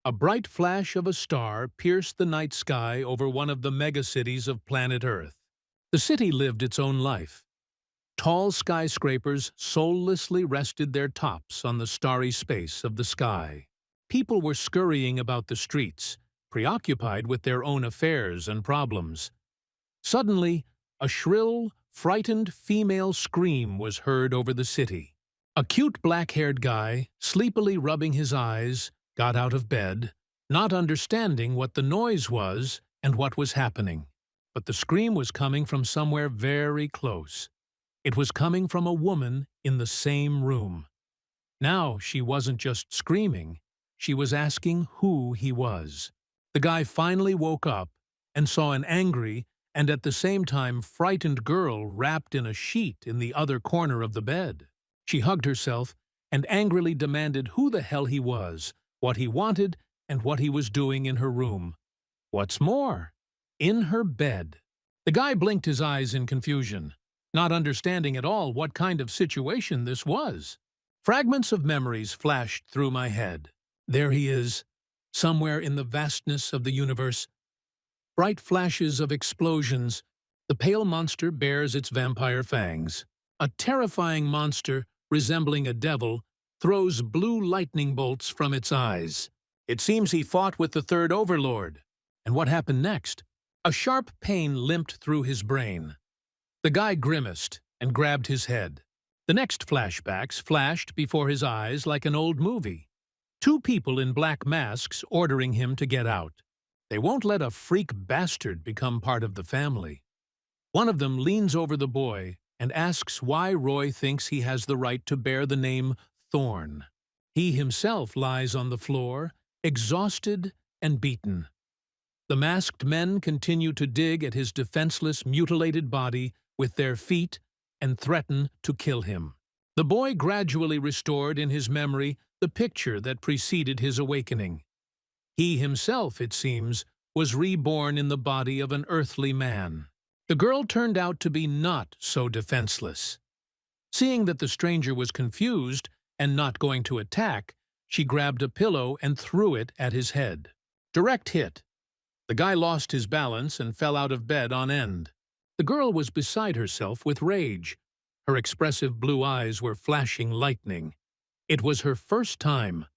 A bright flash of a star pierced the night sky over one of the megacities of planet Earth. The city lived its own life. Tall skyscrapers soullessly rested their tops on the starry space of the sky. People were scurrying about the streets, preoccupied with their own affairs and problems. Suddenly, a shrill, frightened female scream was heard over the city. A cute black-haired guy, sleepily rubbing his eyes, got out of bed, not understanding what the noise was and what was happening. But the scream was coming from somewhere very close. It was coming from a woman in the same room. Now she wasn't just screaming, she was asking who he was. The guy finally woke up and saw an angry and at the same time frightened girl wrapped in a sheet in the other corner of the bed. She hugged herself and angrily demanded who the hell he was, what he wanted, and what he was doing in her room. What's more, in her bed. The guy blinked his eyes in confusion, not understanding at all what kind of situation this was. Fragments of memories flashed through my head. There he is, somewhere in the vastness of the universe. Bright flashes of explosions. The pale monster bears its vampire fangs. A terrifying monster, resembling a devil, throws blue lightning bolts from its eyes. It seems he fought with the third overlord. And what happened next? A sharp pain limped through his brain. The guy grimaced and grabbed his head. The next flashbacks flashed before his eyes like an old movie. Two people in black masks ordering him to get out. They won't let a freak bastard become part of the family. One of them leans over the boy and asks why Roy thinks he has the right to bear the name Thorne. He himself lies on the floor, exhausted and beaten. The masked men continue to dig at his defenseless, mutilated body with their feet and threaten to kill him. The boy gradually restored in his memory the picture that preceded his awakening. He himself, it seems, was reborn in the body of an earthly man. The girl turned out to be not so defenseless. Seeing that the stranger was confused and not going to attack, she grabbed a pillow and threw it at his head. Direct hit. The guy lost his balance and fell out of bed on end. The girl was beside herself with rage. Her expressive blue eyes were flashing lightning. It was her first time.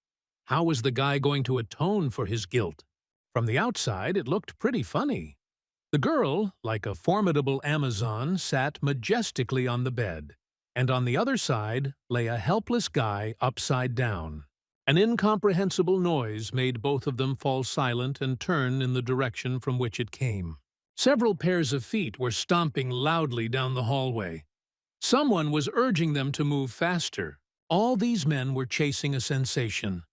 How was the guy going to atone for his guilt? From the outside, it looked pretty funny. The girl, like a formidable Amazon, sat majestically on the bed, and on the other side lay a helpless guy upside down. An incomprehensible noise made both of them fall silent and turn in the direction from which it came. Several pairs of feet were stomping loudly down the hallway. Someone was urging them to move faster. All these men were chasing a sensation.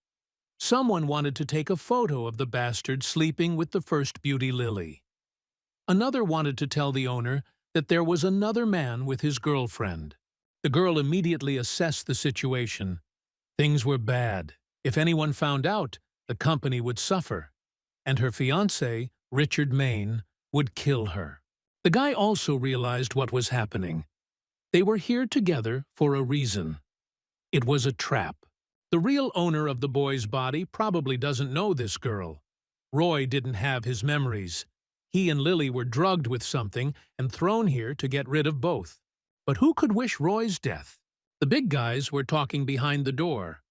Someone wanted to take a photo of the bastard sleeping with the first beauty lily. Another wanted to tell the owner that there was another man with his girlfriend. The girl immediately assessed the situation. Things were bad. If anyone found out, the company would suffer. And her fiancé, Richard Maine, would kill her. The guy also realized what was happening. They were here together for a reason. It was a trap. The real owner of the boy's body probably doesn't know this girl. Roy didn't have his memories. He and Lily were drugged with something and thrown here to get rid of both. But who could wish Roy's death? The big guys were talking behind the door.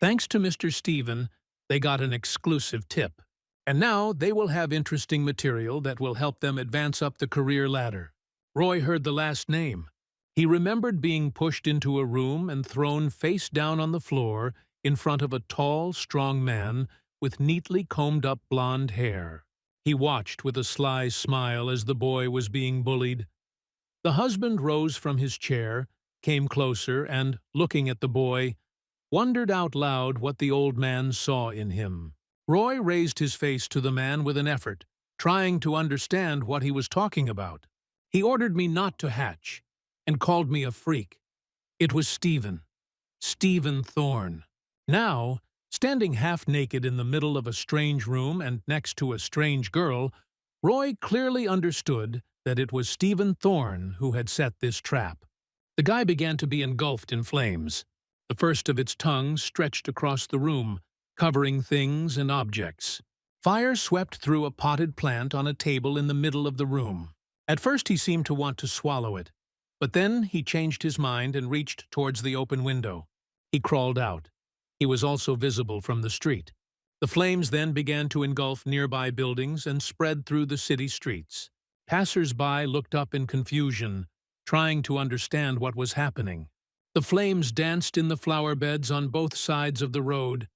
Thanks to Mr. Steven, they got an exclusive tip. And now they will have interesting material that will help them advance up the career ladder. Roy heard the last name. He remembered being pushed into a room and thrown face down on the floor in front of a tall, strong man with neatly combed-up blonde hair. He watched with a sly smile as the boy was being bullied. The husband rose from his chair, came closer, and, looking at the boy, wondered out loud what the old man saw in him. Roy raised his face to the man with an effort, trying to understand what he was talking about. He ordered me not to hatch, and called me a freak. It was Steven Thorne. Now, standing half-naked in the middle of a strange room and next to a strange girl, Roy clearly understood that it was Steven Thorne who had set this trap. The guy began to be engulfed in flames. The first of its tongues stretched across the room, covering things and objects. Fire swept through a potted plant on a table in the middle of the room. At first he seemed to want to swallow it, but then he changed his mind and reached towards the open window. He crawled out. He was also visible from the street. The flames then began to engulf nearby buildings and spread through the city streets. Passers-by looked up in confusion, trying to understand what was happening. The flames danced in the flower beds on both sides of the road.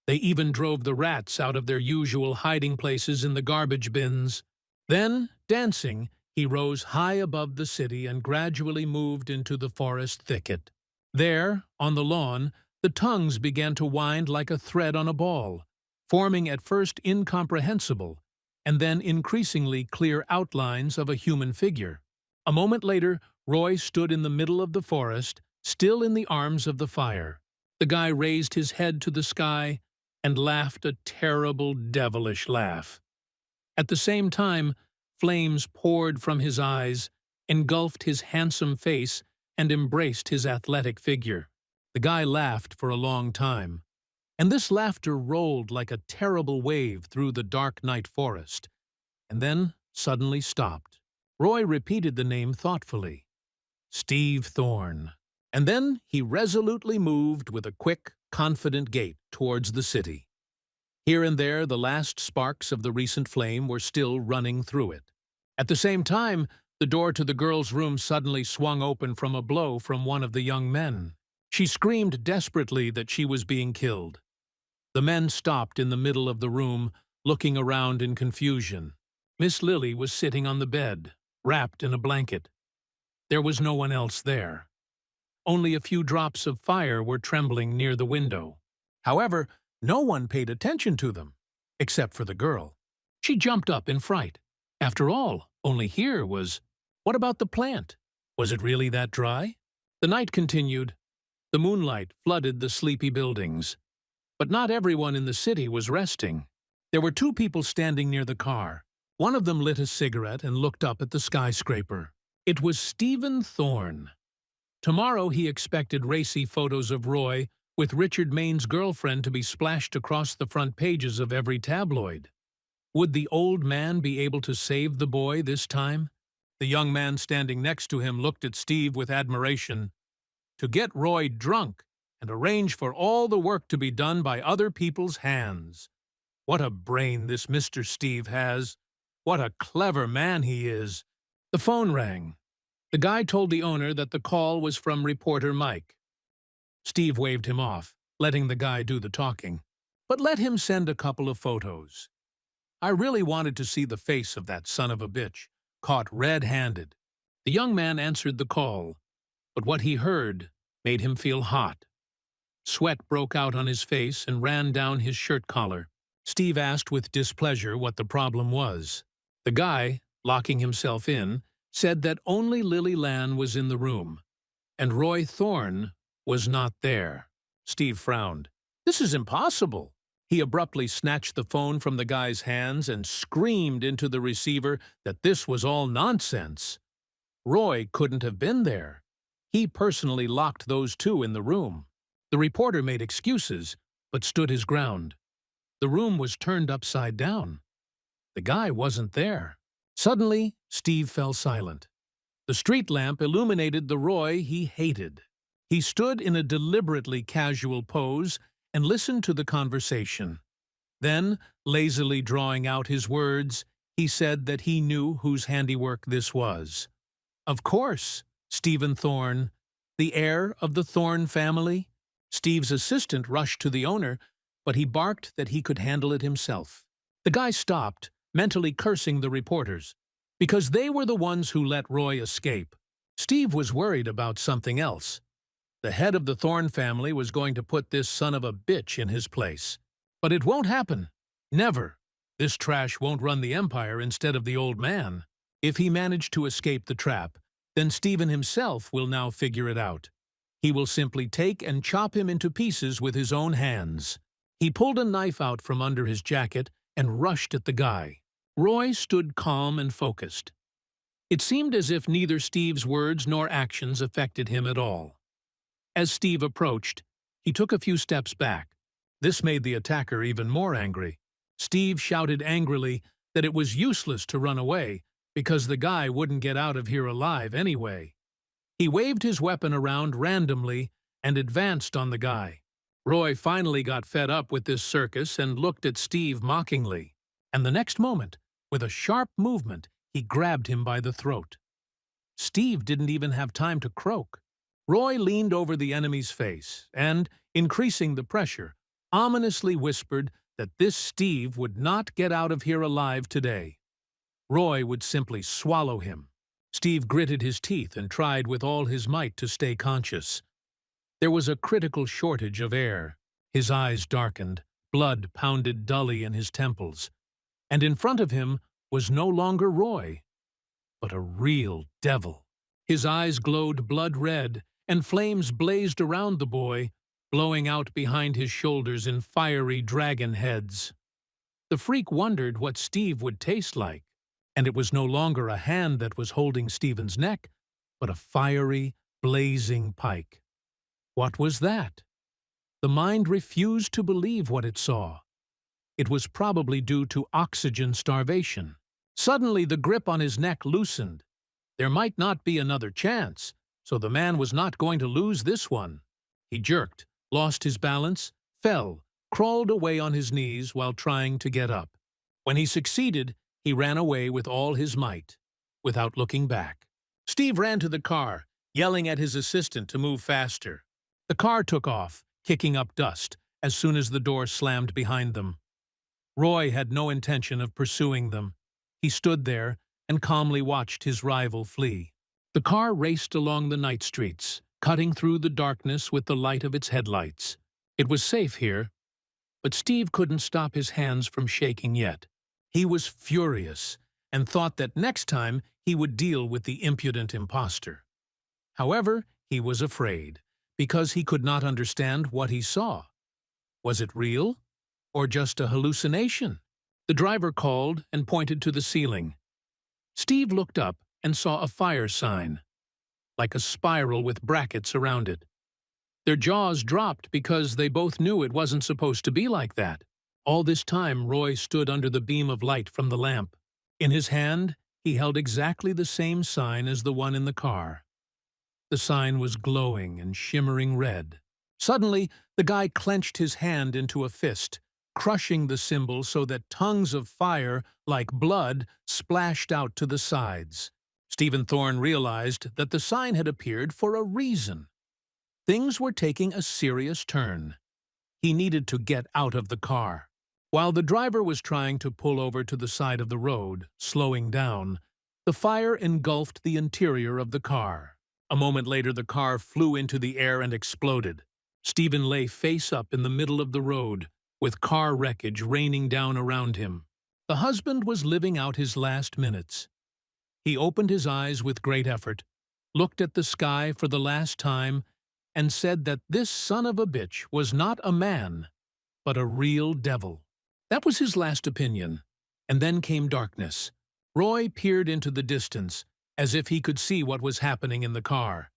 They even drove the rats out of their usual hiding places in the garbage bins. Then, dancing, he rose high above the city and gradually moved into the forest thicket. There, on the lawn, the tongues began to wind like a thread on a ball, forming at first incomprehensible and then increasingly clear outlines of a human figure. A moment later, Roy stood in the middle of the forest, still in the arms of the fire. The guy raised his head to the sky and laughed a terrible, devilish laugh. At the same time, flames poured from his eyes, engulfed his handsome face, and embraced his athletic figure. The guy laughed for a long time, and this laughter rolled like a terrible wave through the dark night forest, and then suddenly stopped. Roy repeated the name thoughtfully. Steve Thorne. And then he resolutely moved with a quick, confident gait towards the city. Here and there, the last sparks of the recent flame were still running through it. At the same time, the door to the girl's room suddenly swung open from a blow from one of the young men. She screamed desperately that she was being killed. The men stopped in the middle of the room, looking around in confusion. Miss Lily was sitting on the bed, wrapped in a blanket. There was no one else there. Only a few drops of fire were trembling near the window. However, no one paid attention to them, except for the girl. She jumped up in fright. After all, only here was... What about the plant? Was it really that dry? The night continued. The moonlight flooded the sleepy buildings. But not everyone in the city was resting. There were two people standing near the car. One of them lit a cigarette and looked up at the skyscraper. It was Stephen Thorne. Tomorrow he expected racy photos of Roy with Richard Maine's girlfriend to be splashed across the front pages of every tabloid. Would the old man be able to save the boy this time? The young man standing next to him looked at Steve with admiration. To get Roy drunk and arrange for all the work to be done by other people's hands. What a brain this Mr. Steve has. What a clever man he is. The phone rang. The guy told the owner that the call was from reporter Mike. Steve waved him off, letting the guy do the talking. But let him send a couple of photos. I really wanted to see the face of that son of a bitch, caught red-handed. The young man answered the call, but what he heard made him feel hot. Sweat broke out on his face and ran down his shirt collar. Steve asked with displeasure what the problem was. The guy, locking himself in, said that only Lily Lan was in the room, and Roy Thorne was not there. Steve frowned. This is impossible. He abruptly snatched the phone from the guy's hands and screamed into the receiver that this was all nonsense. Roy couldn't have been there. He personally locked those two in the room. The reporter made excuses, but stood his ground. The room was turned upside down. The guy wasn't there. Suddenly, Steve fell silent. The street lamp illuminated the Roy he hated. He stood in a deliberately casual pose and listened to the conversation. Then, lazily drawing out his words, he said that he knew whose handiwork this was. Of course, Stephen Thorne, the heir of the Thorne family. Steve's assistant rushed to the owner, but he barked that he could handle it himself. The guy stopped, mentally cursing the reporters, because they were the ones who let Roy escape. Steve was worried about something else. The head of the Thorne family was going to put this son of a bitch in his place. But it won't happen. Never. This trash won't run the empire instead of the old man. If he managed to escape the trap, then Stephen himself will now figure it out. He will simply take and chop him into pieces with his own hands. He pulled a knife out from under his jacket and rushed at the guy. Roy stood calm and focused. It seemed as if neither Steve's words nor actions affected him at all. As Steve approached, he took a few steps back, This made the attacker even more angry. Steve shouted angrily that it was useless to run away because the guy wouldn't get out of here alive anyway. He waved his weapon around randomly and advanced on the guy. Roy finally got fed up with this circus and looked at Steve mockingly. And the next moment, with a sharp movement, he grabbed him by the throat. Steve didn't even have time to croak. Roy leaned over the enemy's face and, increasing the pressure, ominously whispered that this Steve would not get out of here alive today. Roy would simply swallow him. Steve gritted his teeth and tried with all his might to stay conscious. There was a critical shortage of air. His eyes darkened, blood pounded dully in his temples. And in front of him was no longer Roy, but a real devil. His eyes glowed blood red, and flames blazed around the boy, blowing out behind his shoulders in fiery dragon heads. The freak wondered what Steve would taste like, and it was no longer a hand that was holding Stephen's neck, but a fiery, blazing pike. What was that? The mind refused to believe what it saw. It was probably due to oxygen starvation. Suddenly, the grip on his neck loosened. There might not be another chance, so the man was not going to lose this one. He jerked, lost his balance, fell, crawled away on his knees while trying to get up. When he succeeded, he ran away with all his might, without looking back. Steve ran to the car, yelling at his assistant to move faster. The car took off, kicking up dust, as soon as the door slammed behind them. Roy had no intention of pursuing them. He stood there and calmly watched his rival flee. The car raced along the night streets, cutting through the darkness with the light of its headlights. It was safe here, but Steve couldn't stop his hands from shaking yet. He was furious and thought that next time he would deal with the impudent imposter. However, he was afraid, because he could not understand what he saw. Was it real, or just a hallucination? The driver called and pointed to the ceiling. Steve looked up and saw a fire sign, like a spiral with brackets around it. Their jaws dropped because they both knew it wasn't supposed to be like that. All this time, Roy stood under the beam of light from the lamp. In his hand, he held exactly the same sign as the one in the car. The sign was glowing and shimmering red. Suddenly, the guy clenched his hand into a fist, crushing the symbol so that tongues of fire, like blood, splashed out to the sides. Stephen Thorne realized that the sign had appeared for a reason. Things were taking a serious turn. He needed to get out of the car. While the driver was trying to pull over to the side of the road, slowing down, the fire engulfed the interior of the car. A moment later, the car flew into the air and exploded. Stephen lay face up in the middle of the road, with car wreckage raining down around him. The husband was living out his last minutes. He opened his eyes with great effort, looked at the sky for the last time, and said that this son of a bitch was not a man, but a real devil. That was his last opinion. And then came darkness. Roy peered into the distance, as if he could see what was happening in the car.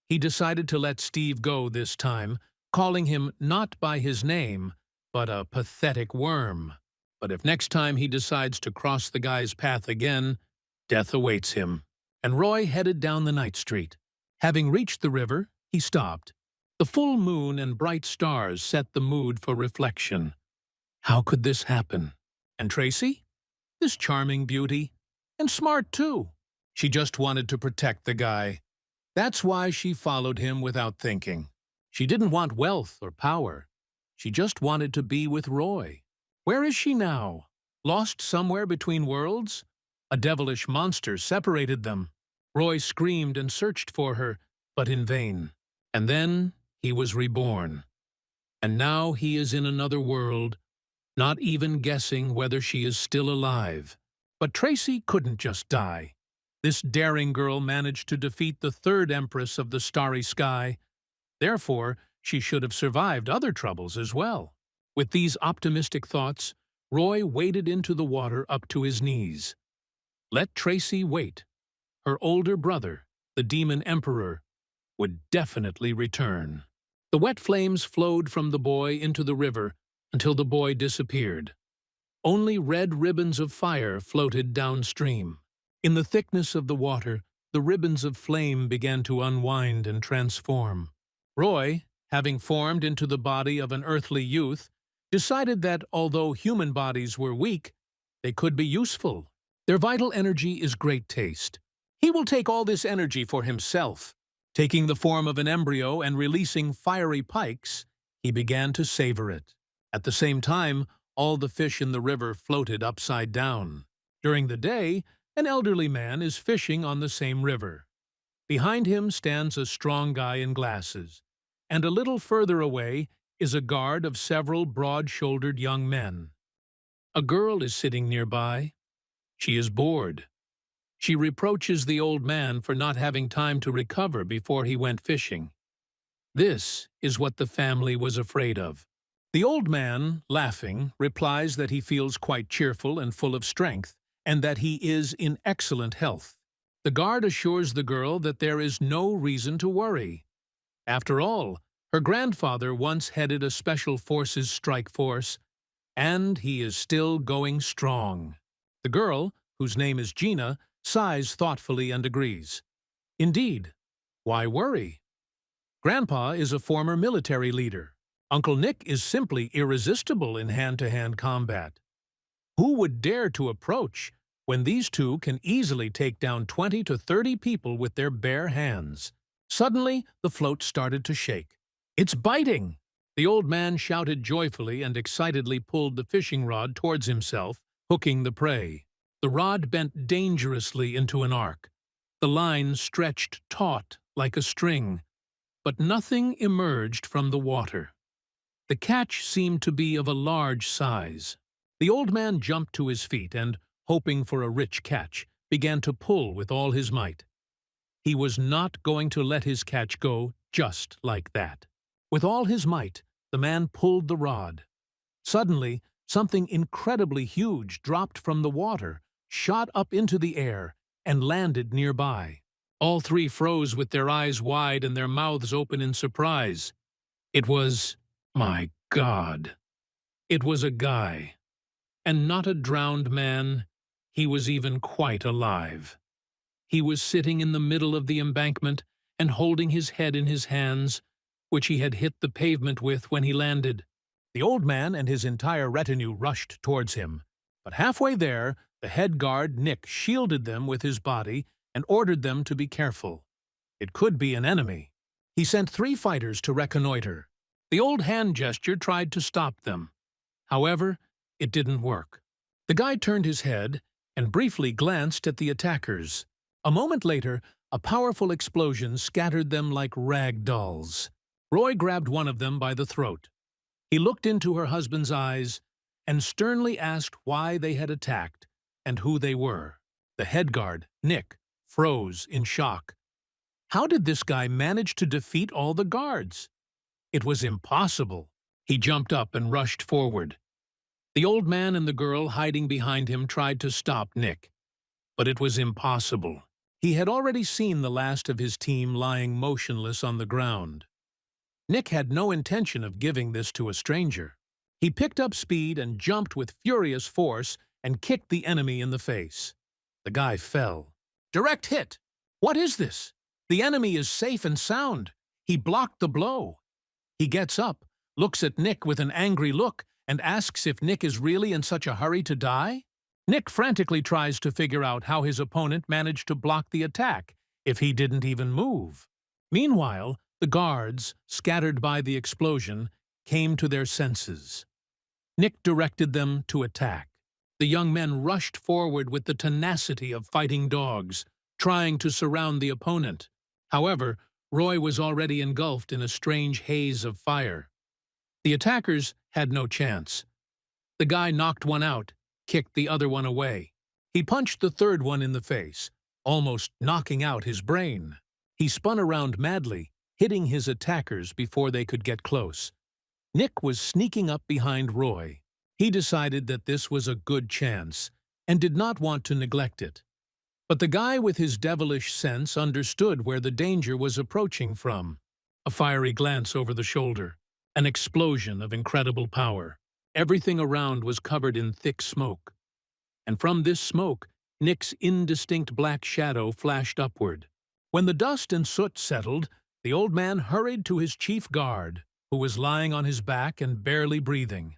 He decided to let Steve go this time, calling him not by his name, but a pathetic worm. But if next time he decides to cross the guy's path again, death awaits him. And Roy headed down the night street. Having reached the river, he stopped. The full moon and bright stars set the mood for reflection. How could this happen? And Tracy? This charming beauty. And smart, too. She just wanted to protect the guy. That's why she followed him without thinking. She didn't want wealth or power. She just wanted to be with Roy. Where is she now? Lost somewhere between worlds? A devilish monster separated them. Roy screamed and searched for her, but in vain. And then he was reborn. And now he is in another world, not even guessing whether she is still alive. But Tracy couldn't just die. This daring girl managed to defeat the third empress of the starry sky. Therefore, she should have survived other troubles as well. With these optimistic thoughts, Roy waded into the water up to his knees. Let Tracy wait. Her older brother, the demon emperor, would definitely return. The wet flames flowed from the boy into the river until the boy disappeared. Only red ribbons of fire floated downstream. In the thickness of the water, the ribbons of flame began to unwind and transform. Roy, having formed into the body of an earthly youth, decided that although human bodies were weak, they could be useful. Their vital energy is great taste. He will take all this energy for himself. Taking the form of an embryo and releasing fiery pikes, he began to savor it. At the same time, all the fish in the river floated upside down. During the day, an elderly man is fishing on the same river. Behind him stands a strong guy in glasses, and a little further away is a guard of several broad-shouldered young men. A girl is sitting nearby. She is bored. She reproaches the old man for not having time to recover before he went fishing. This is what the family was afraid of. The old man, laughing, replies that he feels quite cheerful and full of strength, and that he is in excellent health. The guard assures the girl that there is no reason to worry. After all, her grandfather once headed a special forces strike force, and he is still going strong. The girl, whose name is Gina, sighs thoughtfully and agrees. Indeed, why worry? Grandpa is a former military leader. Uncle Nick is simply irresistible in hand-to-hand combat. Who would dare to approach when these two can easily take down 20 to 30 people with their bare hands? Suddenly, the float started to shake. "It's biting!" The old man shouted joyfully and excitedly pulled the fishing rod towards himself, hooking the prey. The rod bent dangerously into an arc. The line stretched taut like a string, but nothing emerged from the water. The catch seemed to be of a large size. The old man jumped to his feet and, hoping for a rich catch, began to pull with all his might. He was not going to let his catch go just like that. With all his might, the man pulled the rod. Suddenly, something incredibly huge dropped from the water, shot up into the air, and landed nearby. All three froze with their eyes wide and their mouths open in surprise. It was, my God, it was a guy. And not a drowned man, he was even quite alive. He was sitting in the middle of the embankment and holding his head in his hands, which he had hit the pavement with when he landed. The old man and his entire retinue rushed towards him, but halfway there, the head guard, Nick, shielded them with his body and ordered them to be careful. It could be an enemy. He sent 3 fighters to reconnoiter. The old hand gesture tried to stop them. However, it didn't work. The guy turned his head and briefly glanced at the attackers. A moment later, a powerful explosion scattered them like rag dolls. Roy grabbed one of them by the throat. He looked into her husband's eyes and sternly asked why they had attacked and who they were. The head guard, Nick, froze in shock. How did this guy manage to defeat all the guards? It was impossible. He jumped up and rushed forward. The old man and the girl hiding behind him tried to stop Nick, but it was impossible. He had already seen the last of his team lying motionless on the ground. Nick had no intention of giving this to a stranger. He picked up speed and jumped with furious force and kicked the enemy in the face. The guy fell. Direct hit! What is this? The enemy is safe and sound. He blocked the blow. He gets up, looks at Nick with an angry look, and asks if Nick is really in such a hurry to die. Nick frantically tries to figure out how his opponent managed to block the attack, if he didn't even move. Meanwhile, the guards, scattered by the explosion, came to their senses. Nick directed them to attack. The young men rushed forward with the tenacity of fighting dogs, trying to surround the opponent. However, Roy was already engulfed in a strange haze of fire. The attackers had no chance. The guy knocked one out, kicked the other one away. He punched the third one in the face, almost knocking out his brain. He spun around madly, hitting his attackers before they could get close. Nick was sneaking up behind Roy. He decided that this was a good chance and did not want to neglect it. But the guy with his devilish sense understood where the danger was approaching from. A fiery glance over the shoulder. An explosion of incredible power. Everything around was covered in thick smoke. And from this smoke, Nick's indistinct black shadow flashed upward. When the dust and soot settled, the old man hurried to his chief guard, who was lying on his back and barely breathing.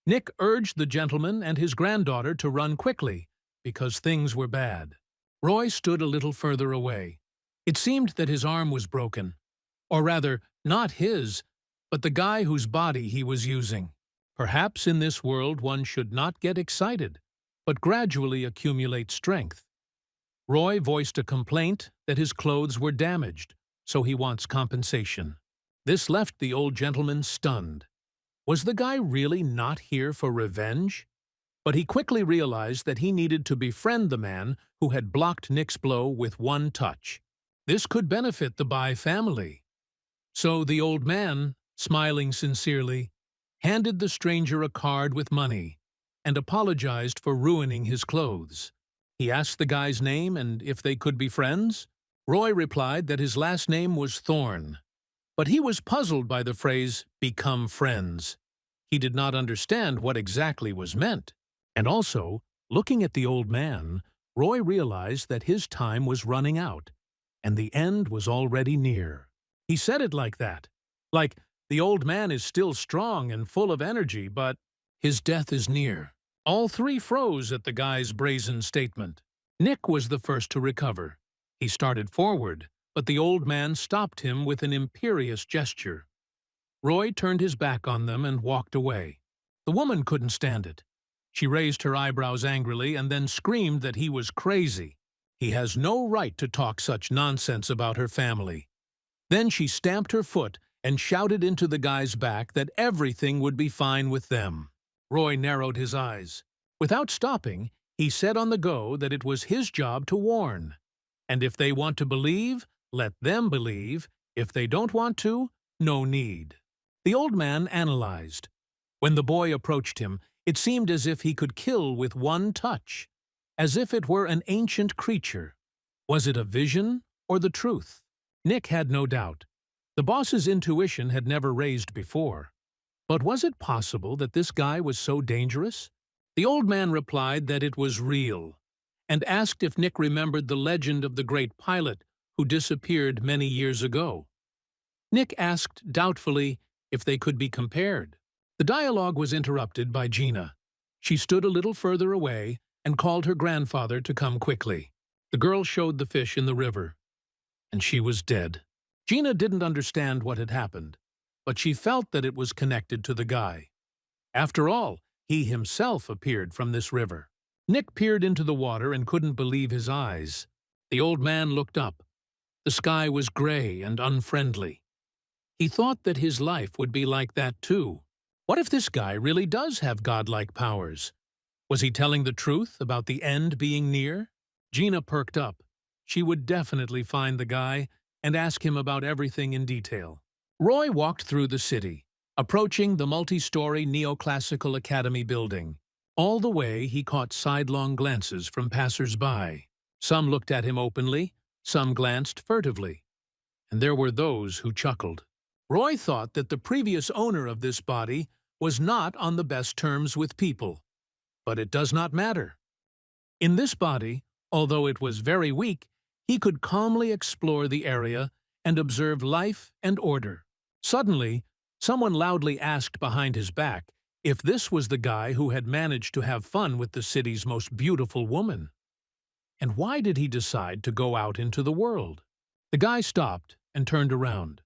Nick urged the gentleman and his granddaughter to run quickly, because things were bad. Roy stood a little further away. It seemed that his arm was broken. Or rather, not his, but the guy whose body he was using. Perhaps in this world one should not get excited, but gradually accumulate strength. Roy voiced a complaint that his clothes were damaged, so he wants compensation. This left the old gentleman stunned. Was the guy really not here for revenge? But he quickly realized that he needed to befriend the man who had blocked Nick's blow with one touch. This could benefit the Bai family. So the old man, smiling sincerely, handed the stranger a card with money and apologized for ruining his clothes. He asked the guy's name and if they could be friends. Roy replied that his last name was Thorne, but he was puzzled by the phrase, "become friends." He did not understand what exactly was meant. And also, looking at the old man, Roy realized that his time was running out, and the end was already near. He said it like that. Like, the old man is still strong and full of energy, but his death is near. All three froze at the guy's brazen statement. Nick was the first to recover. He started forward, but the old man stopped him with an imperious gesture. Roy turned his back on them and walked away. The woman couldn't stand it. She raised her eyebrows angrily and then screamed that he was crazy. He has no right to talk such nonsense about her family. Then she stamped her foot and shouted into the guy's back that everything would be fine with them. Roy narrowed his eyes. Without stopping, he said on the go that it was his job to warn. And if they want to believe, let them believe. If they don't want to, no need. The old man analyzed. When the boy approached him, it seemed as if he could kill with one touch, as if it were an ancient creature. Was it a vision or the truth? Nick had no doubt. The boss's intuition had never raised before. But was it possible that this guy was so dangerous? The old man replied that it was real, and asked if Nick remembered the legend of the great pilot who disappeared many years ago. Nick asked doubtfully if they could be compared. The dialogue was interrupted by Gina. She stood a little further away and called her grandfather to come quickly. The girl showed the fish in the river, and she was dead. Gina didn't understand what had happened, but she felt that it was connected to the guy. After all, he himself appeared from this river. Nick peered into the water and couldn't believe his eyes. The old man looked up. The sky was gray and unfriendly. He thought that his life would be like that too. What if this guy really does have godlike powers? Was he telling the truth about the end being near? Gina perked up. She would definitely find the guy and ask him about everything in detail. Roy walked through the city, approaching the multi-story neoclassical academy building. All the way he caught sidelong glances from passers-by. Some looked at him openly, some glanced furtively, and there were those who chuckled. Roy thought that the previous owner of this body was not on the best terms with people. But it does not matter. In this body, although it was very weak, he could calmly explore the area and observe life and order. Suddenly, someone loudly asked behind his back if this was the guy who had managed to have fun with the city's most beautiful woman. And why did he decide to go out into the world? The guy stopped and turned around.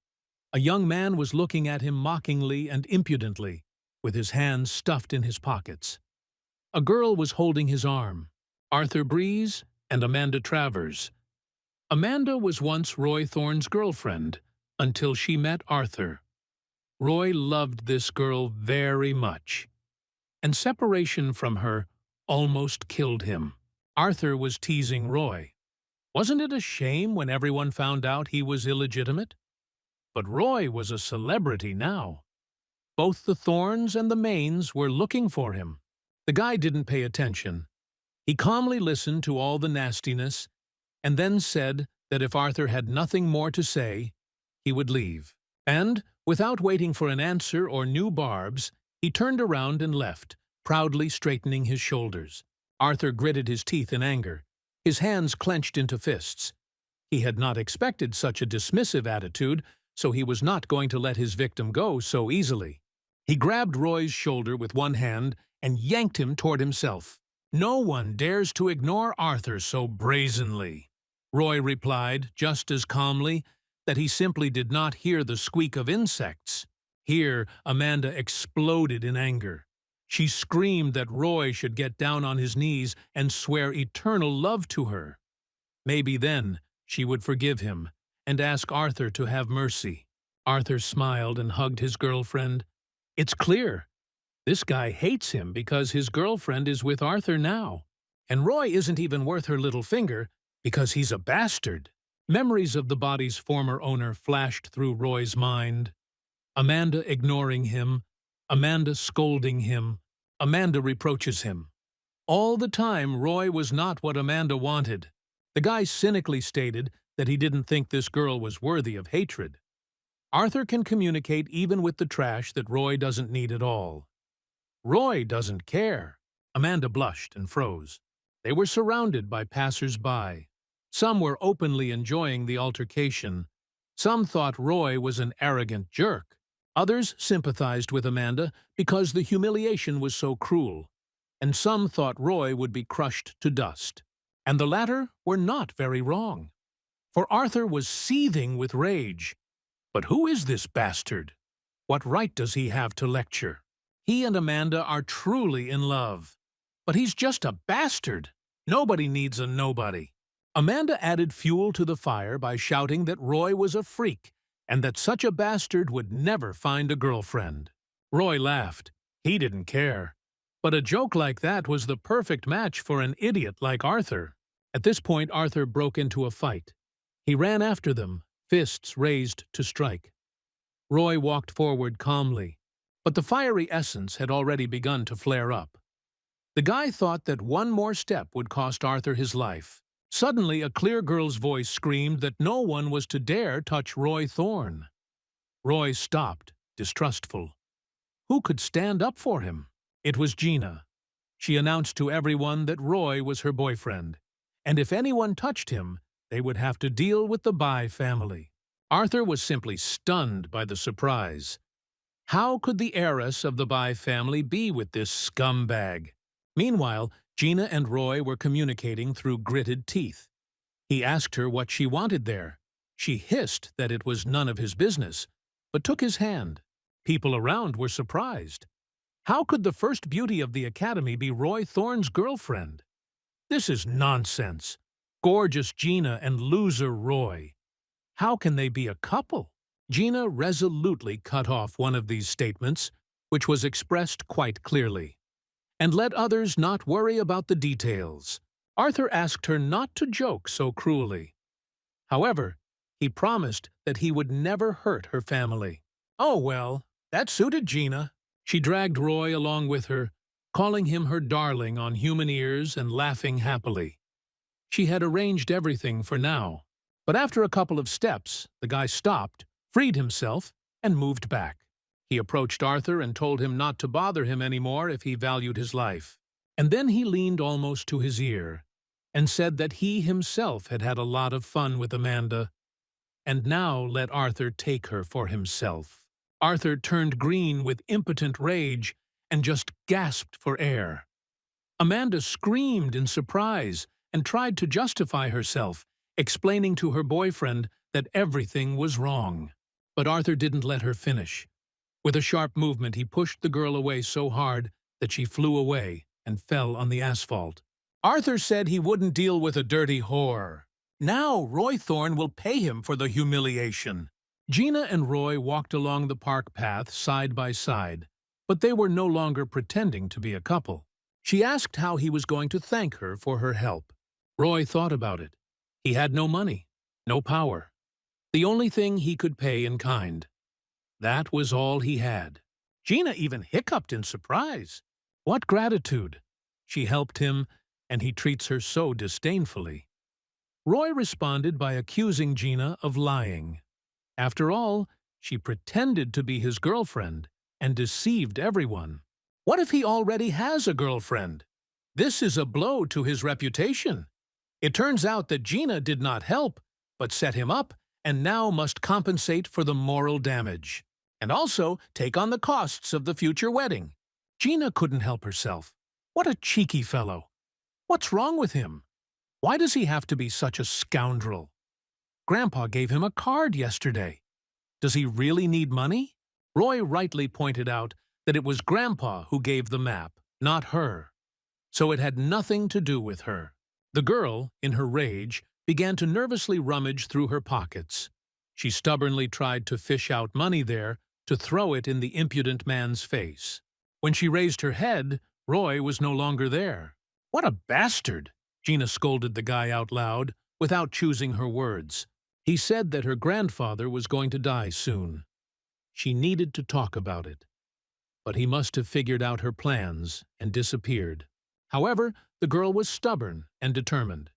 A young man was looking at him mockingly and impudently, with his hands stuffed in his pockets. A girl was holding his arm, Arthur Breeze and Amanda Travers. Amanda was once Roy Thorne's girlfriend, until she met Arthur. Roy loved this girl very much, and separation from her almost killed him. Arthur was teasing Roy. Wasn't it a shame when everyone found out he was illegitimate? But Roy was a celebrity now. Both the Thornes and the Maines were looking for him. The guy didn't pay attention. He calmly listened to all the nastiness and then said that if Arthur had nothing more to say, he would leave. And, without waiting for an answer or new barbs, he turned around and left, proudly straightening his shoulders. Arthur gritted his teeth in anger, his hands clenched into fists. He had not expected such a dismissive attitude, so he was not going to let his victim go so easily. He grabbed Roy's shoulder with one hand and yanked him toward himself. "No one dares to ignore Arthur so brazenly," Roy replied, just as calmly, that he simply did not hear the squeak of insects. Here, Amanda exploded in anger. She screamed that Roy should get down on his knees and swear eternal love to her. Maybe then she would forgive him and ask Arthur to have mercy. Arthur smiled and hugged his girlfriend. It's clear. This guy hates him because his girlfriend is with Arthur now. And Roy isn't even worth her little finger because he's a bastard. Memories of the body's former owner flashed through Roy's mind. Amanda ignoring him, Amanda scolding him, Amanda reproaches him. All the time, Roy was not what Amanda wanted. The guy cynically stated that he didn't think this girl was worthy of hatred. Arthur can communicate even with the trash that Roy doesn't need at all. Roy doesn't care. Amanda blushed and froze. They were surrounded by passers-by. Some were openly enjoying the altercation. Some thought Roy was an arrogant jerk. Others sympathized with Amanda because the humiliation was so cruel. And some thought Roy would be crushed to dust. And the latter were not very wrong. For Arthur was seething with rage. But who is this bastard? What right does he have to lecture? He and Amanda are truly in love. But he's just a bastard. Nobody needs a nobody. Amanda added fuel to the fire by shouting that Roy was a freak and that such a bastard would never find a girlfriend. Roy laughed. He didn't care. But a joke like that was the perfect match for an idiot like Arthur. At this point, Arthur broke into a fight. He ran after them, fists raised to strike. Roy walked forward calmly, but the fiery essence had already begun to flare up. The guy thought that one more step would cost Arthur his life. Suddenly, a clear girl's voice screamed that no one was to dare touch Roy Thorne. Roy stopped, distrustful. Who could stand up for him? It was Gina. She announced to everyone that Roy was her boyfriend, and if anyone touched him, they would have to deal with the Bai family. Arthur was simply stunned by the surprise. How could the heiress of the Bai family be with this scumbag? Meanwhile, Gina and Roy were communicating through gritted teeth. He asked her what she wanted there. She hissed that it was none of his business, but took his hand. People around were surprised. How could the first beauty of the academy be Roy Thorne's girlfriend? This is nonsense. Gorgeous Gina and loser Roy. How can they be a couple? Gina resolutely cut off one of these statements, which was expressed quite clearly, and let others not worry about the details. Arthur asked her not to joke so cruelly. However, he promised that he would never hurt her family. Oh well, that suited Gina. She dragged Roy along with her, calling him her darling on human ears and laughing happily. She had arranged everything for now. But after a couple of steps, the guy stopped, freed himself, and moved back. He approached Arthur and told him not to bother him anymore if he valued his life. And then he leaned almost to his ear and said that he himself had had a lot of fun with Amanda, and now let Arthur take her for himself. Arthur turned green with impotent rage and just gasped for air. Amanda screamed in surprise and tried to justify herself, explaining to her boyfriend that everything was wrong. But Arthur didn't let her finish. With a sharp movement, he pushed the girl away so hard that she flew away and fell on the asphalt. Arthur said he wouldn't deal with a dirty whore. Now Roy Thorne will pay him for the humiliation. Gina and Roy walked along the park path side by side, but they were no longer pretending to be a couple. She asked how he was going to thank her for her help. Roy thought about it. He had no money, no power. The only thing he could pay in kind. That was all he had. Gina even hiccuped in surprise. What gratitude! She helped him, and he treats her so disdainfully. Roy responded by accusing Gina of lying. After all, She pretended to be his girlfriend and deceived everyone. What if he already has a girlfriend? This is a blow to his reputation. It turns out that Gina did not help, but set him up and now must compensate for the moral damage, and also take on the costs of the future wedding. Gina couldn't help herself. What a cheeky fellow. What's wrong with him? Why does he have to be such a scoundrel? Grandpa gave him a card yesterday. Does he really need money? Roy rightly pointed out that it was Grandpa who gave the map, not her. So it had nothing to do with her. The girl, in her rage, began to nervously rummage through her pockets. She stubbornly tried to fish out money there to throw it in the impudent man's face. When she raised her head, Roy was no longer there. What a bastard! Gina scolded the guy out loud, without choosing her words. He said that her grandfather was going to die soon. She needed to talk about it. But he must have figured out her plans and disappeared. However, the girl was stubborn and determined.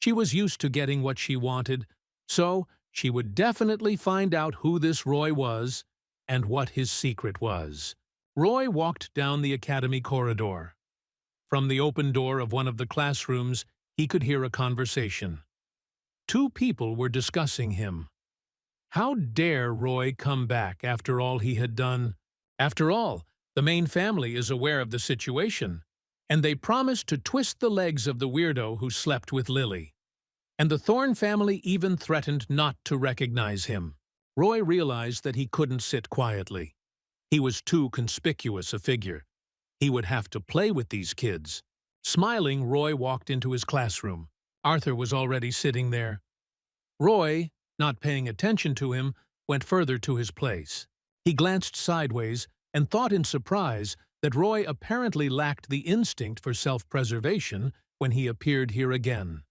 She was used to getting what she wanted, so she would definitely find out who this Roy was and what his secret was. Roy walked down the academy corridor. From the open door of one of the classrooms, he could hear a conversation. Two people were discussing him. How dare Roy come back after all he had done? After all, the Maine family is aware of the situation, and they promised to twist the legs of the weirdo who slept with Lily. And the Thorne family even threatened not to recognize him. Roy realized that he couldn't sit quietly. He was too conspicuous a figure. He would have to play with these kids. Smiling, Roy walked into his classroom. Arthur was already sitting there. Roy, not paying attention to him, went further to his place. He glanced sideways and thought in surprise that Roy apparently lacked the instinct for self-preservation when he appeared here again.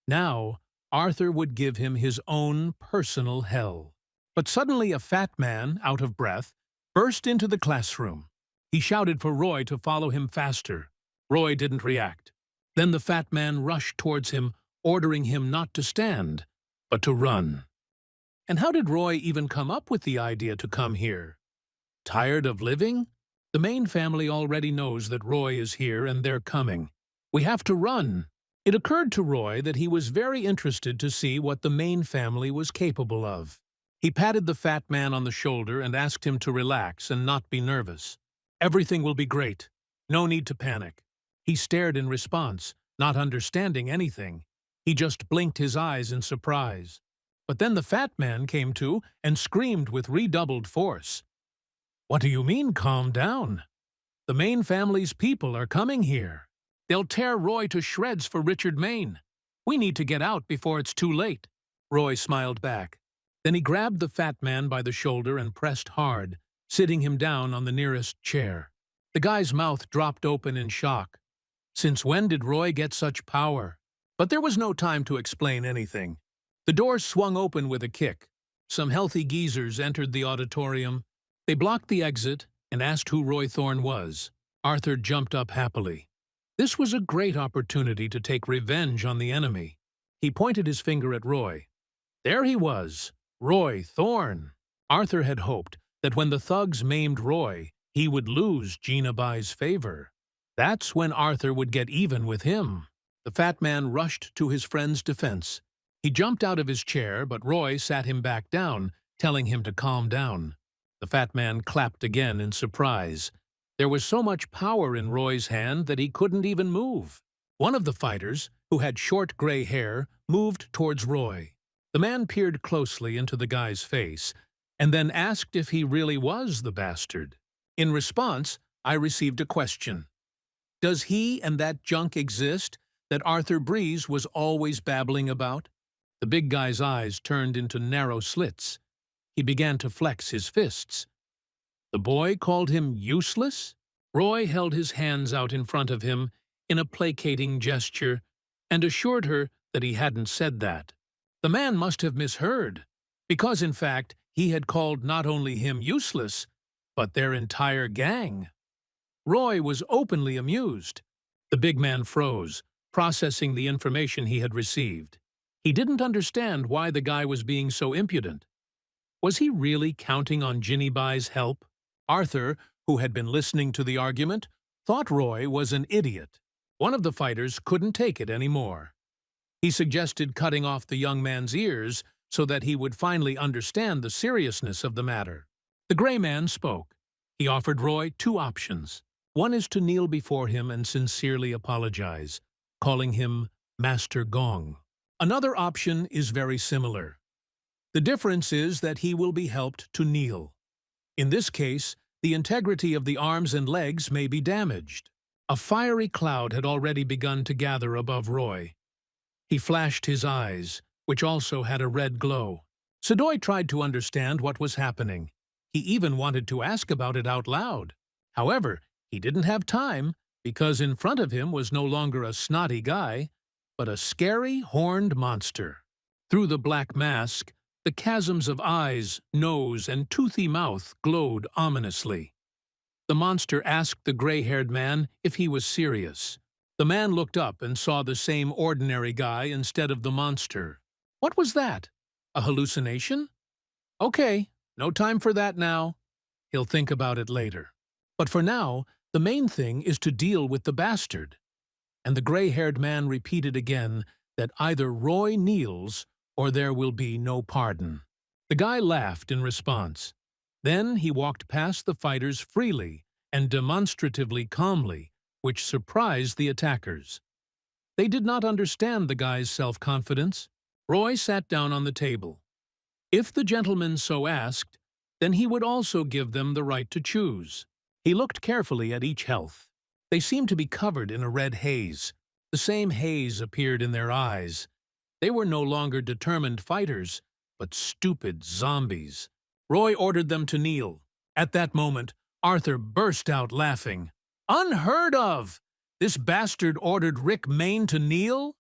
Now, Arthur would give him his own personal hell. But suddenly a fat man, out of breath, burst into the classroom. He shouted for Roy to follow him faster. Roy didn't react. Then the fat man rushed towards him, ordering him not to stand, but to run. And how did Roy even come up with the idea to come here? Tired of living? The Maine family already knows that Roy is here and they're coming. We have to run. It occurred to Roy that he was very interested to see what the Maine family was capable of. He patted the fat man on the shoulder and asked him to relax and not be nervous. Everything will be great. No need to panic. He stared in response, not understanding anything. He just blinked his eyes in surprise. But then the fat man came to and screamed with redoubled force. What do you mean, calm down? The Maine family's people are coming here. They'll tear Roy to shreds for Richard Maine. We need to get out before it's too late. Roy smiled back. Then he grabbed the fat man by the shoulder and pressed hard, sitting him down on the nearest chair. The guy's mouth dropped open in shock. Since when did Roy get such power? But there was no time to explain anything. The door swung open with a kick. Some healthy geezers entered the auditorium. They blocked the exit and asked who Roy Thorne was. Arthur jumped up happily. This was a great opportunity to take revenge on the enemy. He pointed his finger at Roy. There he was, Roy Thorne. Arthur had hoped that when the thugs maimed Roy, he would lose Gina by's favor. That's when Arthur would get even with him. The fat man rushed to his friend's defense. He jumped out of his chair, but Roy sat him back down, telling him to calm down. The fat man clapped again in surprise. There was so much power in Roy's hand that he couldn't even move. One of the fighters, who had short gray hair, moved towards Roy. The man peered closely into the guy's face, and then asked if he really was the bastard. In response, I received a question. Does he and that junk exist that Arthur Breeze was always babbling about? The big guy's eyes turned into narrow slits. He began to flex his fists. The boy called him useless? Roy held his hands out in front of him in a placating gesture and assured her that he hadn't said that. The man must have misheard, because in fact he had called not only him useless, but their entire gang. Roy was openly amused. The big man froze, processing the information he had received. He didn't understand why the guy was being so impudent. Was he really counting on Ginny Bai's help? Arthur, who had been listening to the argument, thought Roy was an idiot. One of the fighters couldn't take it anymore. He suggested cutting off the young man's ears so that he would finally understand the seriousness of the matter. The gray man spoke. He offered Roy two options. One is to kneel before him and sincerely apologize, calling him Master Gong. Another option is very similar. The difference is that he will be helped to kneel. In this case, the integrity of the arms and legs may be damaged. A fiery cloud had already begun to gather above Roy. He flashed his eyes, which also had a red glow. Sadoy tried to understand what was happening. He even wanted to ask about it out loud. However, he didn't have time, because in front of him was no longer a snotty guy, but a scary, horned monster. Through the black mask, the chasms of eyes, nose, and toothy mouth glowed ominously. The monster asked the gray-haired man if he was serious. The man looked up and saw the same ordinary guy instead of the monster. What was that? A hallucination? Okay, no time for that now. He'll think about it later. But for now, the main thing is to deal with the bastard. And the gray-haired man repeated again that either Roy kneels or there will be no pardon. The guy laughed in response. Then he walked past the fighters freely and demonstratively calmly, which surprised the attackers. They did not understand the guy's self-confidence. Roy sat down on the table. If the gentleman so asked, then he would also give them the right to choose. He looked carefully at each health. They seemed to be covered in a red haze. The same haze appeared in their eyes. They were no longer determined fighters, but stupid zombies. Roy ordered them to kneel. At that moment, Arthur burst out laughing. Unheard of! This bastard ordered Maine to kneel?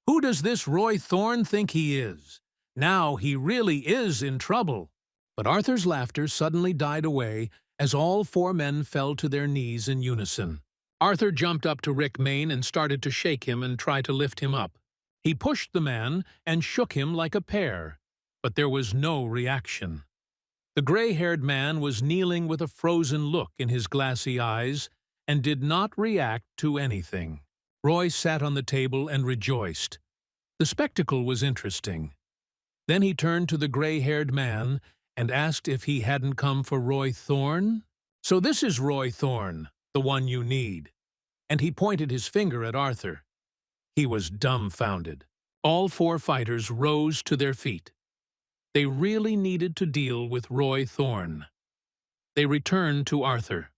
Who does this Roy Thorne think he is? Now he really is in trouble. But Arthur's laughter suddenly died away as all four men fell to their knees in unison. Arthur jumped up to Maine and started to shake him and try to lift him up. He pushed the man and shook him like a pear, but there was no reaction. The gray-haired man was kneeling with a frozen look in his glassy eyes and did not react to anything. Roy sat on the table and rejoiced. The spectacle was interesting. Then he turned to the gray-haired man and asked if he hadn't come for Roy Thorne. So this is Roy Thorne, the one you need. And he pointed his finger at Arthur. He was dumbfounded. All four fighters rose to their feet. They really needed to deal with Roy Thorne. They returned to Arthur.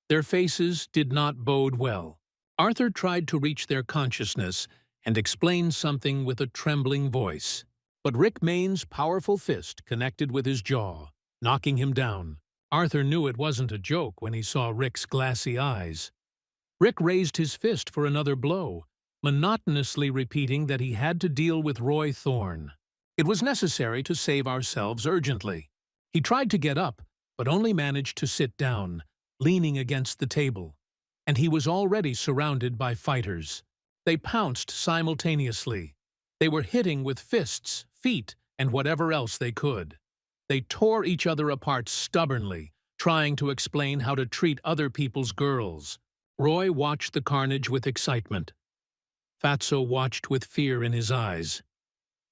Their faces did not bode well. Arthur tried to reach their consciousness and explain something with a trembling voice. But Maine's powerful fist connected with his jaw, knocking him down. Arthur knew it wasn't a joke when he saw Rick's glassy eyes. Rick raised his fist for another blow, monotonously repeating that he had to deal with Roy Thorne. It was necessary to save ourselves urgently. He tried to get up, but only managed to sit down, leaning against the table. And he was already surrounded by fighters. They pounced simultaneously. They were hitting with fists, feet, and whatever else they could. They tore each other apart stubbornly, trying to explain how to treat other people's girls. Roy watched the carnage with excitement. Fatso watched with fear in his eyes.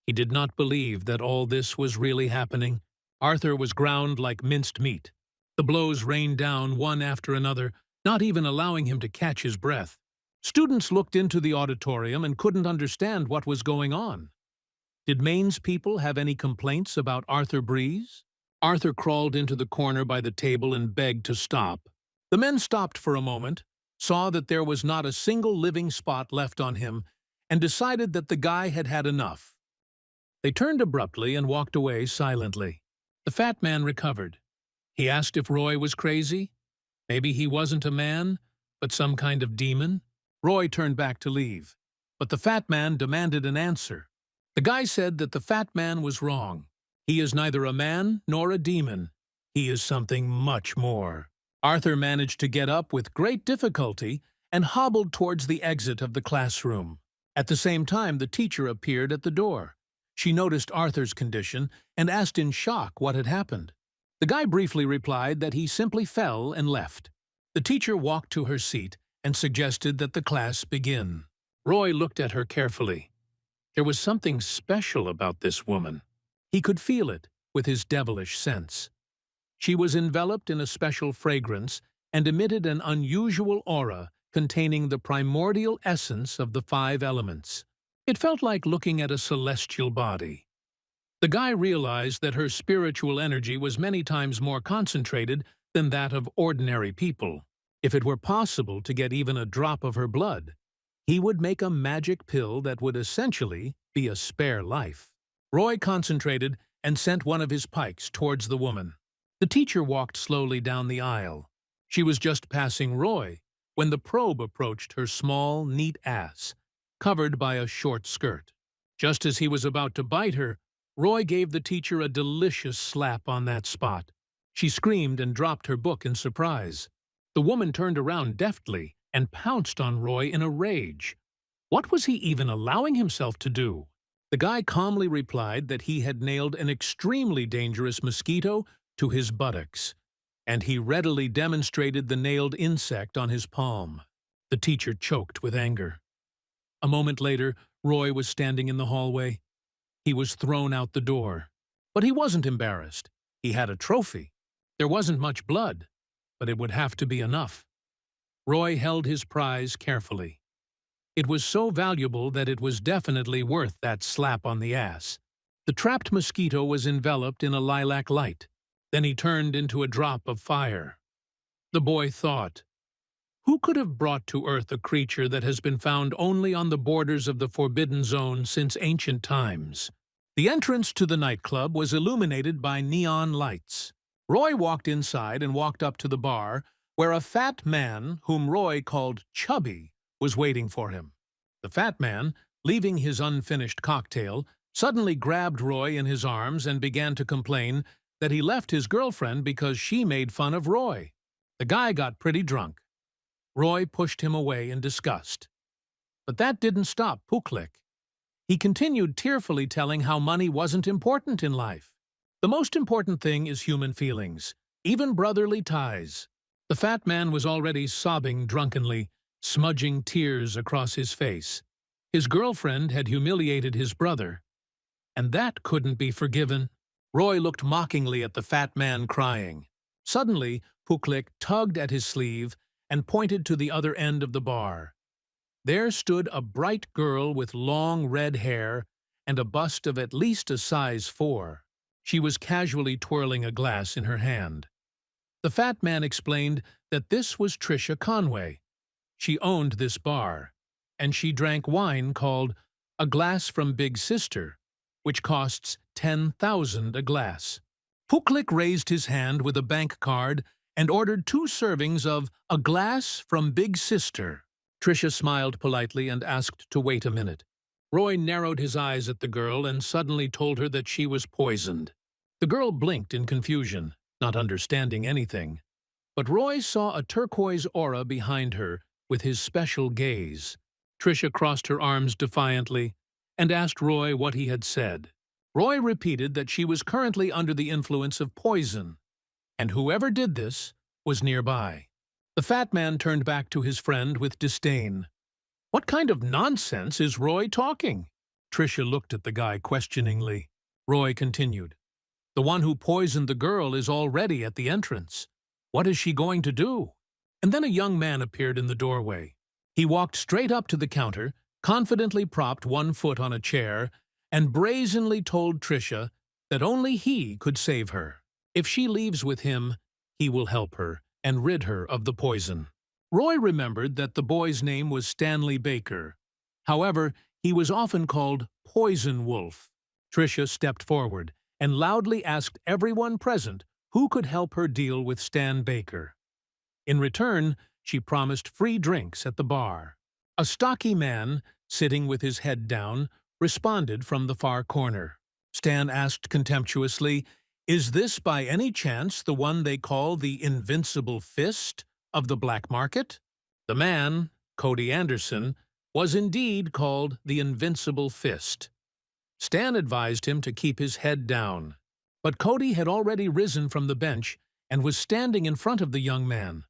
He did not believe that all this was really happening. Arthur was ground like minced meat. The blows rained down one after another, not even allowing him to catch his breath. Students looked into the auditorium and couldn't understand what was going on. Did Maine's people have any complaints about Arthur Breeze? Arthur crawled into the corner by the table and begged to stop. The men stopped for a moment, saw that there was not a single living spot left on him, and decided that the guy had had enough. They turned abruptly and walked away silently. The fat man recovered. He asked if Roy was crazy. Maybe he wasn't a man, but some kind of demon. Roy turned back to leave, but the fat man demanded an answer. The guy said that the fat man was wrong. He is neither a man nor a demon. He is something much more. Arthur managed to get up with great difficulty and hobbled towards the exit of the classroom. At the same time, the teacher appeared at the door. She noticed Arthur's condition and asked in shock what had happened. The guy briefly replied that he simply fell and left. The teacher walked to her seat and suggested that the class begin. Roy looked at her carefully. There was something special about this woman. He could feel it with his devilish sense. She was enveloped in a special fragrance and emitted an unusual aura containing the primordial essence of the 5 elements. It felt like looking at a celestial body. The guy realized that her spiritual energy was many times more concentrated than that of ordinary people. If it were possible to get even a drop of her blood, he would make a magic pill that would essentially be a spare life. Roy concentrated and sent one of his pikes towards the woman. The teacher walked slowly down the aisle. She was just passing Roy when the probe approached her small, neat ass, covered by a short skirt. Just as he was about to bite her, Roy gave the teacher a delicious slap on that spot. She screamed and dropped her book in surprise. The woman turned around deftly and pounced on Roy in a rage. What was he even allowing himself to do? The guy calmly replied that he had nailed an extremely dangerous mosquito to his buttocks, and he readily demonstrated the nailed insect on his palm. The teacher choked with anger. A moment later, Roy was standing in the hallway. He was thrown out the door. But he wasn't embarrassed. He had a trophy. There wasn't much blood, but it would have to be enough. Roy held his prize carefully. It was so valuable that it was definitely worth that slap on the ass. The trapped mosquito was enveloped in a lilac light. Then he turned into a drop of fire. The boy thought, who could have brought to Earth a creature that has been found only on the borders of the Forbidden Zone since ancient times? The entrance to the nightclub was illuminated by neon lights. Roy walked inside and walked up to the bar, where a fat man, whom Roy called Chubby, was waiting for him. The fat man, leaving his unfinished cocktail, suddenly grabbed Roy in his arms and began to complain that he left his girlfriend because she made fun of Roy. The guy got pretty drunk. Roy pushed him away in disgust. But that didn't stop Puklik. He continued tearfully telling how money wasn't important in life. The most important thing is human feelings, even brotherly ties. The fat man was already sobbing drunkenly, smudging tears across his face. His girlfriend had humiliated his brother, and that couldn't be forgiven. Roy looked mockingly at the fat man crying. Suddenly, Puklik tugged at his sleeve and pointed to the other end of the bar. There stood a bright girl with long red hair and a bust of at least a size 4. She was casually twirling a glass in her hand. The fat man explained that this was Trisha Conway. She owned this bar, and she drank wine called A Glass from Big Sister, which costs 10,000 a glass. Puklik raised his hand with a bank card and ordered 2 servings of A Glass from Big Sister. Trisha smiled politely and asked to wait a minute. Roy narrowed his eyes at the girl and suddenly told her that she was poisoned. The girl blinked in confusion, not understanding anything. But Roy saw a turquoise aura behind her with his special gaze. Trisha crossed her arms defiantly and asked Roy what he had said. Roy repeated that she was currently under the influence of poison, and whoever did this was nearby. The fat man turned back to his friend with disdain. What kind of nonsense is Roy talking? Trisha looked at the guy questioningly. Roy continued. The one who poisoned the girl is already at the entrance. What is she going to do? And then a young man appeared in the doorway. He walked straight up to the counter, confidently propped one foot on a chair, and brazenly told Trisha that only he could save her. If she leaves with him, he will help her and rid her of the poison. Roy remembered that the boy's name was Stanley Baker. However, he was often called Poison Wolf. Trisha stepped forward and loudly asked everyone present who could help her deal with Stan Baker. In return, she promised free drinks at the bar. A stocky man, sitting with his head down, responded from the far corner. Stan asked contemptuously, "Is this by any chance the one they call the Invincible Fist of the black market?" The man, Cody Anderson, was indeed called the Invincible Fist. Stan advised him to keep his head down. But Cody had already risen from the bench and was standing in front of the young man.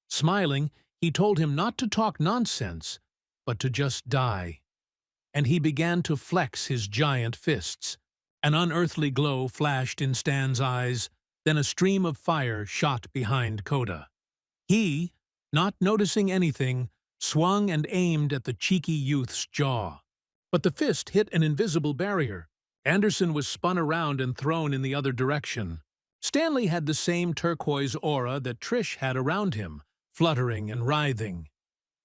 Smiling, he told him not to talk nonsense, but to just die. And he began to flex his giant fists. An unearthly glow flashed in Stan's eyes, then a stream of fire shot behind Coda. He, not noticing anything, swung and aimed at the cheeky youth's jaw. But the fist hit an invisible barrier. Anderson was spun around and thrown in the other direction. Stanley had the same turquoise aura that Trish had around him, fluttering and writhing.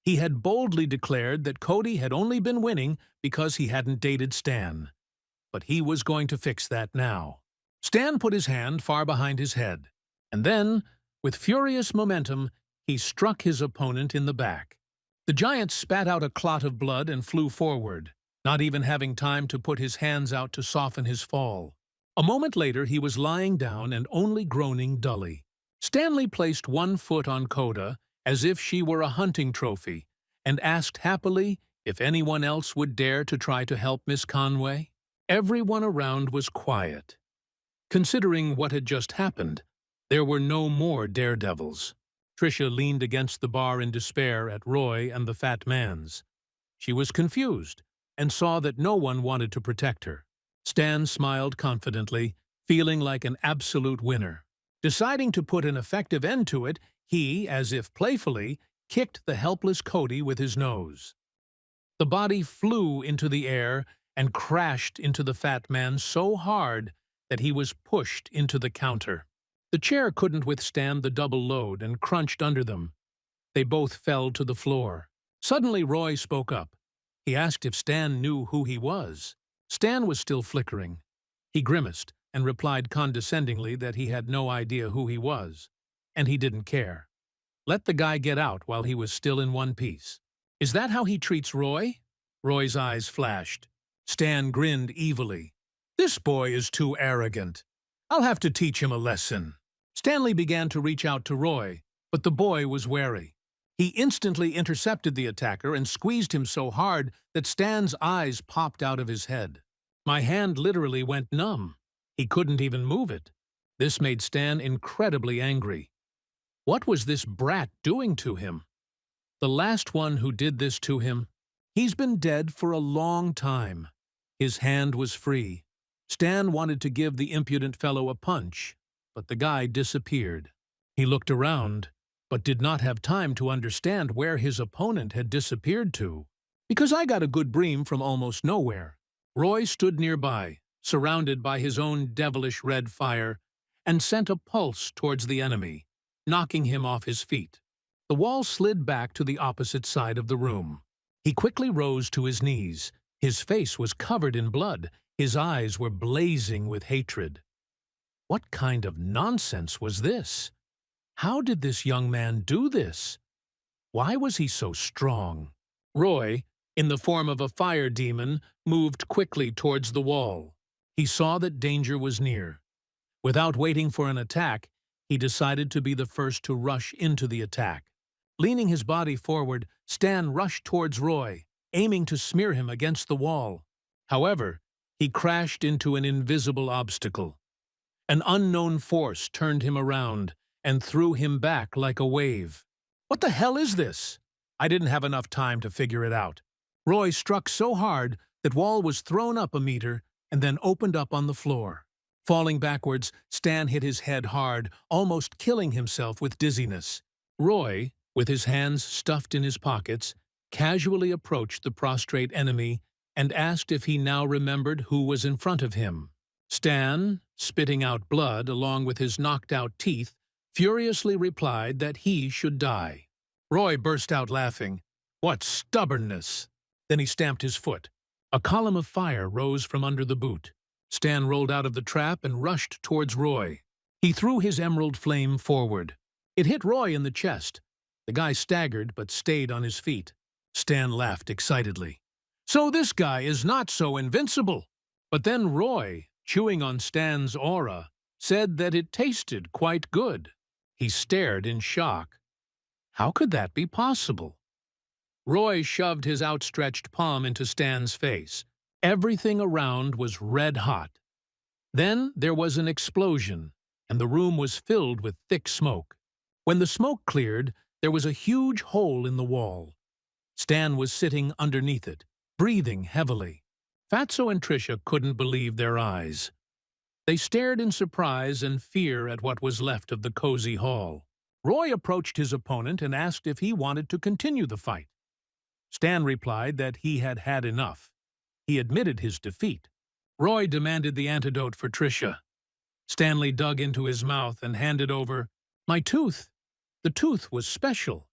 He had boldly declared that Cody had only been winning because he hadn't dated Stan. But he was going to fix that now. Stan put his hand far behind his head, and then, with furious momentum, he struck his opponent in the back. The giant spat out a clot of blood and flew forward, not even having time to put his hands out to soften his fall. A moment later, he was lying down and only groaning dully. Stanley placed one foot on Coda as if she were a hunting trophy and asked happily if anyone else would dare to try to help Miss Conway. Everyone around was quiet. Considering what had just happened, there were no more daredevils. Tricia leaned against the bar in despair at Roy and the fat man's. She was confused and saw that no one wanted to protect her. Stan smiled confidently, feeling like an absolute winner. Deciding to put an effective end to it, he, as if playfully, kicked the helpless Cody with his nose. The body flew into the air and crashed into the fat man so hard that he was pushed into the counter. The chair couldn't withstand the double load and crunched under them. They both fell to the floor. Suddenly Roy spoke up. He asked if Stan knew who he was. Stan was still flickering. He grimaced and replied condescendingly that he had no idea who he was, and he didn't care. Let the guy get out while he was still in one piece. Is that how he treats Roy? Roy's eyes flashed. Stan grinned evilly. This boy is too arrogant. I'll have to teach him a lesson. Stanley began to reach out to Roy, but the boy was wary. He instantly intercepted the attacker and squeezed him so hard that Stan's eyes popped out of his head. My hand literally went numb. He couldn't even move it. This made Stan incredibly angry. What was this brat doing to him? The last one who did this to him? He's been dead for a long time. His hand was free. Stan wanted to give the impudent fellow a punch, but the guy disappeared. He looked around, but did not have time to understand where his opponent had disappeared to. Because I got a good bream from almost nowhere. Roy stood nearby, surrounded by his own devilish red fire, and sent a pulse towards the enemy, knocking him off his feet. The wall slid back to the opposite side of the room. He quickly rose to his knees. His face was covered in blood. His eyes were blazing with hatred. What kind of nonsense was this? How did this young man do this? Why was he so strong? Roy, in the form of a fire demon, moved quickly towards the wall. He saw that danger was near. Without waiting for an attack, he decided to be the first to rush into the attack. Leaning his body forward, Stan rushed towards Roy, aiming to smear him against the wall. However, he crashed into an invisible obstacle. An unknown force turned him around and threw him back like a wave. What the hell is this? I didn't have enough time to figure it out. Roy struck so hard that wall was thrown up a meter and then opened up on the floor. Falling backwards, Stan hit his head hard, almost killing himself with dizziness. Roy, with his hands stuffed in his pockets, casually approached the prostrate enemy and asked if he now remembered who was in front of him. Stan, spitting out blood along with his knocked-out teeth, furiously replied that he should die. Roy burst out laughing. What stubbornness! Then he stamped his foot. A column of fire rose from under the boot. Stan rolled out of the trap and rushed towards Roy. He threw his emerald flame forward. It hit Roy in the chest. The guy staggered but stayed on his feet. Stan laughed excitedly. So this guy is not so invincible. But then Roy, chewing on Stan's aura, said that it tasted quite good. He stared in shock. How could that be possible? Roy shoved his outstretched palm into Stan's face. Everything around was red hot. Then there was an explosion, and the room was filled with thick smoke. When the smoke cleared, there was a huge hole in the wall. Stan was sitting underneath it, breathing heavily. Fatso and Trisha couldn't believe their eyes. They stared in surprise and fear at what was left of the cozy hall. Roy approached his opponent and asked if he wanted to continue the fight. Stan replied that he had had enough. He admitted his defeat. Roy demanded the antidote for Trisha. Stanley dug into his mouth and handed over, "My tooth." The tooth was special.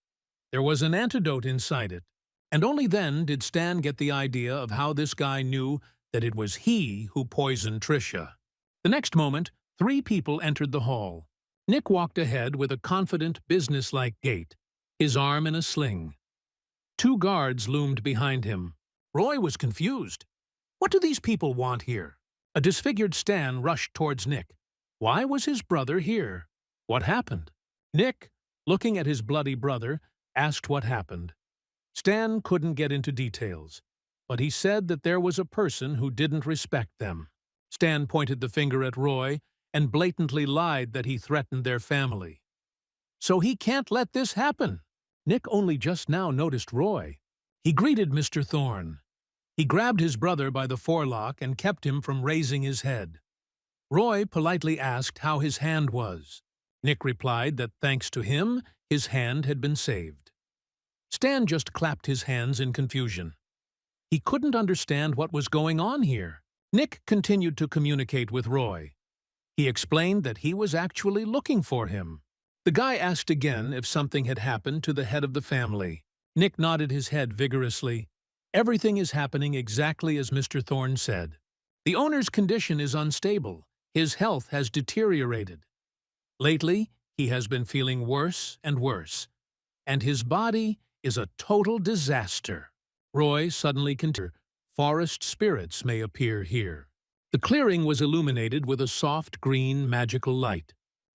There was an antidote inside it. And only then did Stan get the idea of how this guy knew that it was he who poisoned Trisha. The next moment, 3 people entered the hall. Nick walked ahead with a confident, businesslike gait, his arm in a sling. 2 guards loomed behind him. Roy was confused. What do these people want here? A disfigured Stan rushed towards Nick. Why was his brother here? What happened? Nick, looking at his bloody brother, asked what happened. Stan couldn't get into details, but he said that there was a person who didn't respect them. Stan pointed the finger at Roy and blatantly lied that he threatened their family. So he can't let this happen. Nick only just now noticed Roy. He greeted Mr. Thorne. He grabbed his brother by the forelock and kept him from raising his head. Roy politely asked how his hand was. Nick replied that thanks to him, his hand had been saved. Stan just clapped his hands in confusion. He couldn't understand what was going on here. Nick continued to communicate with Roy. He explained that he was actually looking for him. The guy asked again if something had happened to the head of the family. Nick nodded his head vigorously. Everything is happening exactly as Mr. Thorne said. The owner's condition is unstable. His health has deteriorated. Lately, he has been feeling worse and worse, and his body is a total disaster. Roy suddenly continued, "Forest spirits may appear here." The clearing was illuminated with a soft green magical light.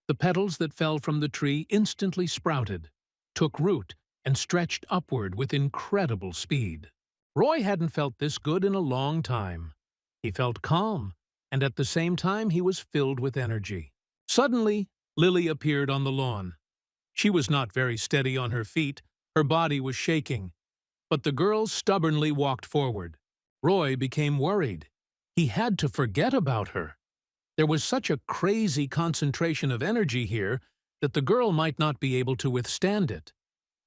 The petals that fell from the tree instantly sprouted, took root, and stretched upward with incredible speed. Roy hadn't felt this good in a long time. He felt calm, and at the same time he was filled with energy. Suddenly, Lily appeared on the lawn. She was not very steady on her feet, her body was shaking, but the girl stubbornly walked forward. Roy became worried. He had to forget about her. There was such a crazy concentration of energy here that the girl might not be able to withstand it.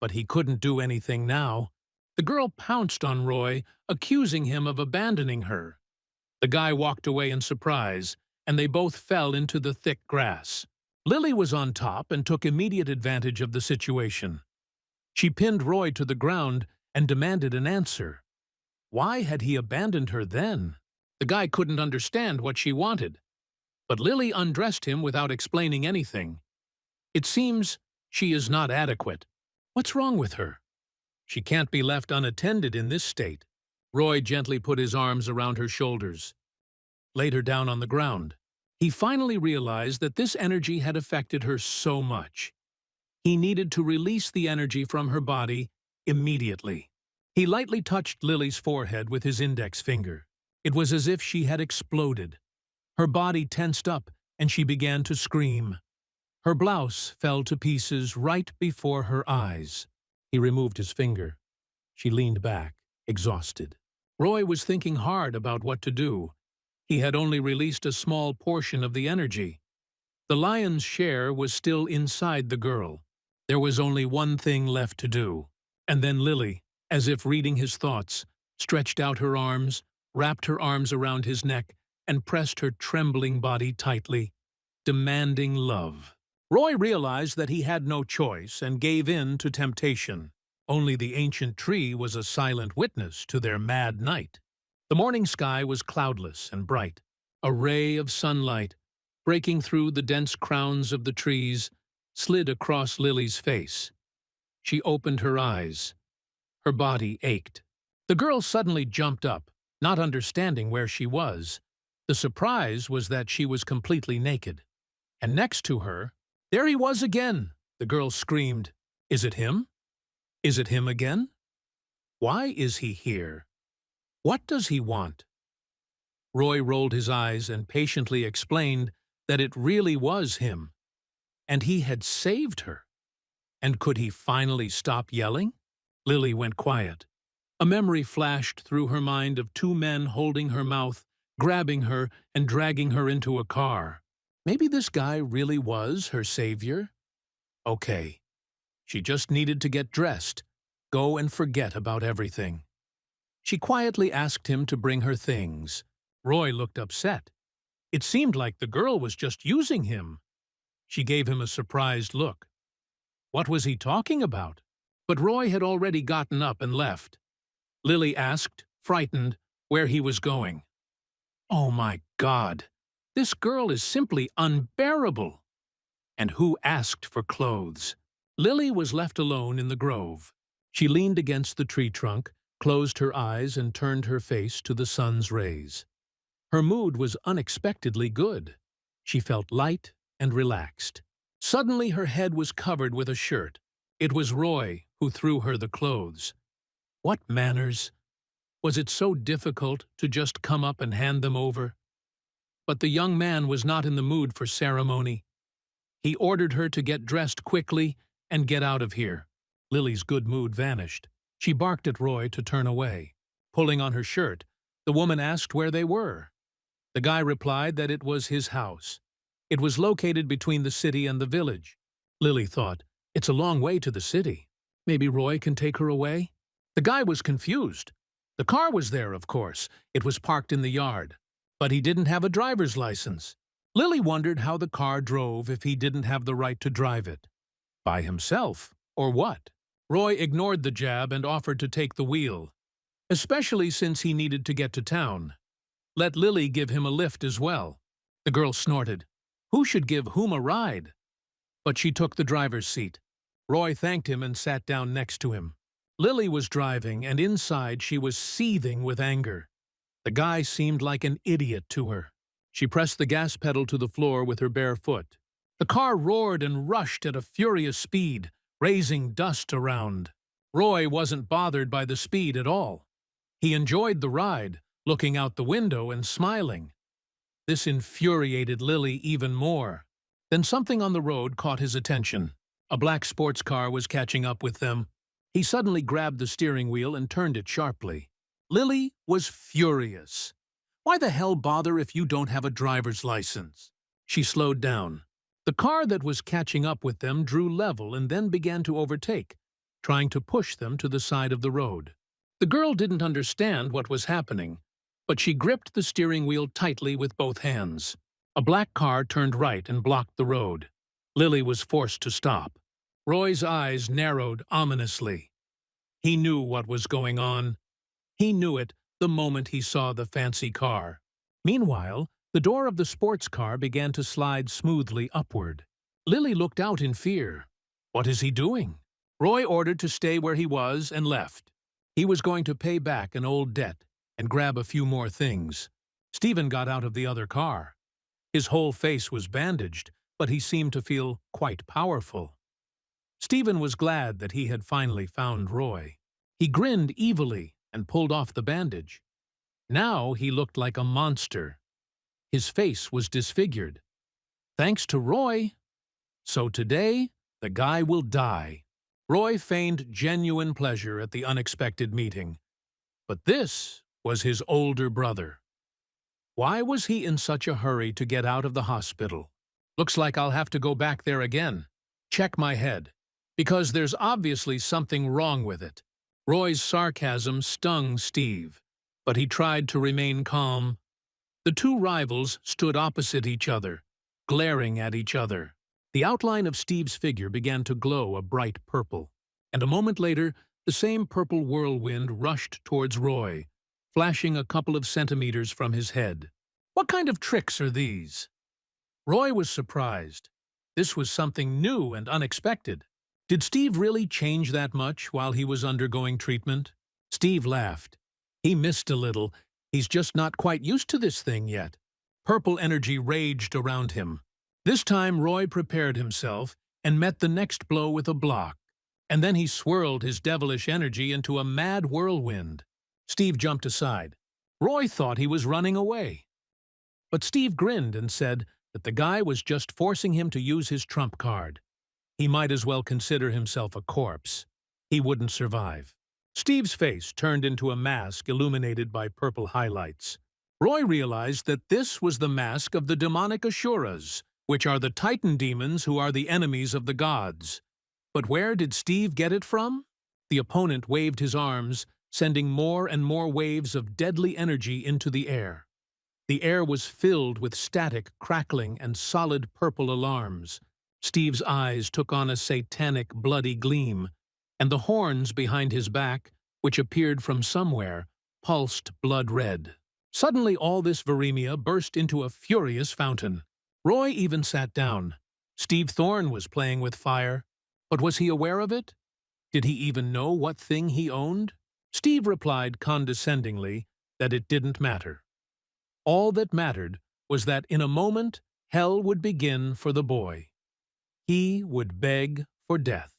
But he couldn't do anything now. The girl pounced on Roy, accusing him of abandoning her. The guy walked away in surprise, and they both fell into the thick grass. Lily was on top and took immediate advantage of the situation. She pinned Roy to the ground and demanded an answer. Why had he abandoned her then? The guy couldn't understand what she wanted. But Lily undressed him without explaining anything. It seems she is not adequate. What's wrong with her? She can't be left unattended in this state. Roy gently put his arms around her shoulders, laid her down on the ground. He finally realized that this energy had affected her so much. He needed to release the energy from her body immediately. He lightly touched Lily's forehead with his index finger. It was as if she had exploded. Her body tensed up, and she began to scream. Her blouse fell to pieces right before her eyes. He removed his finger. She leaned back, exhausted. Roy was thinking hard about what to do. He had only released a small portion of the energy. The lion's share was still inside the girl. There was only one thing left to do. And then Lily, as if reading his thoughts, stretched out her arms, wrapped her arms around his neck, and pressed her trembling body tightly, demanding love. Roy realized that he had no choice and gave in to temptation. Only the ancient tree was a silent witness to their mad night. The morning sky was cloudless and bright. A ray of sunlight, breaking through the dense crowns of the trees, slid across Lily's face. She opened her eyes. Her body ached. The girl suddenly jumped up, not understanding where she was. The surprise was that she was completely naked. And next to her, there he was again! The girl screamed. Is it him? Is it him again? Why is he here? What does he want? Roy rolled his eyes and patiently explained that it really was him, and he had saved her. And could he finally stop yelling? Lily went quiet. A memory flashed through her mind of two men holding her mouth, grabbing her and dragging her into a car. Maybe this guy really was her savior? Okay. She just needed to get dressed, go and forget about everything. She quietly asked him to bring her things. Roy looked upset. It seemed like the girl was just using him. She gave him a surprised look. What was he talking about? But Roy had already gotten up and left. Lily asked, frightened, where he was going. Oh my God, this girl is simply unbearable. And who asked for clothes? Lily was left alone in the grove. She leaned against the tree trunk, closed her eyes and turned her face to the sun's rays. Her mood was unexpectedly good. She felt light and relaxed. Suddenly her head was covered with a shirt. It was Roy who threw her the clothes. What manners! Was it so difficult to just come up and hand them over? But the young man was not in the mood for ceremony. He ordered her to get dressed quickly and get out of here. Lily's good mood vanished. She barked at Roy to turn away. Pulling on her shirt, the woman asked where they were. The guy replied that it was his house. It was located between the city and the village. Lily thought, it's a long way to the city. Maybe Roy can take her away? The guy was confused. The car was there, of course. It was parked in the yard. But he didn't have a driver's license. Lily wondered how the car drove if he didn't have the right to drive it. By himself, or what? Roy ignored the jab and offered to take the wheel, especially since he needed to get to town. Let Lily give him a lift as well. The girl snorted. Who should give whom a ride? But she took the driver's seat. Roy thanked him and sat down next to him. Lily was driving, and inside she was seething with anger. The guy seemed like an idiot to her. She pressed the gas pedal to the floor with her bare foot. The car roared and rushed at a furious speed, raising dust around. Roy wasn't bothered by the speed at all. He enjoyed the ride, looking out the window and smiling. This infuriated Lily even more. Then something on the road caught his attention. A black sports car was catching up with them. He suddenly grabbed the steering wheel and turned it sharply. Lily was furious. Why the hell bother if you don't have a driver's license? She slowed down. The car that was catching up with them drew level and then began to overtake, trying to push them to the side of the road. The girl didn't understand what was happening, but she gripped the steering wheel tightly with both hands. A black car turned right and blocked the road. Lily was forced to stop. Roy's eyes narrowed ominously. He knew what was going on. He knew it the moment he saw the fancy car. Meanwhile, the door of the sports car began to slide smoothly upward. Lily looked out in fear. What is he doing? Roy ordered to stay where he was and left. He was going to pay back an old debt and grab a few more things. Steven got out of the other car. His whole face was bandaged, but he seemed to feel quite powerful. Steven was glad that he had finally found Roy. He grinned evilly and pulled off the bandage. Now he looked like a monster. His face was disfigured. Thanks to Roy. So today, the guy will die. Roy feigned genuine pleasure at the unexpected meeting. But this was his older brother. Why was he in such a hurry to get out of the hospital? Looks like I'll have to go back there again. Check my head. Because there's obviously something wrong with it. Roy's sarcasm stung Steve, but he tried to remain calm. The two rivals stood opposite each other, glaring at each other. The outline of Steve's figure began to glow a bright purple, and a moment later, the same purple whirlwind rushed towards Roy, flashing a couple of centimeters from his head. What kind of tricks are these? Roy was surprised. This was something new and unexpected. Did Steve really change that much while he was undergoing treatment? Steve laughed. He missed a little. He's just not quite used to this thing yet. Purple energy raged around him. This time Roy prepared himself and met the next blow with a block, and then he swirled his devilish energy into a mad whirlwind. Steve jumped aside. Roy thought he was running away. But Steve grinned and said that the guy was just forcing him to use his trump card. He might as well consider himself a corpse. He wouldn't survive. Steve's face turned into a mask illuminated by purple highlights. Roy realized that this was the mask of the demonic Asuras, which are the Titan demons who are the enemies of the gods. But where did Steve get it from? The opponent waved his arms, sending more and more waves of deadly energy into the air. The air was filled with static, crackling, and solid purple alarms. Steve's eyes took on a satanic, bloody gleam, and the horns behind his back, which appeared from somewhere, pulsed blood red. Suddenly all this viremia burst into a furious fountain. Roy even sat down. Steve Thorne was playing with fire, but was he aware of it? Did he even know what thing he owned? Steve replied condescendingly that it didn't matter. All that mattered was that in a moment hell would begin for the boy. He would beg for death.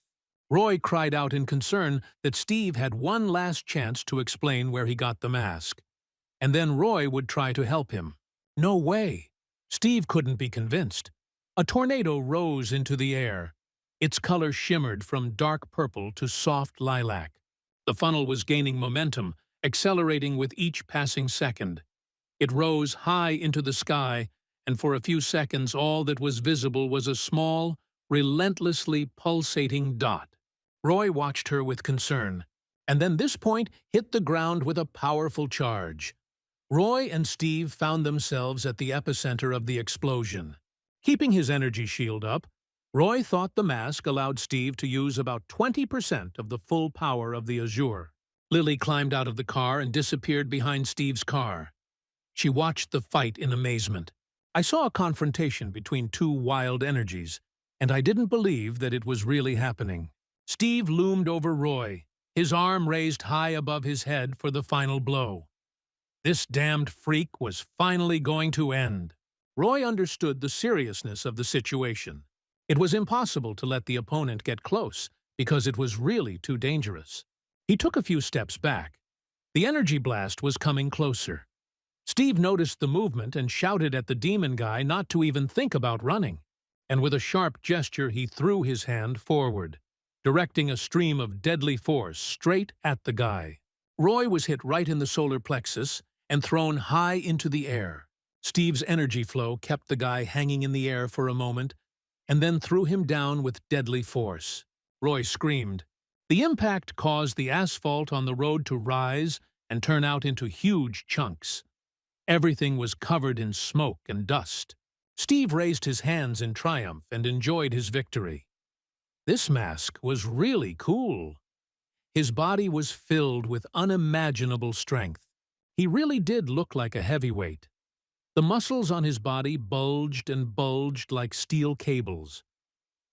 Roy cried out in concern that Steve had one last chance to explain where he got the mask, and then Roy would try to help him. No way! Steve couldn't be convinced. A tornado rose into the air. Its color shimmered from dark purple to soft lilac. The funnel was gaining momentum, accelerating with each passing second. It rose high into the sky, and for a few seconds all that was visible was a small, relentlessly pulsating dot. Roy watched her with concern, and then this point hit the ground with a powerful charge. Roy and Steve found themselves at the epicenter of the explosion. Keeping his energy shield up, Roy thought the mask allowed Steve to use about 20% of the full power of the Azure. Lily climbed out of the car and disappeared behind Steve's car. She watched the fight in amazement. I saw a confrontation between two wild energies, and I didn't believe that it was really happening. Steve loomed over Roy, his arm raised high above his head for the final blow. This damned freak was finally going to end. Roy understood the seriousness of the situation. It was impossible to let the opponent get close, because it was really too dangerous. He took a few steps back. The energy blast was coming closer. Steve noticed the movement and shouted at the demon guy not to even think about running. And with a sharp gesture he threw his hand forward, directing a stream of deadly force straight at the guy. Roy was hit right in the solar plexus and thrown high into the air. Steve's energy flow kept the guy hanging in the air for a moment, and then threw him down with deadly force. Roy screamed. The impact caused the asphalt on the road to rise and turn out into huge chunks. Everything was covered in smoke and dust. Steve raised his hands in triumph and enjoyed his victory. This mask was really cool. His body was filled with unimaginable strength. He really did look like a heavyweight. The muscles on his body bulged and bulged like steel cables.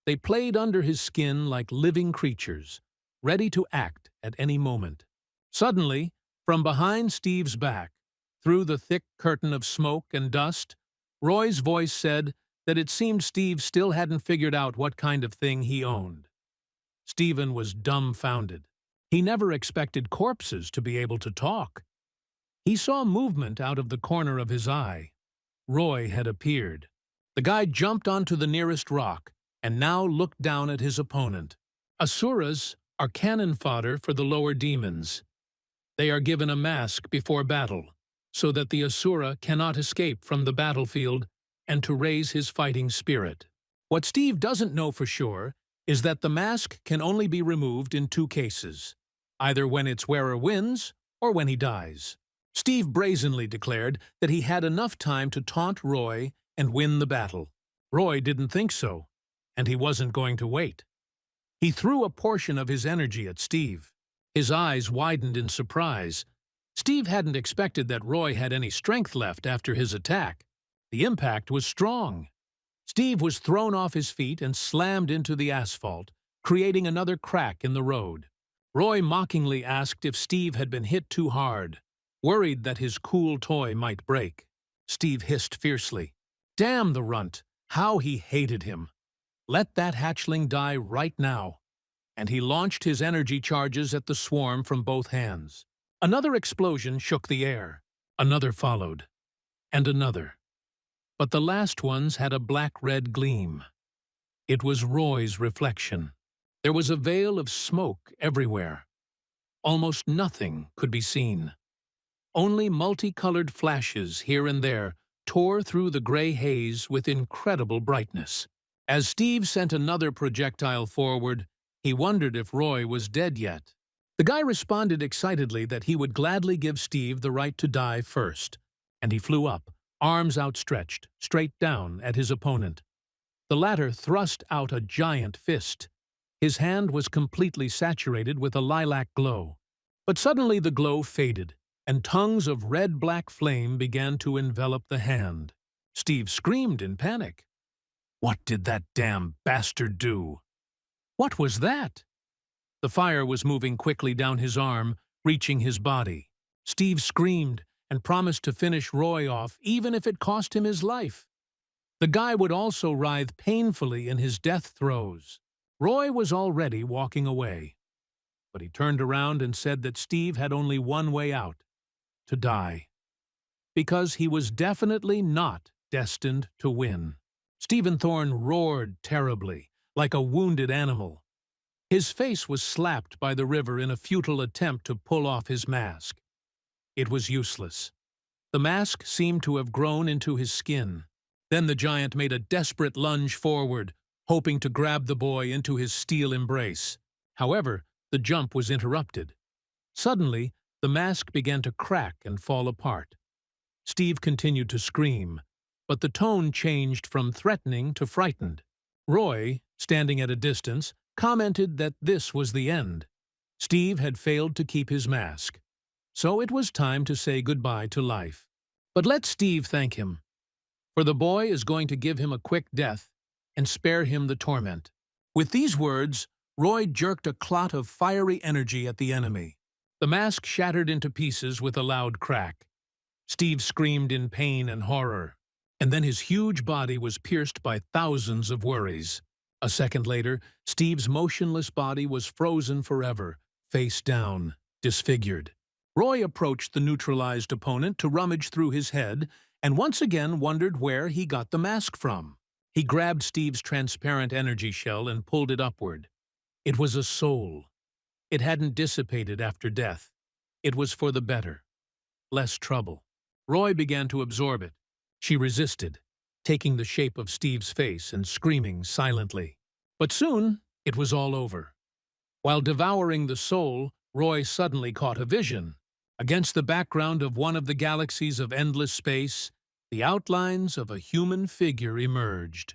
They played under his skin like living creatures, ready to act at any moment. Suddenly, from behind Steve's back, through the thick curtain of smoke and dust, Roy's voice said that it seemed Steve still hadn't figured out what kind of thing he owned. Steven was dumbfounded. He never expected corpses to be able to talk. He saw movement out of the corner of his eye. Roy had appeared. The guy jumped onto the nearest rock and now looked down at his opponent. Asuras are cannon fodder for the lower demons. They are given a mask before battle, so that the Asura cannot escape from the battlefield and to raise his fighting spirit. What Steve doesn't know for sure is that the mask can only be removed in two cases, either when its wearer wins or when he dies. Steve brazenly declared that he had enough time to taunt Roy and win the battle. Roy didn't think so, and he wasn't going to wait. He threw a portion of his energy at Steve. His eyes widened in surprise. Steve hadn't expected that Roy had any strength left after his attack. The impact was strong. Steve was thrown off his feet and slammed into the asphalt, creating another crack in the road. Roy mockingly asked if Steve had been hit too hard, worried that his cool toy might break. Steve hissed fiercely. Damn the runt! How he hated him! Let that hatchling die right now. And he launched his energy charges at the swarm from both hands. Another explosion shook the air. Another followed, and another. But the last ones had a black-red gleam. It was Roy's reflection. There was a veil of smoke everywhere. Almost nothing could be seen. Only multicolored flashes here and there tore through the gray haze with incredible brightness. As Steve sent another projectile forward, he wondered if Roy was dead yet. The guy responded excitedly that he would gladly give Steve the right to die first, and he flew up, arms outstretched, straight down at his opponent. The latter thrust out a giant fist. His hand was completely saturated with a lilac glow. But suddenly the glow faded, and tongues of red-black flame began to envelop the hand. Steve screamed in panic. What did that damn bastard do? What was that? The fire was moving quickly down his arm, reaching his body. Steve screamed and promised to finish Roy off even if it cost him his life. The guy would also writhe painfully in his death throes. Roy was already walking away. But he turned around and said that Steve had only one way out: to die. Because he was definitely not destined to win. Stephen Thorne roared terribly, like a wounded animal. His face was slapped by the river in a futile attempt to pull off his mask. It was useless. The mask seemed to have grown into his skin. Then the giant made a desperate lunge forward, hoping to grab the boy into his steel embrace. However, the jump was interrupted. Suddenly, the mask began to crack and fall apart. Steve continued to scream, but the tone changed from threatening to frightened. Roy, standing at a distance, commented that this was the end. Steve had failed to keep his mask. So it was time to say goodbye to life. But let Steve thank him, for the boy is going to give him a quick death and spare him the torment. With these words, Roy jerked a clot of fiery energy at the enemy. The mask shattered into pieces with a loud crack. Steve screamed in pain and horror, and then his huge body was pierced by thousands of worries. A second later, Steve's motionless body was frozen forever, face down, disfigured. Roy approached the neutralized opponent to rummage through his head and once again wondered where he got the mask from. He grabbed Steve's transparent energy shell and pulled it upward. It was a soul. It hadn't dissipated after death. It was for the better. Less trouble. Roy began to absorb it. She resisted, taking the shape of Steve's face and screaming silently. But soon, it was all over. While devouring the soul, Roy suddenly caught a vision. Against the background of one of the galaxies of endless space, the outlines of a human figure emerged.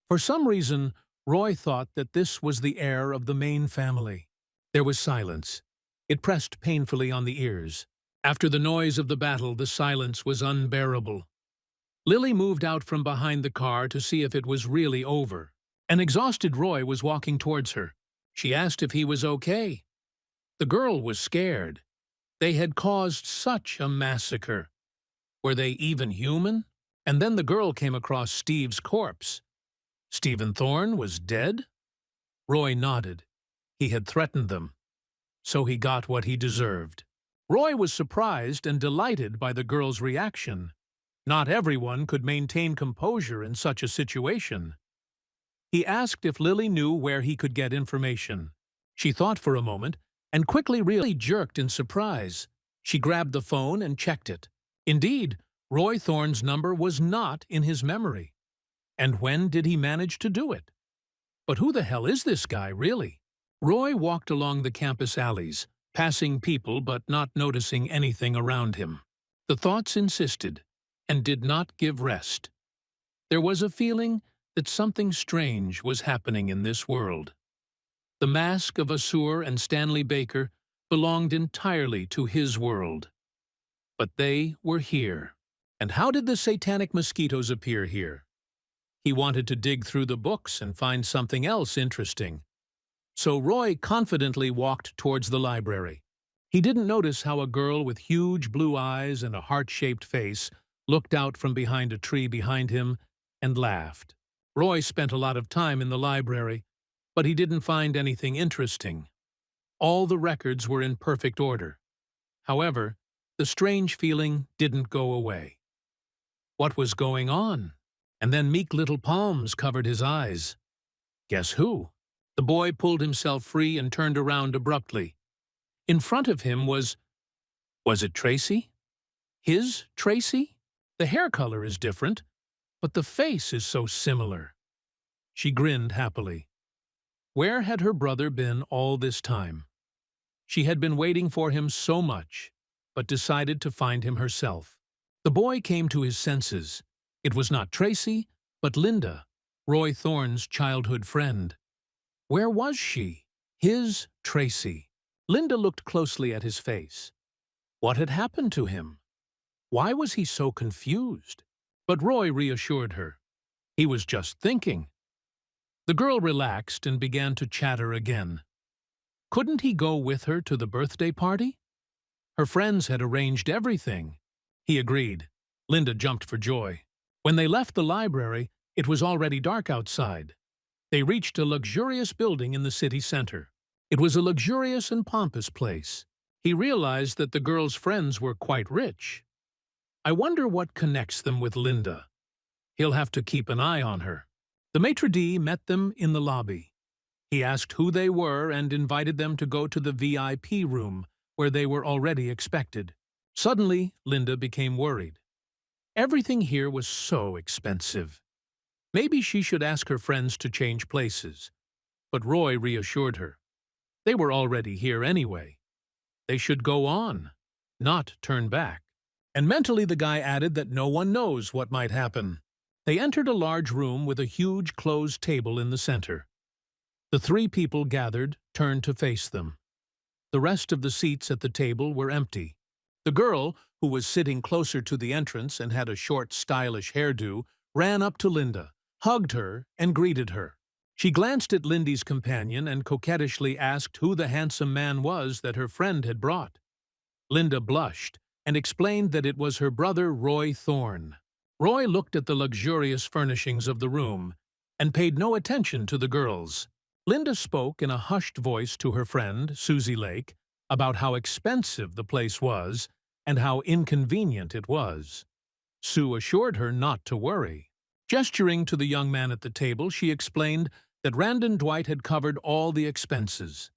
For some reason, Roy thought that this was the heir of the Maine family. There was silence. It pressed painfully on the ears. After the noise of the battle, the silence was unbearable. Lily moved out from behind the car to see if it was really over. An exhausted Roy was walking towards her. She asked if he was okay. The girl was scared. They had caused such a massacre. Were they even human? And then the girl came across Steve's corpse. Stephen Thorne was dead? Roy nodded. He had threatened them. So he got what he deserved. Roy was surprised and delighted by the girl's reaction. Not everyone could maintain composure in such a situation. He asked if Lily knew where he could get information. She thought for a moment and quickly really jerked in surprise. She grabbed the phone and checked it. Indeed, Roy Thorne's number was not in his memory. And when did he manage to do it? But who the hell is this guy, really? Roy walked along the campus alleys, passing people but not noticing anything around him. The thoughts insisted, and did not give rest. There was a feeling that something strange was happening in this world. The mask of Asur and Stanley Baker belonged entirely to his world. But they were here. And how did the satanic mosquitoes appear here? He wanted to dig through the books and find something else interesting. So Roy confidently walked towards the library. He didn't notice how a girl with huge blue eyes and a heart-shaped face looked out from behind a tree behind him and laughed. Roy spent a lot of time in the library, but he didn't find anything interesting. All the records were in perfect order. However, the strange feeling didn't go away. What was going on? And then meek little palms covered his eyes. Guess who? The boy pulled himself free and turned around abruptly. In front of him was it Tracy? His Tracy? The hair color is different, but the face is so similar. She grinned happily. Where had her brother been all this time? She had been waiting for him so much, but decided to find him herself. The boy came to his senses. It was not Tracy, but Linda, Roy Thorne's childhood friend. Where was she? His Tracy. Linda looked closely at his face. What had happened to him? Why was he so confused? But Roy reassured her. He was just thinking. The girl relaxed and began to chatter again. Couldn't he go with her to the birthday party? Her friends had arranged everything. He agreed. Linda jumped for joy. When they left the library, it was already dark outside. They reached a luxurious building in the city center. It was a luxurious and pompous place. He realized that the girl's friends were quite rich. I wonder what connects them with Linda. He'll have to keep an eye on her. The maitre d' met them in the lobby. He asked who they were and invited them to go to the VIP room, where they were already expected. Suddenly, Linda became worried. Everything here was so expensive. Maybe she should ask her friends to change places. But Roy reassured her. They were already here anyway. They should go on, not turn back. And mentally the guy added that no one knows what might happen. They entered a large room with a huge closed table in the center. The three people gathered turned to face them. The rest of the seats at the table were empty. The girl, who was sitting closer to the entrance and had a short, stylish hairdo, ran up to Linda, hugged her, and greeted her. She glanced at Lindy's companion and coquettishly asked who the handsome man was that her friend had brought. Linda blushed and explained that it was her brother Roy Thorne. Roy looked at the luxurious furnishings of the room and paid no attention to the girls. Linda spoke in a hushed voice to her friend, Susie Lake, about how expensive the place was and how inconvenient it was. Sue assured her not to worry. Gesturing to the young man at the table, she explained that Randon Dwight had covered all the expenses.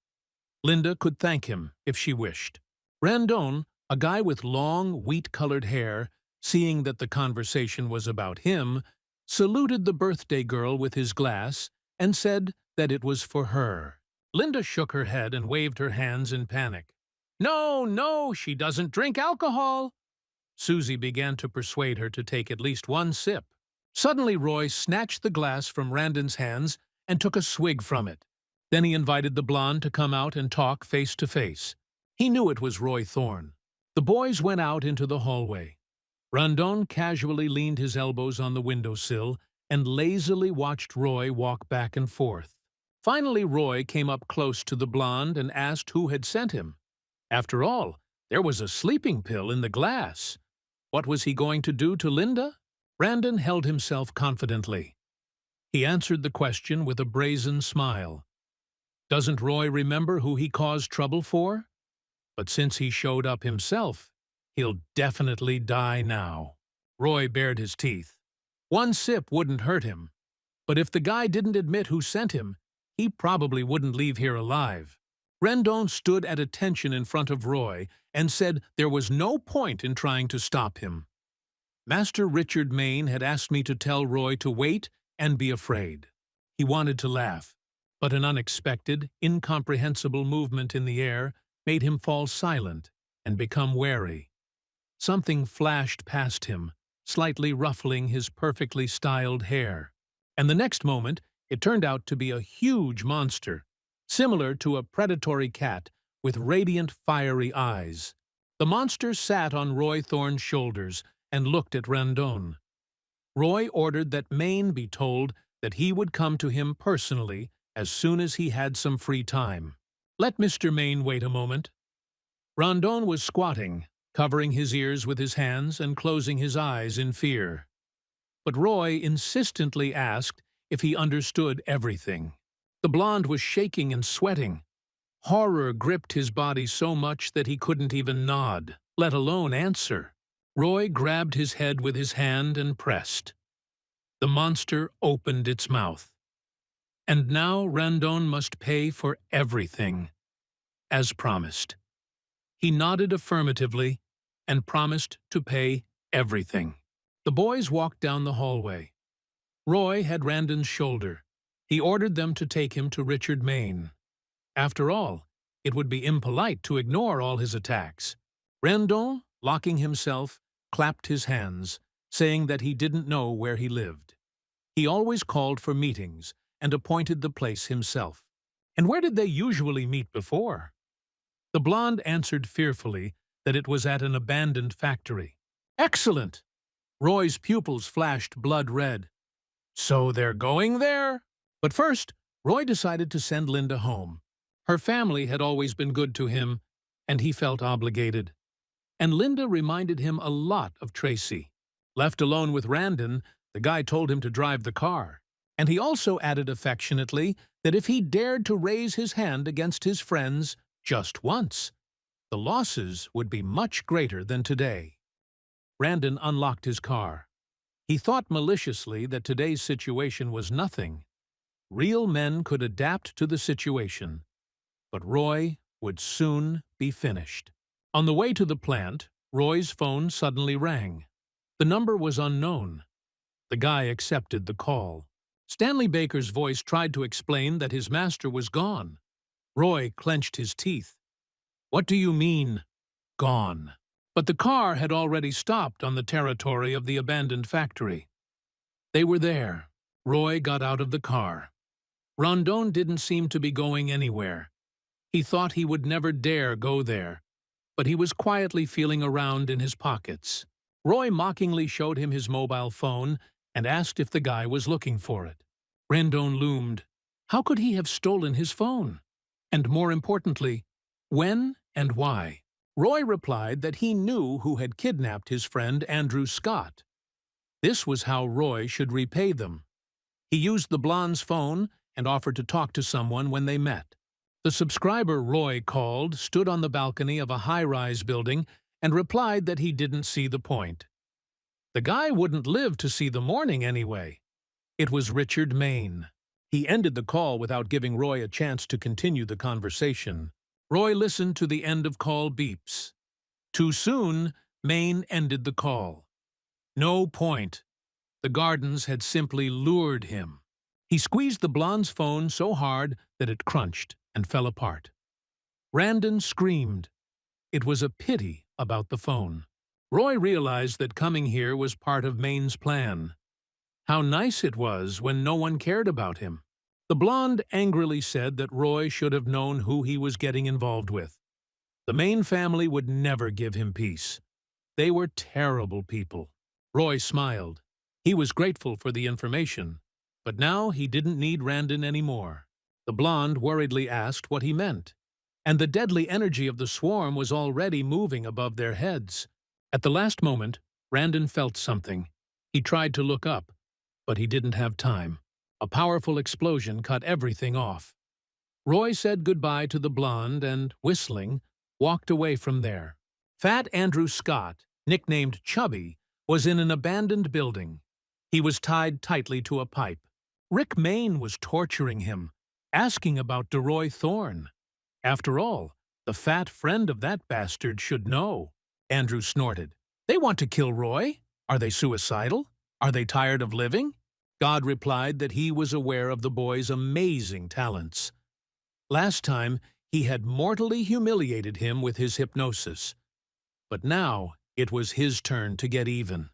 Linda could thank him if she wished. Randon, a guy with long, wheat-colored hair, seeing that the conversation was about him, saluted the birthday girl with his glass and said that it was for her. Linda shook her head and waved her hands in panic. No, no, she doesn't drink alcohol. Susie began to persuade her to take at least one sip. Suddenly Roy snatched the glass from Randon's hands and took a swig from it. Then he invited the blonde to come out and talk face to face. He knew it was Roy Thorne. The boys went out into the hallway. Randon casually leaned his elbows on the windowsill and lazily watched Roy walk back and forth. Finally, Roy came up close to the blonde and asked who had sent him. After all, there was a sleeping pill in the glass. What was he going to do to Linda? Randon held himself confidently. He answered the question with a brazen smile. Doesn't Roy remember who he caused trouble for? But since he showed up himself, he'll definitely die now. Roy bared his teeth. One sip wouldn't hurt him. But if the guy didn't admit who sent him, he probably wouldn't leave here alive. Randon stood at attention in front of Roy and said there was no point in trying to stop him. Master Richard Maine had asked me to tell Roy to wait and be afraid. He wanted to laugh, but an unexpected, incomprehensible movement in the air made him fall silent and become wary. Something flashed past him, slightly ruffling his perfectly styled hair. And the next moment, it turned out to be a huge monster, similar to a predatory cat with radiant, fiery eyes. The monster sat on Roy Thorne's shoulders and looked at Randon. Roy ordered that Maine be told that he would come to him personally as soon as he had some free time. Let Mr. Maine wait a moment. Randon was squatting, covering his ears with his hands and closing his eyes in fear. But Roy insistently asked if he understood everything. The blonde was shaking and sweating. Horror gripped his body so much that he couldn't even nod. let alone answer. Roy grabbed his head with his hand and pressed. The monster opened its mouth. And now Randon must pay for everything, as promised. He nodded affirmatively and promised to pay everything. The boys walked down the hallway. Roy had Randon's shoulder. He ordered them to take him to Richard Maine. After all, it would be impolite to ignore all his attacks. Randon, locking himself, clapped his hands, saying that he didn't know where he lived. He always called for meetings and appointed the place himself. And where did they usually meet before? The blonde answered fearfully that it was at an abandoned factory. Excellent! Roy's pupils flashed blood red. So they're going there? But first, Roy decided to send Linda home. Her family had always been good to him, and he felt obligated. And Linda reminded him a lot of Tracy. Left alone with Randon, the guy told him to drive the car. And he also added affectionately that if he dared to raise his hand against his friends just once, the losses would be much greater than today. Randon unlocked his car. He thought maliciously that today's situation was nothing. Real men could adapt to the situation. But Roy would soon be finished. On the way to the plant, Roy's phone suddenly rang. The number was unknown. The guy accepted the call. Stanley Baker's voice tried to explain that his master was gone. Roy clenched his teeth. What do you mean, gone? But the car had already stopped on the territory of the abandoned factory. They were there. Roy got out of the car. Randon didn't seem to be going anywhere. He thought he would never dare go there, but he was quietly feeling around in his pockets. Roy mockingly showed him his mobile phone and asked if the guy was looking for it. Randon loomed. How could he have stolen his phone? And more importantly, when and why? Roy replied that he knew who had kidnapped his friend Andrew Scott. This was how Roy should repay them. He used the blonde's phone and offered to talk to someone when they met. The subscriber Roy called stood on the balcony of a high-rise building and replied that he didn't see the point. The guy wouldn't live to see the morning anyway. It was Richard Maine. He ended the call without giving Roy a chance to continue the conversation. Roy listened to the end-of-call beeps. Too soon, Maine ended the call. No point. The gardens had simply lured him. He squeezed the blonde's phone so hard that it crunched and fell apart. Randon screamed. It was a pity about the phone. Roy realized that coming here was part of Maine's plan. How nice it was when no one cared about him. The blonde angrily said that Roy should have known who he was getting involved with. The Maine family would never give him peace. They were terrible people. Roy smiled. He was grateful for the information, but now he didn't need Randon anymore. The blonde worriedly asked what he meant, and the deadly energy of the swarm was already moving above their heads. At the last moment, Randon felt something. He tried to look up, but he didn't have time. A powerful explosion cut everything off. Roy said goodbye to the blonde and, whistling, walked away from there. Fat Andrew Scott, nicknamed Chubby, was in an abandoned building. He was tied tightly to a pipe. Rick Maine was torturing him, asking about DeRoy Thorne. After all, the fat friend of that bastard should know. Andrew snorted. They want to kill Roy? Are they suicidal? Are they tired of living? God replied that he was aware of the boy's amazing talents. Last time, he had mortally humiliated him with his hypnosis. But now, it was his turn to get even.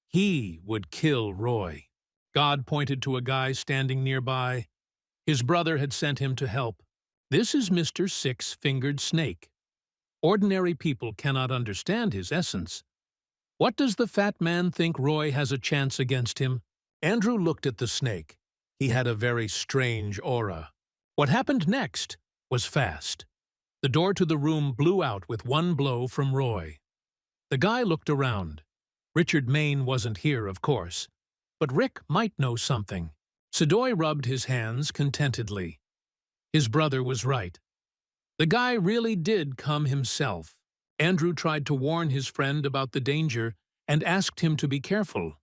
He would kill Roy. God pointed to a guy standing nearby. His brother had sent him to help. This is Mr. Six-Fingered Snake. Ordinary people cannot understand his essence. What does the fat man think Roy has a chance against him? Andrew looked at the snake. He had a very strange aura. What happened next was fast. The door to the room blew out with one blow from Roy. The guy looked around. Richard Maine wasn't here, of course, but Rick might know something. Sedoy rubbed his hands contentedly. His brother was right. The guy really did come himself. Andrew tried to warn his friend about the danger and asked him to be careful,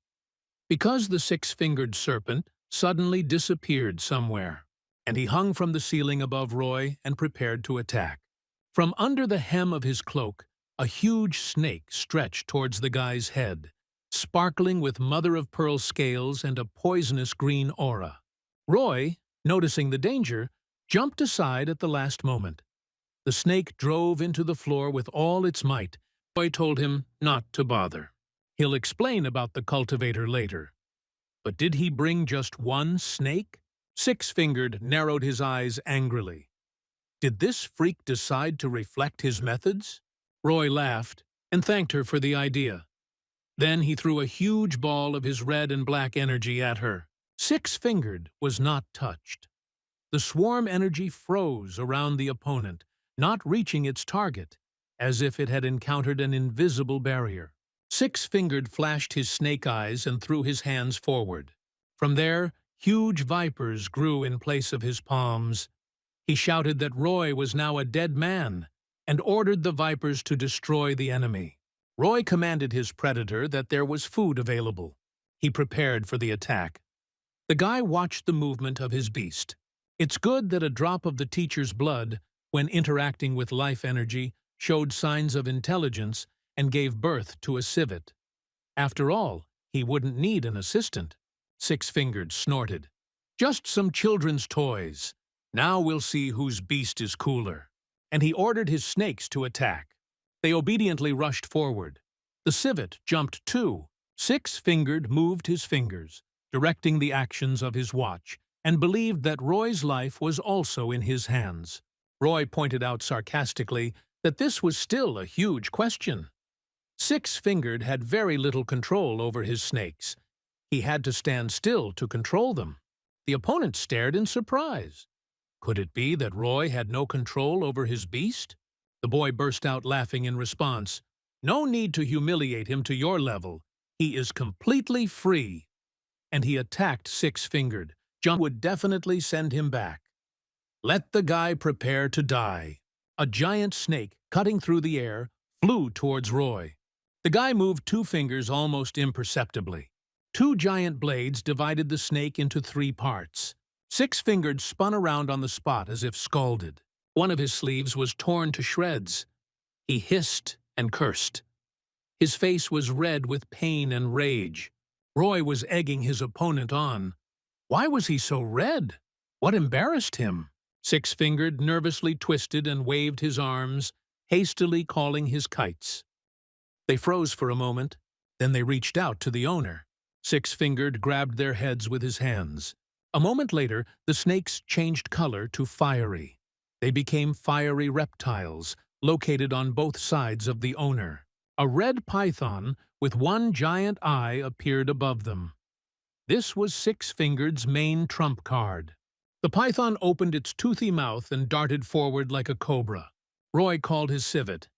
because the six-fingered serpent suddenly disappeared somewhere, and he hung from the ceiling above Roy and prepared to attack. From under the hem of his cloak, a huge snake stretched towards the guy's head, sparkling with mother-of-pearl scales and a poisonous green aura. Roy, noticing the danger, jumped aside at the last moment. The snake drove into the floor with all its might. Roy told him not to bother. He'll explain about the cultivator later. But did he bring just one snake? Six-fingered narrowed his eyes angrily. Did this freak decide to reflect his methods? Roy laughed and thanked her for the idea. Then he threw a huge ball of his red and black energy at her. Six-fingered was not touched. The swarm energy froze around the opponent, not reaching its target, as if it had encountered an invisible barrier. Six-fingered flashed his snake eyes and threw his hands forward. From there, huge vipers grew in place of his palms. He shouted that Roy was now a dead man and ordered the vipers to destroy the enemy. Roy commanded his predator that there was food available. He prepared for the attack. The guy watched the movement of his beast. It's good that a drop of the teacher's blood, when interacting with life energy, showed signs of intelligence and gave birth to a civet. After all, he wouldn't need an assistant. Six-fingered snorted. Just some children's toys. Now we'll see whose beast is cooler. And he ordered his snakes to attack. They obediently rushed forward. The civet jumped too. Six-fingered moved his fingers, directing the actions of his watch, and believed that Roy's life was also in his hands. Roy pointed out sarcastically that this was still a huge question. Six-fingered had very little control over his snakes. He had to stand still to control them. The opponent stared in surprise. Could it be that Roy had no control over his beast? The boy burst out laughing in response. No need to humiliate him to your level. He is completely free. And he attacked Six-fingered. Jump would definitely send him back. Let the guy prepare to die. A giant snake, cutting through the air, flew towards Roy. The guy moved two fingers almost imperceptibly. Two giant blades divided the snake into three parts. Six-fingered spun around on the spot as if scalded. One of his sleeves was torn to shreds. He hissed and cursed. His face was red with pain and rage. Roy was egging his opponent on. Why was he so red? What embarrassed him? Six-fingered nervously twisted and waved his arms, hastily calling his kites. They froze for a moment, then they reached out to the owner. Six-fingered grabbed their heads with his hands. A moment later, the snakes changed color to fiery. They became fiery reptiles, located on both sides of the owner. A red python with one giant eye appeared above them. This was Six-fingered's main trump card. The python opened its toothy mouth and darted forward like a cobra. Roy called his civet.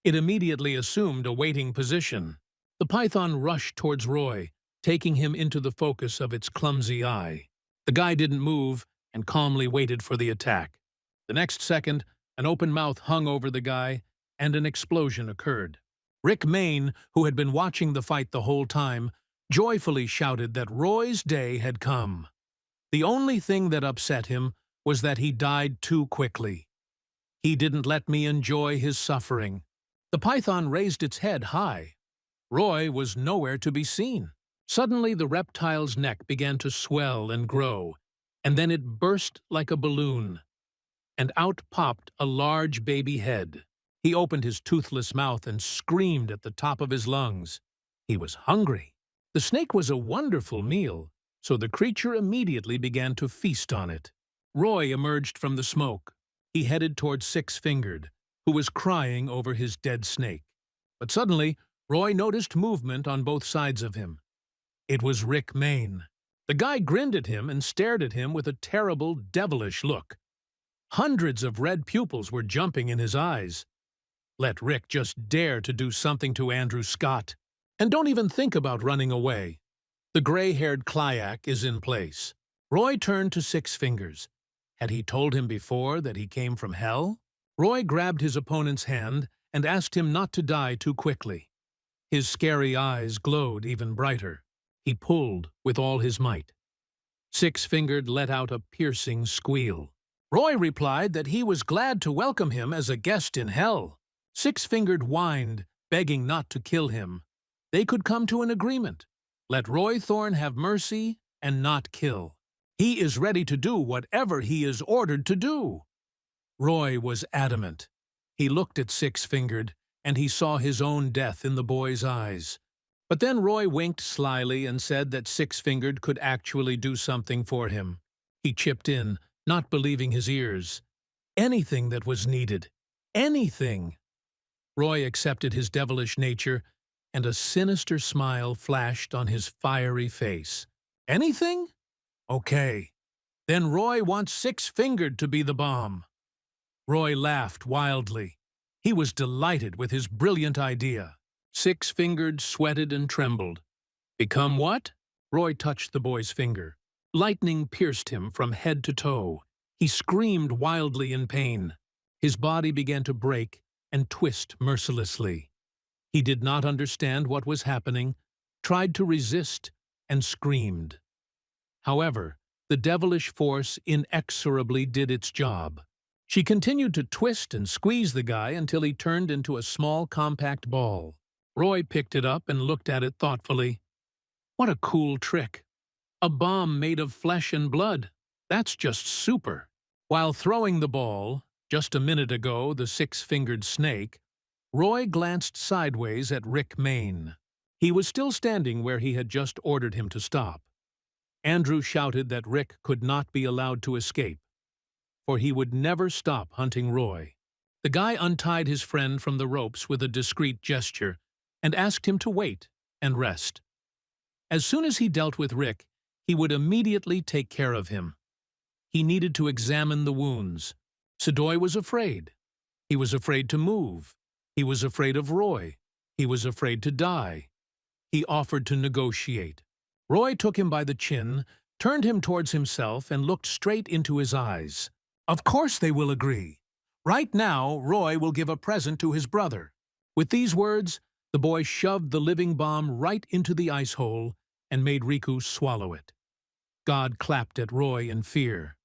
It immediately assumed a waiting position. The python rushed towards Roy, taking him into the focus of its clumsy eye. The guy didn't move and calmly waited for the attack. The next second, an open mouth hung over the guy, and an explosion occurred. Maine, who had been watching the fight the whole time, joyfully shouted that Roy's day had come. The only thing that upset him was that he died too quickly. He didn't let me enjoy his suffering. The python raised its head high. Roy was nowhere to be seen. Suddenly, the reptile's neck began to swell and grow, and then it burst like a balloon, and out popped a large baby head. He opened his toothless mouth and screamed at the top of his lungs. He was hungry. The snake was a wonderful meal, so the creature immediately began to feast on it. Roy emerged from the smoke. He headed towards Six-fingered, who was crying over his dead snake. But suddenly, Roy noticed movement on both sides of him. It was Maine. The guy grinned at him and stared at him with a terrible, devilish look. Hundreds of red pupils were jumping in his eyes. Let Rick just dare to do something to Andrew Scott. And don't even think about running away. The gray-haired Klyak is in place. Roy turned to Six-fingers. Had he told him before that he came from hell? Roy grabbed his opponent's hand and asked him not to die too quickly. His scary eyes glowed even brighter. He pulled with all his might. Six-Fingered let out a piercing squeal. Roy replied that he was glad to welcome him as a guest in hell. Six-Fingered whined, begging not to kill him. They could come to an agreement. Let Roy Thorne have mercy and not kill. He is ready to do whatever he is ordered to do. Roy was adamant. He looked at Six-Fingered, and he saw his own death in the boy's eyes. But then Roy winked slyly and said that Six-Fingered could actually do something for him. He chipped in, not believing his ears. Anything that was needed. Anything. Roy accepted his devilish nature, and a sinister smile flashed on his fiery face. Anything? Okay. Then Roy wants Six-Fingered to be the bomb. Roy laughed wildly. He was delighted with his brilliant idea. Six-Fingered sweated and trembled. Become what? Roy touched the boy's finger. Lightning pierced him from head to toe. He screamed wildly in pain. His body began to break and twist mercilessly. He did not understand what was happening, tried to resist, and screamed. However, the devilish force inexorably did its job. She continued to twist and squeeze the guy until he turned into a small, compact ball. Roy picked it up and looked at it thoughtfully. What a cool trick. A bomb made of flesh and blood. That's just super. While throwing the ball, just a minute ago the Six-Fingered Snake, Roy glanced sideways at Rick Maine. He was still standing where he had just ordered him to stop. Andrew shouted that Rick could not be allowed to escape, for he would never stop hunting Roy. The guy untied his friend from the ropes with a discreet gesture and asked him to wait and rest. As soon as he dealt with Rick, he would immediately take care of him. He needed to examine the wounds. Sadoy was afraid. He was afraid to move. He was afraid of Roy. He was afraid to die. He offered to negotiate. Roy took him by the chin, turned him towards himself, and looked straight into his eyes. Of course they will agree. Right now, Roy will give a present to his brother. With these words, the boy shoved the living bomb right into the ice hole and made Riku swallow it. God clapped at Roy in fear.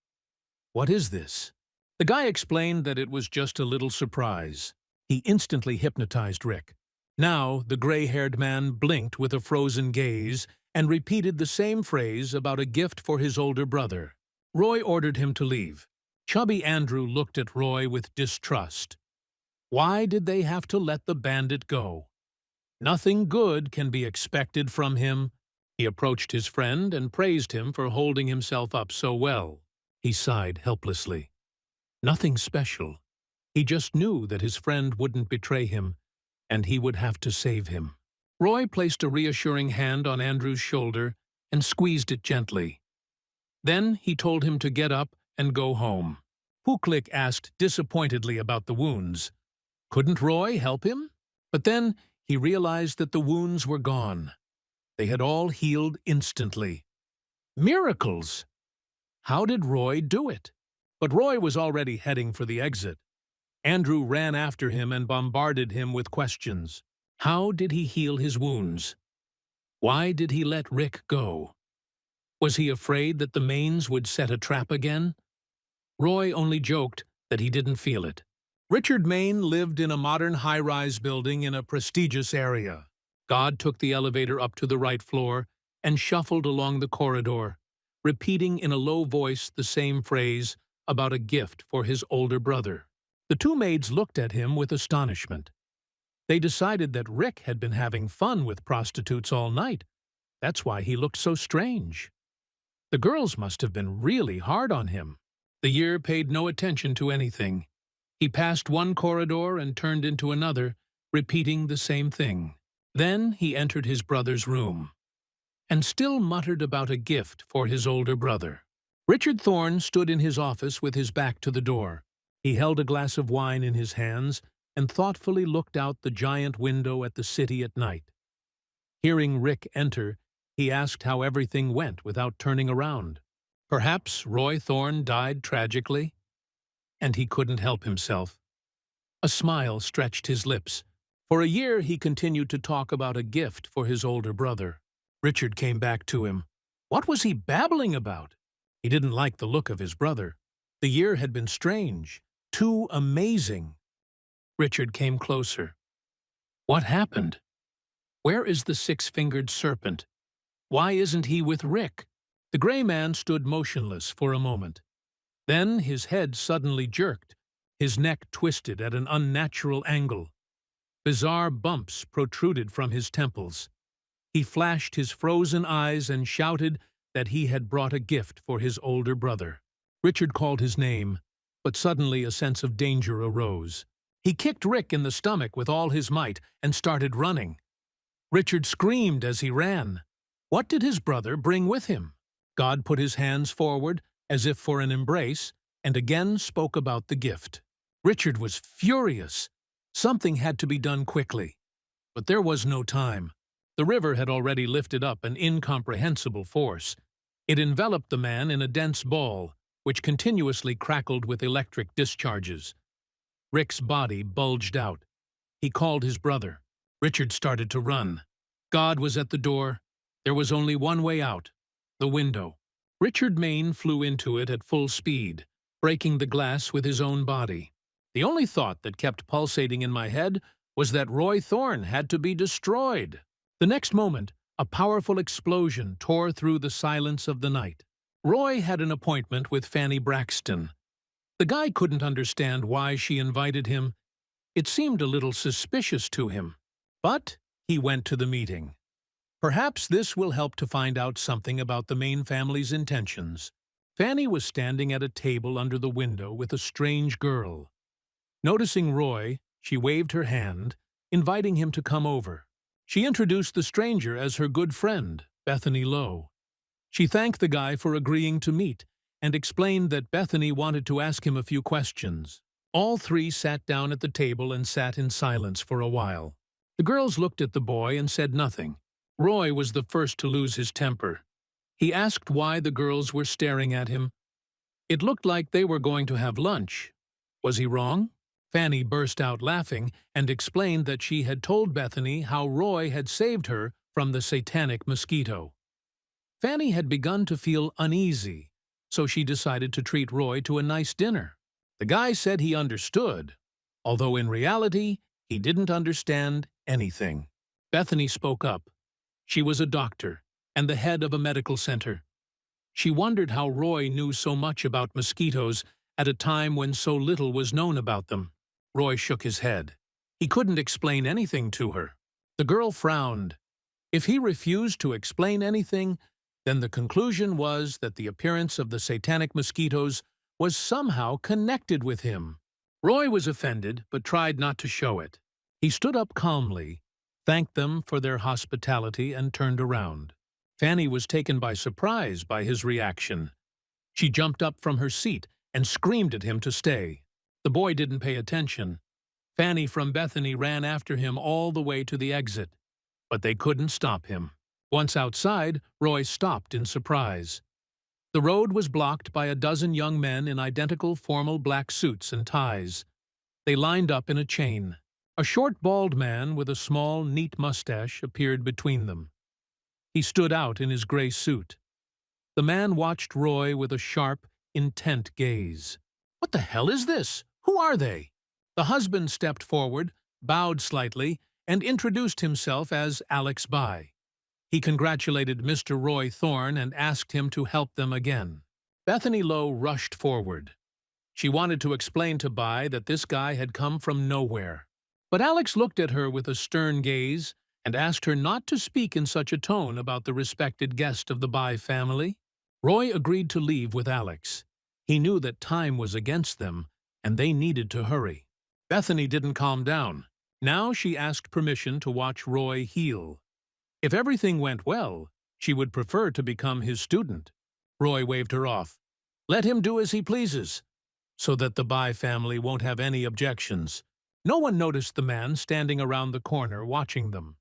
What is this? The guy explained that it was just a little surprise. He instantly hypnotized Rick. Now, the gray-haired man blinked with a frozen gaze and repeated the same phrase about a gift for his older brother. Roy ordered him to leave. Chubby Andrew looked at Roy with distrust. Why did they have to let the bandit go? Nothing good can be expected from him. He approached his friend and praised him for holding himself up so well. He sighed helplessly. Nothing special. He just knew that his friend wouldn't betray him, and he would have to save him. Roy placed a reassuring hand on Andrew's shoulder and squeezed it gently. Then he told him to get up and go home. Puklik asked disappointedly about the wounds. Couldn't Roy help him? But then he realized that the wounds were gone. They had all healed instantly. Miracles! How did Roy do it? But Roy was already heading for the exit. Andrew ran after him and bombarded him with questions. How did he heal his wounds? Why did he let Rick go? Was he afraid that the Maines would set a trap again? Roy only joked that he didn't feel it. Richard Maine lived in a modern high-rise building in a prestigious area. God took the elevator up to the right floor and shuffled along the corridor, repeating in a low voice the same phrase about a gift for his older brother. The two maids looked at him with astonishment. They decided that Rick had been having fun with prostitutes all night. That's why he looked so strange. The girls must have been really hard on him. The year paid no attention to anything. He passed one corridor and turned into another, repeating the same thing. Then he entered his brother's room, and still muttered about a gift for his older brother. Richard Thorne stood in his office with his back to the door. He held a glass of wine in his hands and thoughtfully looked out the giant window at the city at night. Hearing Rick enter, he asked how everything went without turning around. Perhaps Roy Thorne died tragically, and he couldn't help himself. A smile stretched his lips. For a year he continued to talk about a gift for his older brother. Richard came back to him. What was he babbling about? He didn't like the look of his brother. The year had been strange, too amazing. Richard came closer. What happened? Where is the six-fingered serpent? Why isn't he with Rick? The gray man stood motionless for a moment. Then his head suddenly jerked, his neck twisted at an unnatural angle. Bizarre bumps protruded from his temples. He flashed his frozen eyes and shouted that he had brought a gift for his older brother. Richard called his name, but suddenly a sense of danger arose. He kicked Rick in the stomach with all his might and started running. Richard screamed as he ran. What did his brother bring with him? God put his hands forward, as if for an embrace, and again spoke about the gift. Richard was furious. Something had to be done quickly. But there was no time. The river had already lifted up an incomprehensible force. It enveloped the man in a dense ball, which continuously crackled with electric discharges. Rick's body bulged out. He called his brother. Richard started to run. God was at the door. There was only one way out, the window. Richard Maine flew into it at full speed, breaking the glass with his own body. The only thought that kept pulsating in my head was that Roy Thorne had to be destroyed. The next moment, a powerful explosion tore through the silence of the night. Roy had an appointment with Fanny Braxton. The guy couldn't understand why she invited him. It seemed a little suspicious to him. But he went to the meeting. Perhaps this will help to find out something about the Maine family's intentions. Fanny was standing at a table under the window with a strange girl. Noticing Roy, she waved her hand, inviting him to come over. She introduced the stranger as her good friend, Bethany Lowe. She thanked the guy for agreeing to meet and explained that Bethany wanted to ask him a few questions. All three sat down at the table and sat in silence for a while. The girls looked at the boy and said nothing. Roy was the first to lose his temper. He asked why the girls were staring at him. It looked like they were going to have lunch. Was he wrong? Fanny burst out laughing and explained that she had told Bethany how Roy had saved her from the satanic mosquito. Fanny had begun to feel uneasy, so she decided to treat Roy to a nice dinner. The guy said he understood, although in reality, he didn't understand anything. Bethany spoke up. She was a doctor and the head of a medical center. She wondered how Roy knew so much about mosquitoes at a time when so little was known about them. Roy shook his head. He couldn't explain anything to her. The girl frowned. If he refused to explain anything, then the conclusion was that the appearance of the satanic mosquitoes was somehow connected with him. Roy was offended, but tried not to show it. He stood up calmly, thanked them for their hospitality, and turned around. Fanny was taken by surprise by his reaction. She jumped up from her seat and screamed at him to stay. The boy didn't pay attention. Fanny from Bethany ran after him all the way to the exit, but they couldn't stop him. Once outside, Roy stopped in surprise. The road was blocked by a dozen young men in identical formal black suits and ties. They lined up in a chain. A short, bald man with a small, neat mustache appeared between them. He stood out in his gray suit. The man watched Roy with a sharp, intent gaze. "What the hell is this? Who are they?" The husband stepped forward, bowed slightly, and introduced himself as Alex By. He congratulated Mr. Roy Thorne and asked him to help them again. Bethany Lowe rushed forward. She wanted to explain to By that this guy had come from nowhere. But Alex looked at her with a stern gaze and asked her not to speak in such a tone about the respected guest of the By family. Roy agreed to leave with Alex. He knew that time was against them, and they needed to hurry. Bethany didn't calm down. Now she asked permission to watch Roy heal. If everything went well, she would prefer to become his student. Roy waved her off. Let him do as he pleases, so that the By family won't have any objections. No one noticed the man standing around the corner watching them.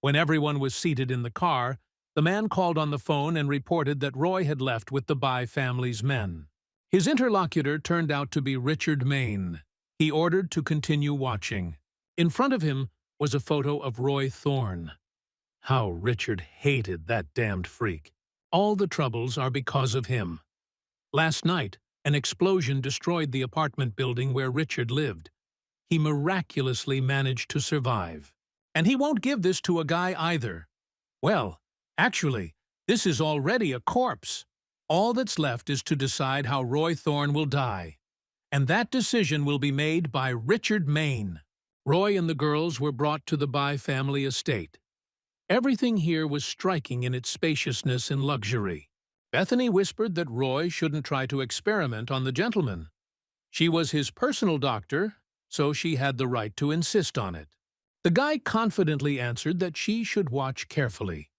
When everyone was seated in the car, the man called on the phone and reported that Roy had left with the By family's men. His interlocutor turned out to be Richard Maine. He ordered to continue watching. In front of him was a photo of Roy Thorne. How Richard hated that damned freak. All the troubles are because of him. Last night, an explosion destroyed the apartment building where Richard lived. He miraculously managed to survive. And he won't give this to a guy either. Well, actually, this is already a corpse. All that's left is to decide how Roy Thorne will die. And that decision will be made by Richard Maine. Roy and the girls were brought to the By family estate. Everything here was striking in its spaciousness and luxury. Bethany whispered that Roy shouldn't try to experiment on the gentleman. She was his personal doctor, so she had the right to insist on it. The guy confidently answered that she should watch carefully,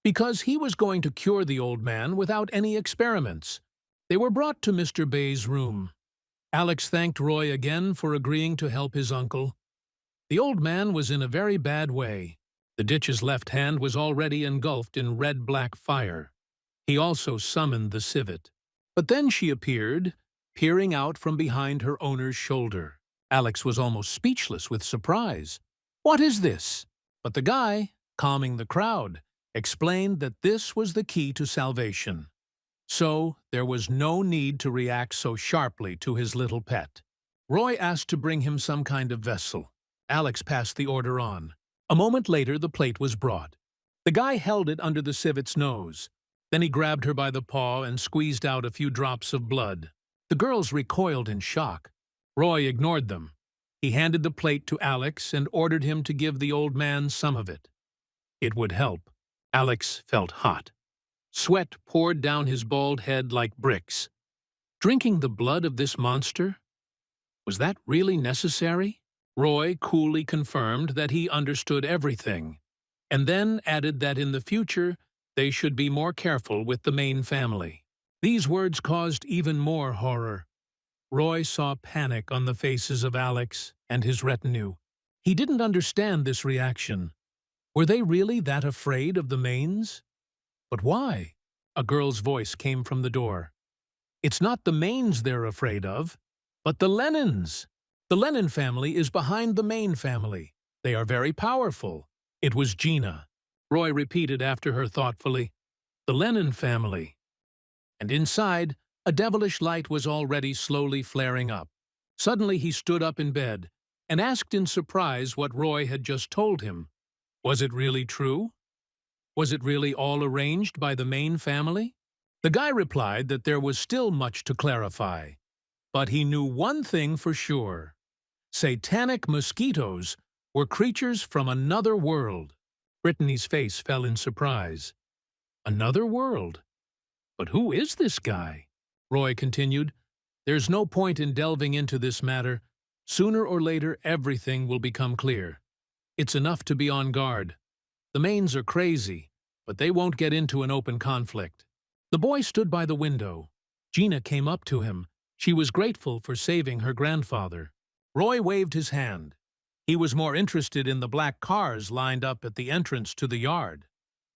because he was going to cure the old man without any experiments. They were brought to Mr. Bay's room. Alex thanked Roy again for agreeing to help his uncle. The old man was in a very bad way. The ditch's left hand was already engulfed in red-black fire. He also summoned the civet. But then she appeared, peering out from behind her owner's shoulder. Alex was almost speechless with surprise. "What is this?" But the guy, calming the crowd, explained that this was the key to salvation. So there was no need to react so sharply to his little pet. Roy asked to bring him some kind of vessel. Alex passed the order on. A moment later, the plate was brought. The guy held it under the civet's nose. Then he grabbed her by the paw and squeezed out a few drops of blood. The girls recoiled in shock. Roy ignored them. He handed the plate to Alex and ordered him to give the old man some of it. It would help. Alex felt hot. Sweat poured down his bald head like bricks. Drinking the blood of this monster? Was that really necessary? Roy coolly confirmed that he understood everything, and then added that in the future they should be more careful with the Maine family. These words caused even more horror. Roy saw panic on the faces of Alex and his retinue. He didn't understand this reaction. Were they really that afraid of the Maines? But why? A girl's voice came from the door. It's not the Maines they're afraid of, but the Lenins. The Lenin family is behind the Maine family. They are very powerful. It was Gina. Roy repeated after her thoughtfully. The Lenin family. And inside, a devilish light was already slowly flaring up. Suddenly he stood up in bed and asked in surprise what Roy had just told him. Was it really true? Was it really all arranged by the Maine family? The guy replied that there was still much to clarify. But he knew one thing for sure. Satanic mosquitoes were creatures from another world. Brittany's face fell in surprise. Another world? But who is this guy? Roy continued. There's no point in delving into this matter. Sooner or later, everything will become clear. It's enough to be on guard. The Maines are crazy, but they won't get into an open conflict. The boy stood by the window. Gina came up to him. She was grateful for saving her grandfather. Roy waved his hand. He was more interested in the black cars lined up at the entrance to the yard.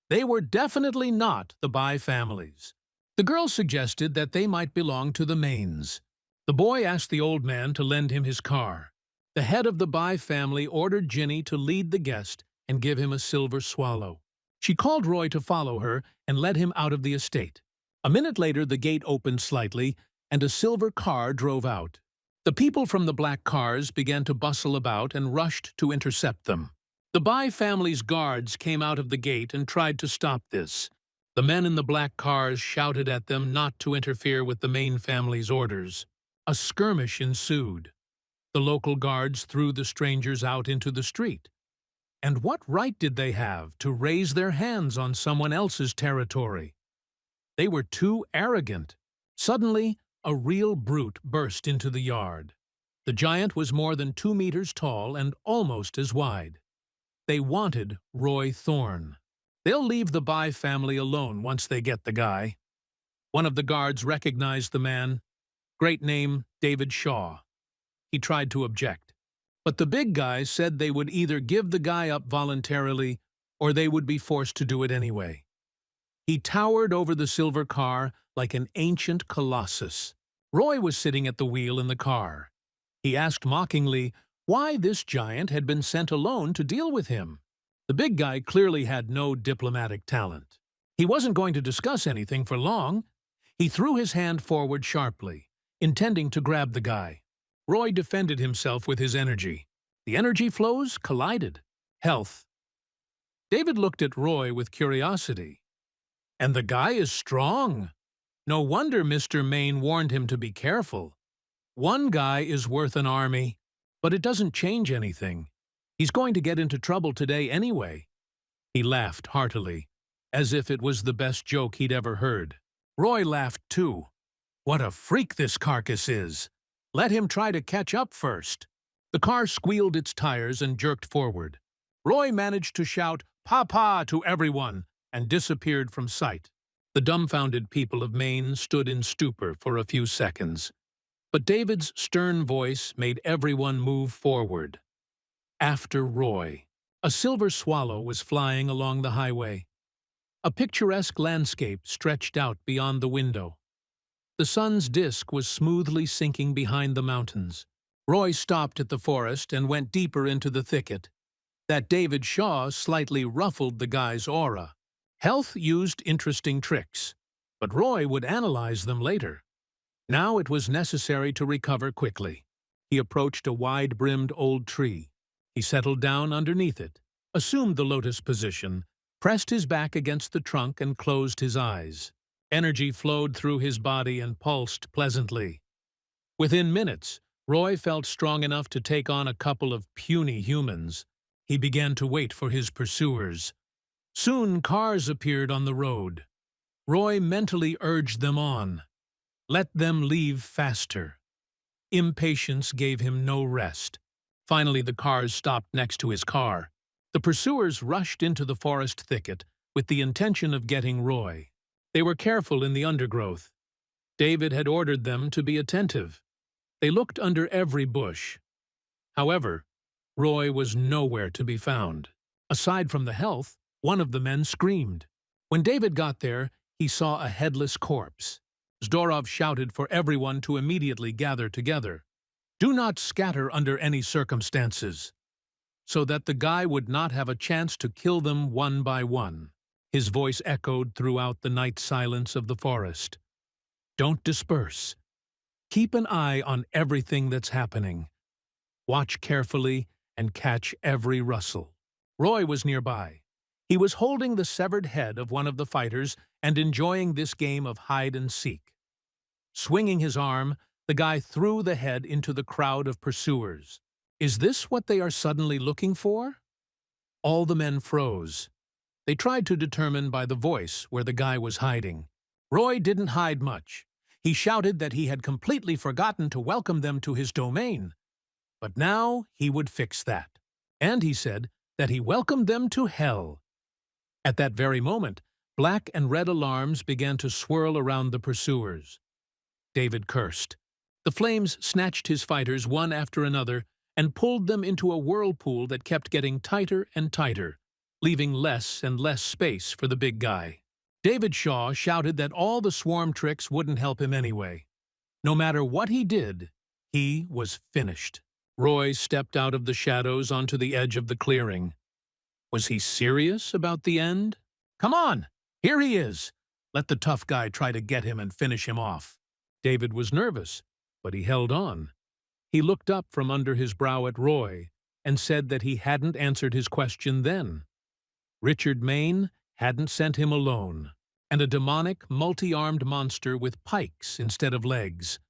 They were definitely not the By families. The girl suggested that they might belong to the Maines. The boy asked the old man to lend him his car. The head of the By family ordered Ginny to lead the guest and give him a silver swallow. She called Roy to follow her and led him out of the estate. A minute later, the gate opened slightly, and a silver car drove out. The people from the black cars began to bustle about and rushed to intercept them. The By family's guards came out of the gate and tried to stop this. The men in the black cars shouted at them not to interfere with the Maine family's orders. A skirmish ensued. The local guards threw the strangers out into the street. And what right did they have to raise their hands on someone else's territory? They were too arrogant. Suddenly, a real brute burst into the yard. The giant was more than 2 meters tall and almost as wide. They wanted Roy Thorne. They'll leave the By family alone once they get the guy. One of the guards recognized the man. Great name, David Shaw. He tried to object. But the big guy said they would either give the guy up voluntarily or they would be forced to do it anyway. He towered over the silver car like an ancient colossus. Roy was sitting at the wheel in the car. He asked mockingly why this giant had been sent alone to deal with him. The big guy clearly had no diplomatic talent. He wasn't going to discuss anything for long. He threw his hand forward sharply, intending to grab the guy. Roy defended himself with his energy. The energy flows collided. Health. David looked at Roy with curiosity. And the guy is strong. No wonder Mr. Maine warned him to be careful. One guy is worth an army, but it doesn't change anything. He's going to get into trouble today anyway. He laughed heartily, as if it was the best joke he'd ever heard. Roy laughed too. What a freak this carcass is! Let him try to catch up first. The car squealed its tires and jerked forward. Roy managed to shout, "Papa!" to everyone, and disappeared from sight. The dumbfounded people of Maine stood in stupor for a few seconds. But David's stern voice made everyone move forward. After Roy, a silver swallow was flying along the highway. A picturesque landscape stretched out beyond the window. The sun's disk was smoothly sinking behind the mountains. Roy stopped at the forest and went deeper into the thicket. That David Shaw slightly ruffled the guy's aura. Health used interesting tricks, but Roy would analyze them later. Now it was necessary to recover quickly. He approached a wide-brimmed old tree. He settled down underneath it, assumed the lotus position, pressed his back against the trunk and closed his eyes. Energy flowed through his body and pulsed pleasantly. Within minutes, Roy felt strong enough to take on a couple of puny humans. He began to wait for his pursuers. Soon cars appeared on the road. Roy mentally urged them on. Let them leave faster. Impatience gave him no rest. Finally, the cars stopped next to his car. The pursuers rushed into the forest thicket with the intention of getting Roy. They were careful in the undergrowth. David had ordered them to be attentive. They looked under every bush. However, Roy was nowhere to be found. Aside from the health, one of the men screamed. When David got there, he saw a headless corpse. Zdorov shouted for everyone to immediately gather together. Do not scatter under any circumstances, so that the guy would not have a chance to kill them one by one. His voice echoed throughout the night silence of the forest. Don't disperse. Keep an eye on everything that's happening. Watch carefully and catch every rustle. Roy was nearby. He was holding the severed head of one of the fighters and enjoying this game of hide-and-seek. Swinging his arm, the guy threw the head into the crowd of pursuers. Is this what they are suddenly looking for? All the men froze. They tried to determine by the voice where the guy was hiding. Roy didn't hide much. He shouted that he had completely forgotten to welcome them to his domain. But now he would fix that. And he said that he welcomed them to hell. At that very moment, black and red alarms began to swirl around the pursuers. David cursed. The flames snatched his fighters one after another and pulled them into a whirlpool that kept getting tighter and tighter, leaving less and less space for the big guy. David Shaw shouted that all the swarm tricks wouldn't help him anyway. No matter what he did, he was finished. Roy stepped out of the shadows onto the edge of the clearing. Was he serious about the end? Come on, here he is. Let the tough guy try to get him and finish him off. David was nervous, but he held on. He looked up from under his brow at Roy and said that he hadn't answered his question then. Richard Maine hadn't sent him alone, and a demonic, multi-armed monster with pikes instead of legs.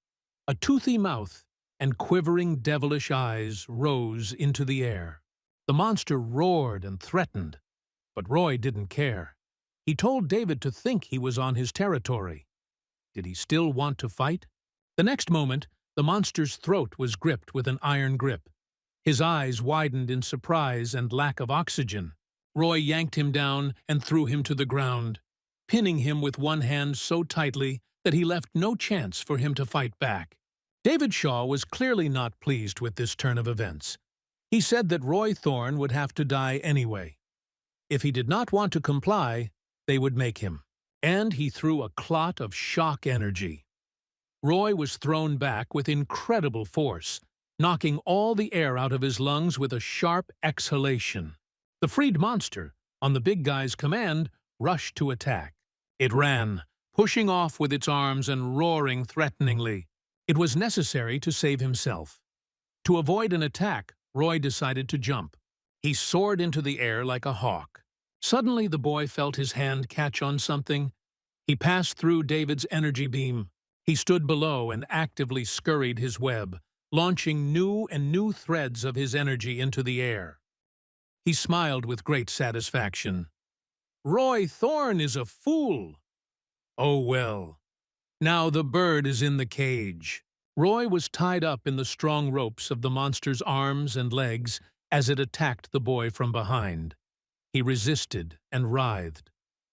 A toothy mouth and quivering devilish eyes rose into the air. The monster roared and threatened, but Roy didn't care. He told David to think he was on his territory. Did he still want to fight? The next moment, the monster's throat was gripped with an iron grip. His eyes widened in surprise and lack of oxygen. Roy yanked him down and threw him to the ground, pinning him with one hand so tightly that he left no chance for him to fight back. David Shaw was clearly not pleased with this turn of events. He said that Roy Thorne would have to die anyway. If he did not want to comply, they would make him. And he threw a clot of shock energy. Roy was thrown back with incredible force, knocking all the air out of his lungs with a sharp exhalation. The freed monster, on the big guy's command, rushed to attack. It ran, pushing off with its arms and roaring threateningly. It was necessary to save himself. To avoid an attack, Roy decided to jump. He soared into the air like a hawk. Suddenly, the boy felt his hand catch on something. He passed through David's energy beam. He stood below and actively scurried his web, launching new threads of his energy into the air. He smiled with great satisfaction. Roy Thorne is a fool. Oh well. Now the bird is in the cage. Roy was tied up in the strong ropes of the monster's arms and legs as it attacked the boy from behind. He resisted and writhed,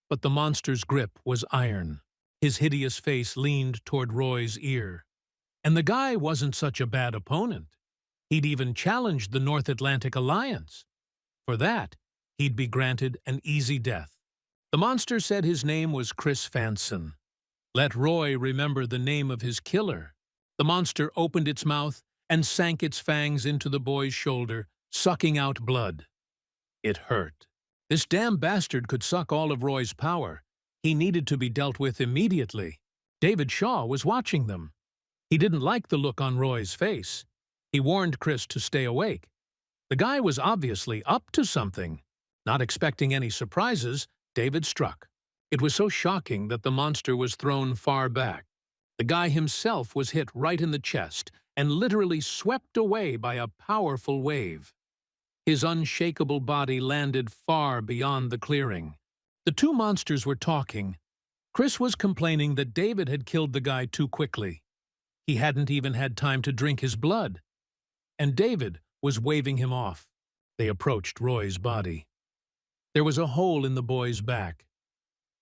but the monster's grip was iron. His hideous face leaned toward Roy's ear. And the guy wasn't such a bad opponent. He'd even challenged the North Atlantic Alliance. For that, he'd be granted an easy death. The monster said his name was Chris Fanson. Let Roy remember the name of his killer. The monster opened its mouth and sank its fangs into the boy's shoulder, sucking out blood. It hurt. This damn bastard could suck all of Roy's power. He needed to be dealt with immediately. David Shaw was watching them. He didn't like the look on Roy's face. He warned Chris to stay awake. The guy was obviously up to something. Not expecting any surprises, David struck. It was so shocking that the monster was thrown far back. The guy himself was hit right in the chest and literally swept away by a powerful wave. His unshakable body landed far beyond the clearing. The two monsters were talking. Chris was complaining that David had killed the guy too quickly. He hadn't even had time to drink his blood. And David was waving him off. They approached Roy's body. There was a hole in the boy's back.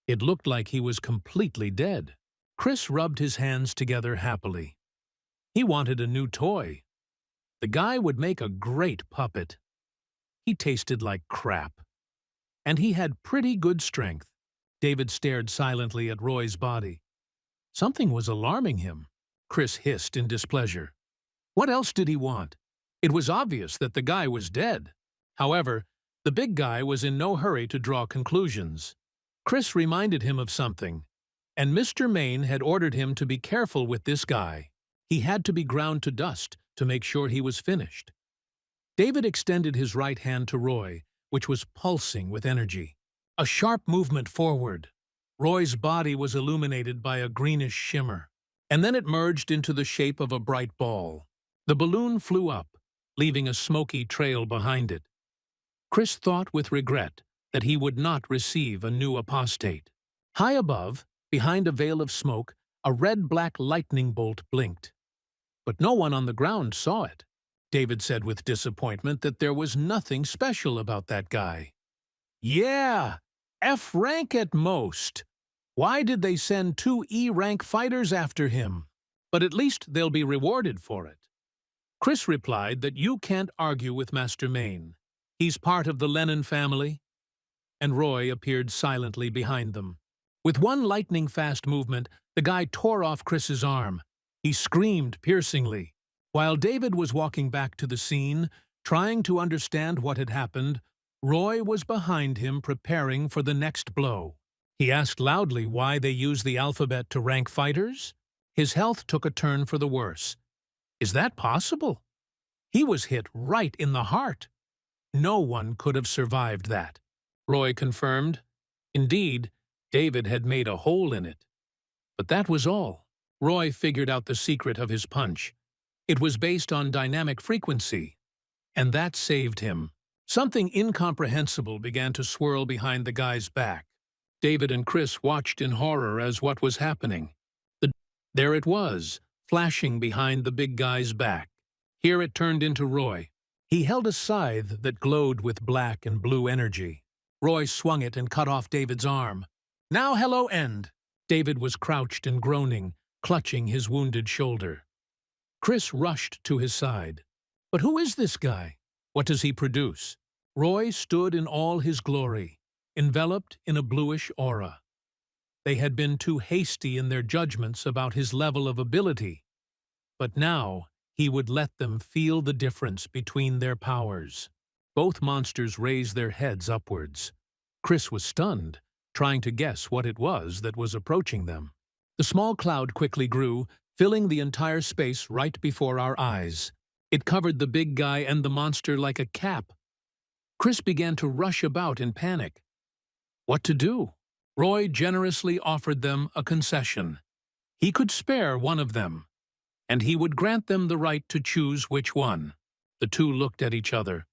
It looked like he was completely dead. Chris rubbed his hands together happily. He wanted a new toy. The guy would make a great puppet. He tasted like crap. And he had pretty good strength. David stared silently at Roy's body. Something was alarming him. Chris hissed in displeasure. What else did he want? It was obvious that the guy was dead. However, the big guy was in no hurry to draw conclusions. Chris reminded him of something, and Mr. Maine had ordered him to be careful with this guy. He had to be ground to dust to make sure he was finished. David extended his right hand to Roy, which was pulsing with energy. A sharp movement forward. Roy's body was illuminated by a greenish shimmer, and then it merged into the shape of a bright ball. The balloon flew up, leaving a smoky trail behind it. Chris thought with regret that he would not receive a new apostate. High above, behind a veil of smoke, a red-black lightning bolt blinked. But no one on the ground saw it. David said with disappointment that there was nothing special about that guy. Yeah, F rank at most. Why did they send 2 E rank fighters after him? But at least they'll be rewarded for it. Chris replied that you can't argue with Master Maine. He's part of the Lenin family. And Roy appeared silently behind them. With one lightning-fast movement, the guy tore off Chris's arm. He screamed piercingly. While David was walking back to the scene, trying to understand what had happened, Roy was behind him preparing for the next blow. He asked loudly why they use the alphabet to rank fighters. His health took a turn for the worse. Is that possible? He was hit right in the heart. No one could have survived that. Roy confirmed. Indeed, David had made a hole in it. But that was all. Roy figured out the secret of his punch. It was based on dynamic frequency, and that saved him. Something incomprehensible began to swirl behind the guy's back. David and Chris watched in horror as what was happening. There it was, flashing behind the big guy's back. Here it turned into Roy. He held a scythe that glowed with black and blue energy. Roy swung it and cut off David's arm. Now hello end. David was crouched and groaning, clutching his wounded shoulder. Chris rushed to his side. But who is this guy? What does he produce? Roy stood in all his glory, enveloped in a bluish aura. They had been too hasty in their judgments about his level of ability. But now He would let them feel the difference between their powers. Both monsters raised their heads upwards. Chris was stunned, trying to guess what it was that was approaching them. The small cloud quickly grew, filling the entire space right before our eyes. It covered the big guy and the monster like a cap. Chris began to rush about in panic. What to do? Roy generously offered them a concession. He could spare one of them, and he would grant them the right to choose which one. The two looked at each other.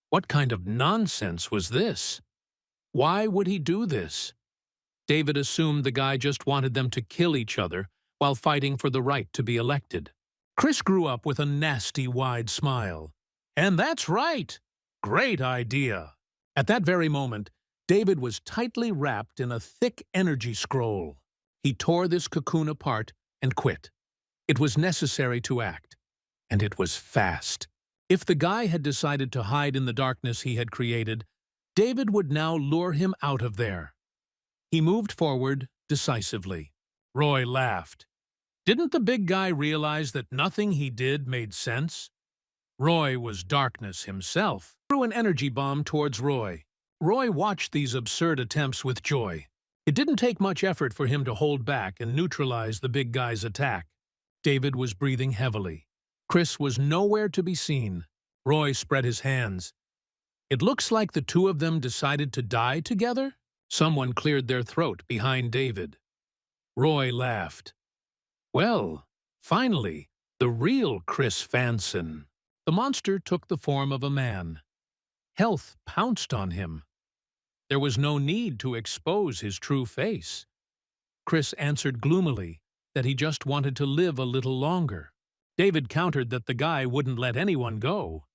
What kind of nonsense was this? Why would he do this? David assumed the guy just wanted them to kill each other while fighting for the right to be elected. Chris grew up with a nasty, wide smile. And that's right! Great idea! At that very moment, David was tightly wrapped in a thick energy scroll. He tore this cocoon apart and quit. It was necessary to act, and it was fast. If the guy had decided to hide in the darkness he had created, David would now lure him out of there. He moved forward decisively. Roy laughed. Didn't the big guy realize that nothing he did made sense? Roy was darkness himself. He threw an energy bomb towards Roy. Roy watched these absurd attempts with joy. It didn't take much effort for him to hold back and neutralize the big guy's attack. David was breathing heavily. Chris was nowhere to be seen. Roy spread his hands. It looks like the two of them decided to die together? Someone cleared their throat behind David. Roy laughed. Well, finally, the real Chris Fanson. The monster took the form of a man. Health pounced on him. There was no need to expose his true face. Chris answered gloomily that he just wanted to live a little longer. David countered that the guy wouldn't let anyone go.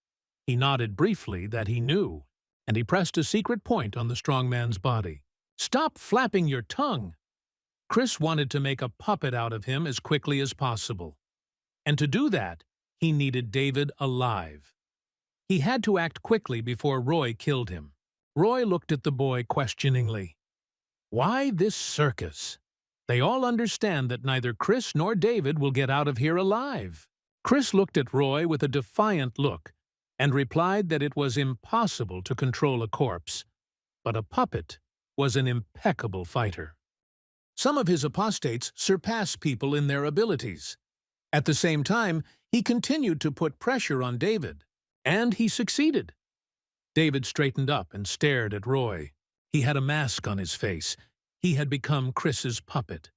He nodded briefly that he knew, and he pressed a secret point on the strong man's body. Stop flapping your tongue! Chris wanted to make a puppet out of him as quickly as possible. And to do that, he needed David alive. He had to act quickly before Roy killed him. Roy looked at the boy questioningly. Why this circus? They all understand that neither Chris nor David will get out of here alive. Chris looked at Roy with a defiant look and replied that it was impossible to control a corpse, but a puppet was an impeccable fighter. Some of his apostates surpass people in their abilities. At the same time, he continued to put pressure on David, and he succeeded. David straightened up and stared at Roy. He had a mask on his face. He had become Chris's puppet.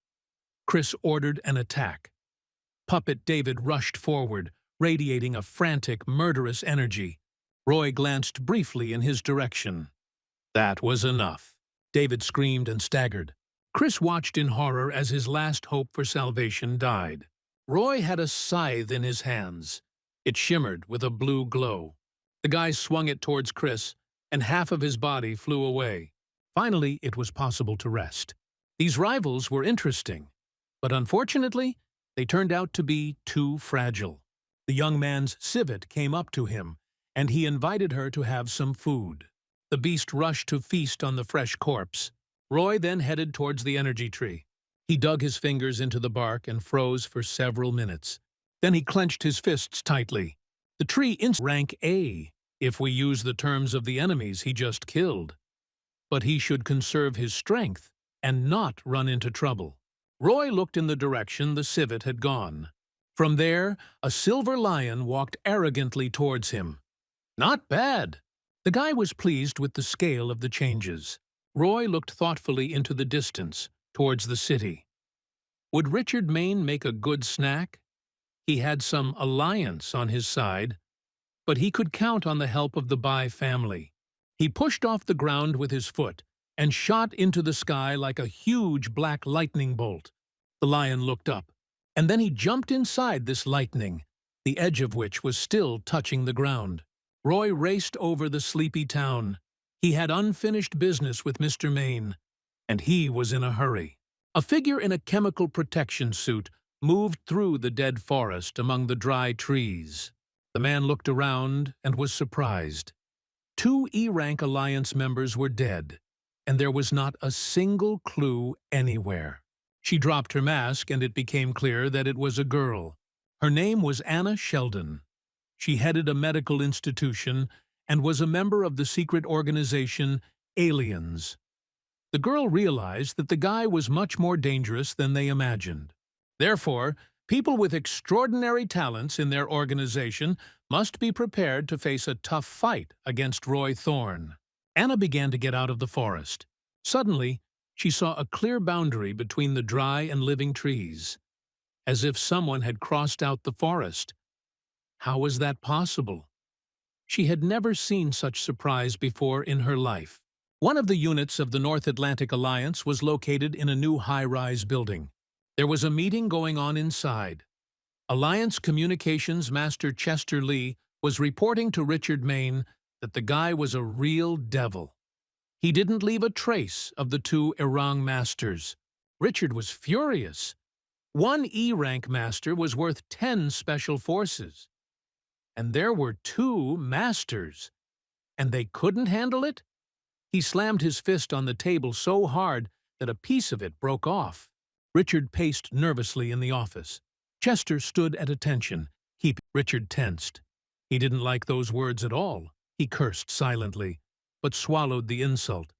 Chris ordered an attack. Puppet David rushed forward, radiating a frantic, murderous energy. Roy glanced briefly in his direction. That was enough. David screamed and staggered. Chris watched in horror as his last hope for salvation died. Roy had a scythe in his hands. It shimmered with a blue glow. The guy swung it towards Chris, and half of his body flew away. Finally, it was possible to rest. These rivals were interesting, but unfortunately, they turned out to be too fragile. The young man's civet came up to him, and he invited her to have some food. The beast rushed to feast on the fresh corpse. Roy then headed towards the energy tree. He dug his fingers into the bark and froze for several minutes. Then he clenched his fists tightly. The tree rank A, if we use the terms of the enemies he just killed. But he should conserve his strength and not run into trouble. Roy looked in the direction the civet had gone. From there, a silver lion walked arrogantly towards him. Not bad. The guy was pleased with the scale of the changes. Roy looked thoughtfully into the distance, towards the city. Would Richard Maine make a good snack? He had some alliance on his side, but he could count on the help of the Bai family. He pushed off the ground with his foot and shot into the sky like a huge black lightning bolt. The lion looked up, and then he jumped inside this lightning, the edge of which was still touching the ground. Roy raced over the sleepy town. He had unfinished business with Mr. Maine, and he was in a hurry. A figure in a chemical protection suit moved through the dead forest among the dry trees. The man looked around and was surprised. 2 E-Rank Alliance members were dead, and there was not a single clue anywhere. She dropped her mask, and it became clear that it was a girl. Her name was Anna Sheldon. She headed a medical institution and was a member of the secret organization Aliens. The girl realized that the guy was much more dangerous than they imagined. Therefore, people with extraordinary talents in their organization must be prepared to face a tough fight against Roy Thorne. Anna began to get out of the forest. Suddenly, she saw a clear boundary between the dry and living trees, as if someone had crossed out the forest. How was that possible? She had never seen such surprise before in her life. One of the units of the North Atlantic Alliance was located in a new high-rise building. There was a meeting going on inside. Alliance Communications Master Chester Lee was reporting to Richard Maine that the guy was a real devil. He didn't leave a trace of the two Erang masters. Richard was furious. One E-rank master was worth 10 special forces. And there were 2 masters. And they couldn't handle it? He slammed his fist on the table so hard that a piece of it broke off. Richard paced nervously in the office. Chester stood at attention. Richard tensed. He didn't like those words at all. He cursed silently, but swallowed the insult.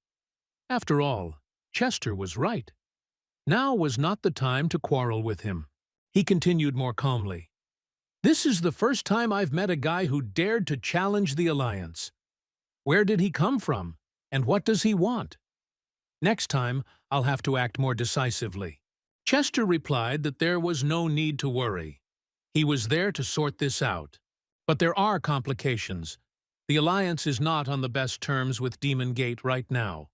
After all, Chester was right. Now was not the time to quarrel with him. He continued more calmly. This is the first time I've met a guy who dared to challenge the Alliance. Where did he come from, and what does he want? Next time, I'll have to act more decisively. Chester replied that there was no need to worry. He was there to sort this out. But there are complications. The Alliance is not on the best terms with Demon Gate right now.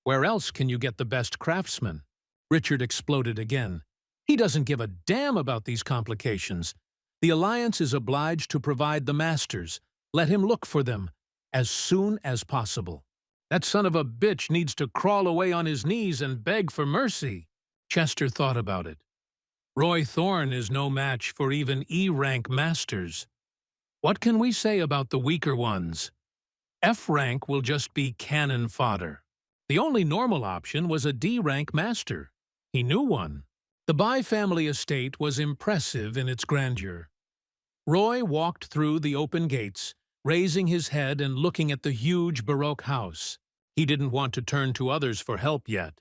Where else can you get the best craftsmen? Richard exploded again. He doesn't give a damn about these complications. The Alliance is obliged to provide the masters. Let him look for them as soon as possible. That son of a bitch needs to crawl away on his knees and beg for mercy. Chester thought about it. Roy Thorne is no match for even E-rank masters. What can we say about the weaker ones? F-rank will just be cannon fodder. The only normal option was a D-rank master. He knew one. The Bai family estate was impressive in its grandeur. Roy walked through the open gates, raising his head and looking at the huge Baroque house. He didn't want to turn to others for help yet.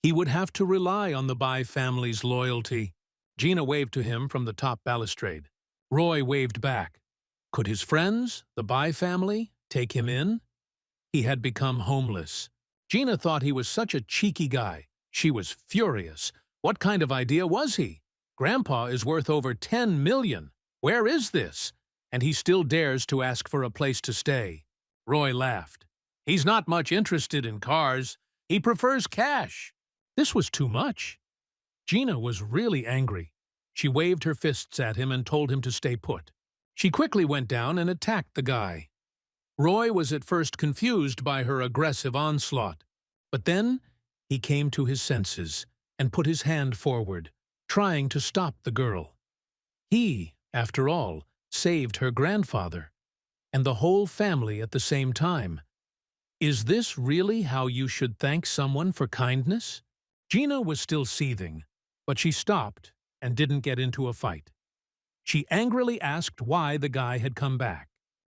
He would have to rely on the Bai family's loyalty. Gina waved to him from the top balustrade. Roy waved back. Could his friends, the Bai family, take him in? He had become homeless. Gina thought he was such a cheeky guy. She was furious. What kind of idea was he? Grandpa is worth over 10 million. Where is this? And he still dares to ask for a place to stay. Roy laughed. He's not much interested in cars. He prefers cash. This was too much. Gina was really angry. She waved her fists at him and told him to stay put. She quickly went down and attacked the guy. Roy was at first confused by her aggressive onslaught, but then he came to his senses and put his hand forward, trying to stop the girl. He, after all, saved her grandfather, and the whole family at the same time. Is this really how you should thank someone for kindness? Gina was still seething, but she stopped and didn't get into a fight. She angrily asked why the guy had come back.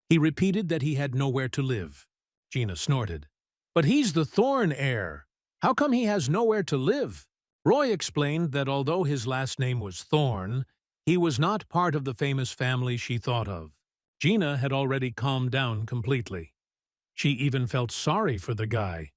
He repeated that he had nowhere to live. Gina snorted. But he's the Thorne heir. How come he has nowhere to live? Roy explained that although his last name was Thorne, he was not part of the famous family she thought of. Gina had already calmed down completely. She even felt sorry for the guy,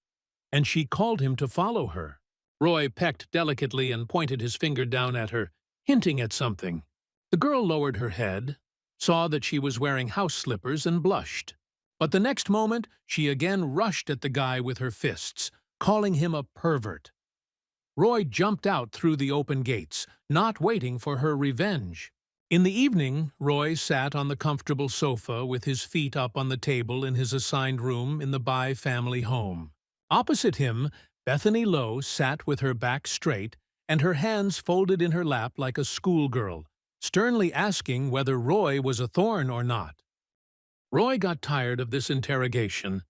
and she called him to follow her. Roy pecked delicately and pointed his finger down at her, hinting at something. The girl lowered her head, saw that she was wearing house slippers, and blushed. But the next moment, she again rushed at the guy with her fists, calling him a pervert. Roy jumped out through the open gates, not waiting for her revenge. In the evening, Roy sat on the comfortable sofa with his feet up on the table in his assigned room in the Bai family home. Opposite him, Bethany Lowe sat with her back straight and her hands folded in her lap like a schoolgirl, sternly asking whether Roy was a Thorne or not. Roy got tired of this interrogation.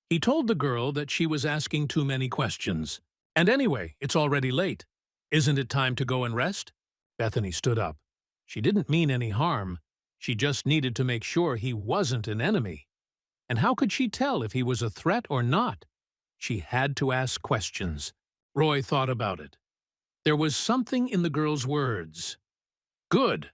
He told the girl that she was asking too many questions. And anyway, it's already late. Isn't it time to go and rest? Bethany stood up. She didn't mean any harm. She just needed to make sure he wasn't an enemy. And how could she tell if he was a threat or not? She had to ask questions. Roy thought about it. There was something in the girl's words. Good.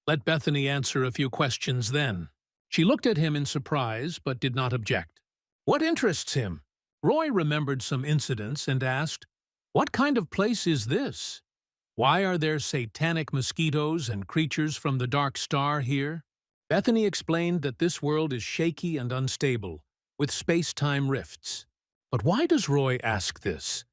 Let Bethany answer a few questions then. She looked at him in surprise, but did not object. What interests him? Roy remembered some incidents and asked, what kind of place is this? Why are there satanic mosquitoes and creatures from the Dark Star here? Bethany explained that this world is shaky and unstable, with space-time rifts. But why does Roy ask this?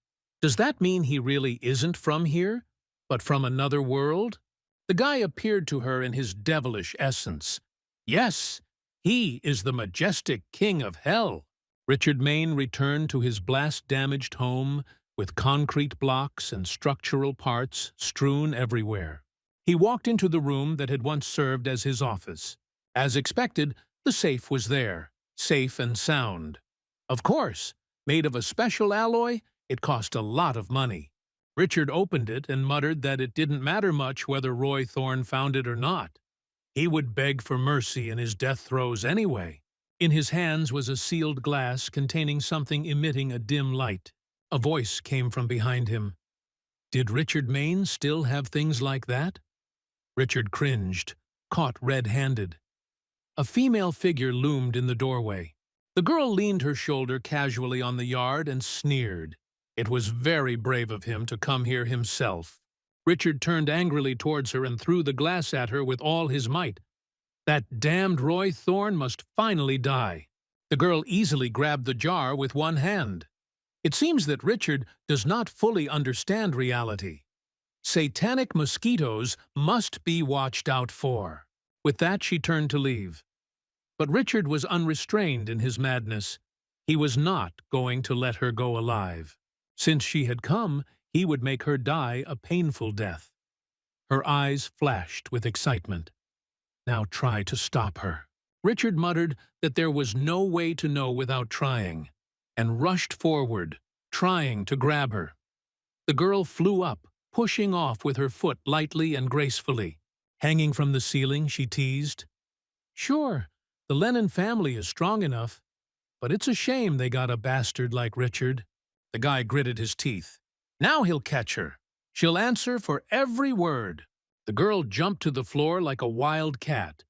Does that mean he really isn't from here, but from another world? The guy appeared to her in his devilish essence. Yes, he is the majestic king of hell. Richard Maine returned to his blast-damaged home with concrete blocks and structural parts strewn everywhere. He walked into the room that had once served as his office. As expected, the safe was there, safe and sound. Of course, made of a special alloy, it cost a lot of money. Richard opened it and muttered that it didn't matter much whether Roy Thorne found it or not. He would beg for mercy in his death throes anyway. In his hands was a sealed glass containing something emitting a dim light. A voice came from behind him. Did Richard Maine still have things like that? Richard cringed, caught red-handed. A female figure loomed in the doorway. The girl leaned her shoulder casually on the yard and sneered. It was very brave of him to come here himself. Richard turned angrily towards her and threw the glass at her with all his might. That damned Roy Thorne must finally die. The girl easily grabbed the jar with one hand. It seems that Richard does not fully understand reality. Satanic mosquitoes must be watched out for. With that, she turned to leave. But Richard was unrestrained in his madness. He was not going to let her go alive. Since she had come, he would make her die a painful death. Her eyes flashed with excitement. Now try to stop her. Richard muttered that there was no way to know without trying, and rushed forward, trying to grab her. The girl flew up, pushing off with her foot lightly and gracefully. Hanging from the ceiling, she teased. Sure, the Lenin family is strong enough, but it's a shame they got a bastard like Richard. The guy gritted his teeth. Now he'll catch her. She'll answer for every word. The girl jumped to the floor like a wild cat.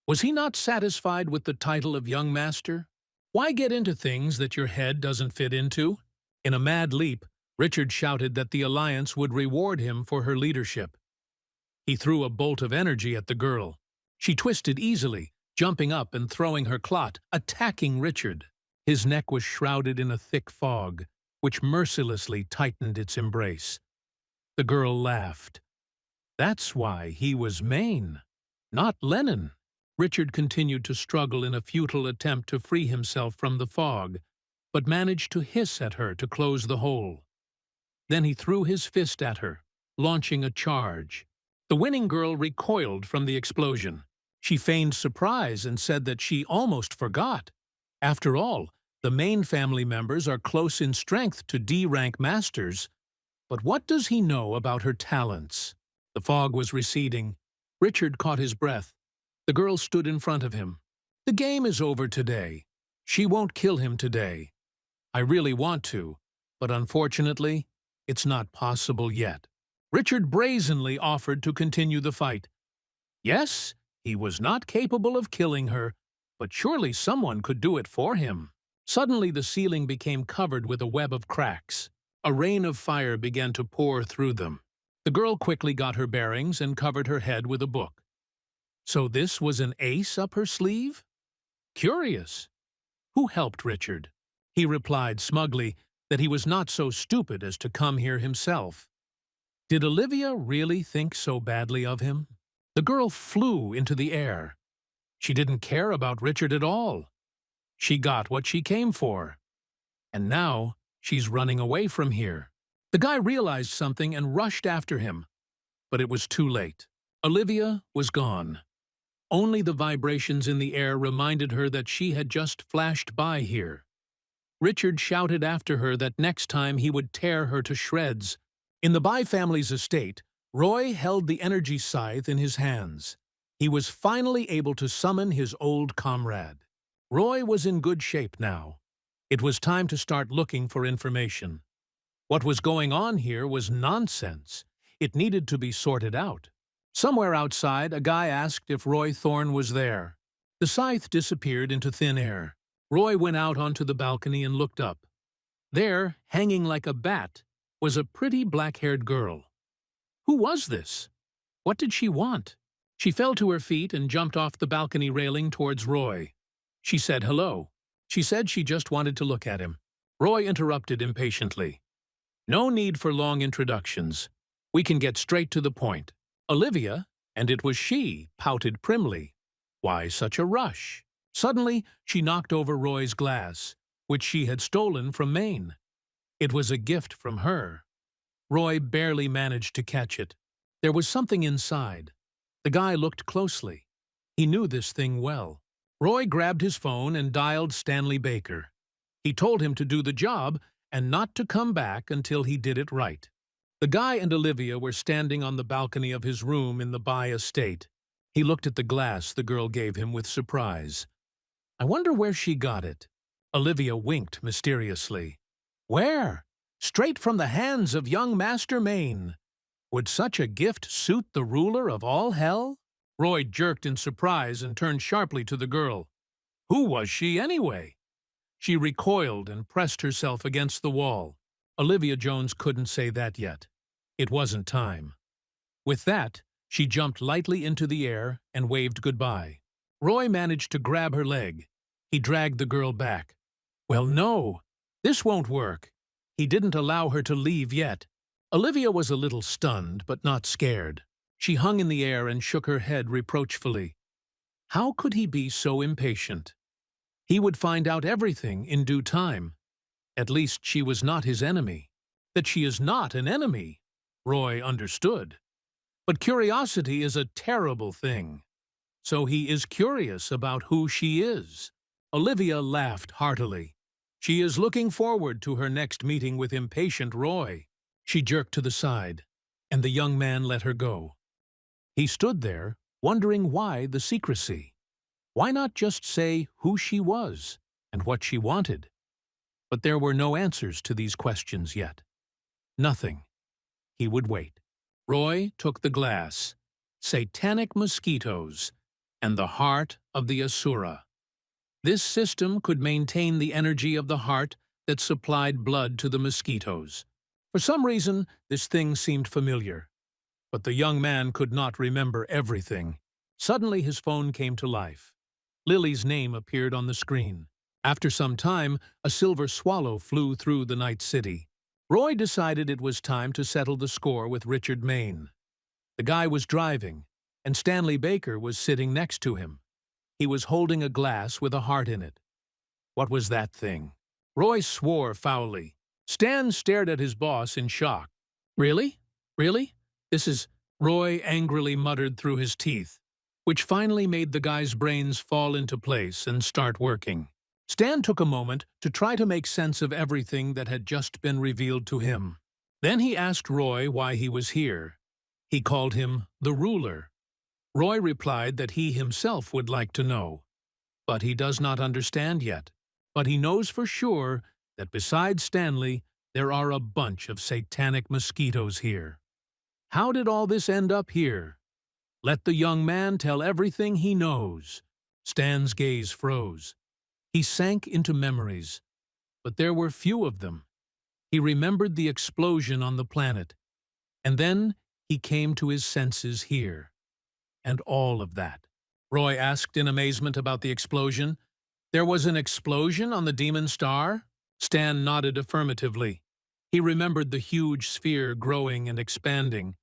Was he not satisfied with the title of young master? Why get into things that your head doesn't fit into? In a mad leap, Richard shouted that the Alliance would reward him for her leadership. He threw a bolt of energy at the girl. She twisted easily, jumping up and throwing her clot, attacking Richard. His neck was shrouded in a thick fog, which mercilessly tightened its embrace. The girl laughed. That's why he was Maine, not Lenin. Richard continued to struggle in a futile attempt to free himself from the fog, but managed to hiss at her to close the hole. Then he threw his fist at her, launching a charge. The winning girl recoiled from the explosion. She feigned surprise and said that she almost forgot. After all, the Maine family members are close in strength to D-rank masters. But what does he know about her talents? The fog was receding. Richard caught his breath. The girl stood in front of him. The game is over today. She won't kill him today. I really want to, but unfortunately, it's not possible yet. Richard brazenly offered to continue the fight. Yes, he was not capable of killing her, but surely someone could do it for him. Suddenly the ceiling became covered with a web of cracks. A rain of fire began to pour through them. The girl quickly got her bearings and covered her head with a book. So this was an ace up her sleeve? Curious. Who helped Richard? He replied smugly that he was not so stupid as to come here himself. Did Olivia really think so badly of him? The girl flew into the air. She didn't care about Richard at all. She got what she came for. And now she's running away from here. The guy realized something and rushed after him. But it was too late. Olivia was gone. Only the vibrations in the air reminded her that she had just flashed by here. Richard shouted after her that next time he would tear her to shreds. In the Bai family's estate, Roy held the energy scythe in his hands. He was finally able to summon his old comrade. Roy was in good shape now. It was time to start looking for information. What was going on here was nonsense. It needed to be sorted out. Somewhere outside, a guy asked if Roy Thorne was there. The scythe disappeared into thin air. Roy went out onto the balcony and looked up. There, hanging like a bat, was a pretty black-haired girl. Who was this? What did she want? She fell to her feet and jumped off the balcony railing towards Roy. She said hello. She said she just wanted to look at him. Roy interrupted impatiently. No need for long introductions. We can get straight to the point. Olivia, and it was she, pouted primly. Why such a rush? Suddenly, she knocked over Roy's glass, which she had stolen from Maine. It was a gift from her. Roy barely managed to catch it. There was something inside. The guy looked closely. He knew this thing well. Roy grabbed his phone and dialed Stanley Baker. He told him to do the job and not to come back until he did it right. The guy and Olivia were standing on the balcony of his room in the Bay estate. He looked at the glass the girl gave him with surprise. I wonder where she got it. Olivia winked mysteriously. Where? Straight from the hands of young Master Maine. Would such a gift suit the ruler of all hell? Roy jerked in surprise and turned sharply to the girl. Who was she anyway? She recoiled and pressed herself against the wall. Olivia Jones couldn't say that yet. It wasn't time. With that, she jumped lightly into the air and waved goodbye. Roy managed to grab her leg. He dragged the girl back. Well, no, this won't work. He didn't allow her to leave yet. Olivia was a little stunned, but not scared. She hung in the air and shook her head reproachfully. How could he be so impatient? He would find out everything in due time. At least she was not his enemy. That she is not an enemy, Roy understood. But curiosity is a terrible thing. So he is curious about who she is. Olivia laughed heartily. She is looking forward to her next meeting with impatient Roy. She jerked to the side, and the young man let her go. He stood there, wondering why the secrecy. Why not just say who she was and what she wanted? But there were no answers to these questions yet. Nothing. He would wait. Roy took the glass, satanic mosquitoes, and the heart of the Asura. This system could maintain the energy of the heart that supplied blood to the mosquitoes. For some reason, this thing seemed familiar. But the young man could not remember everything. Suddenly his phone came to life. Lily's name appeared on the screen. After some time, a silver swallow flew through the night city. Roy decided it was time to settle the score with Richard Maine. The guy was driving, and Stanley Baker was sitting next to him. He was holding a glass with a heart in it. What was that thing? Roy swore foully. Stan stared at his boss in shock. Really? Really? This is... Roy angrily muttered through his teeth, which finally made the guy's brains fall into place and start working. Stan took a moment to try to make sense of everything that had just been revealed to him. Then he asked Roy why he was here. He called him the ruler. Roy replied that he himself would like to know. But he does not understand yet. But he knows for sure that besides Stanley, there are a bunch of satanic mosquitoes here. How did all this end up here? Let the young man tell everything he knows. Stan's gaze froze. He sank into memories, but there were few of them. He remembered the explosion on the planet, and then he came to his senses here. And all of that. Roy asked in amazement about the explosion. There was an explosion on the Demon Star? Stan nodded affirmatively. He remembered the huge sphere growing and expanding,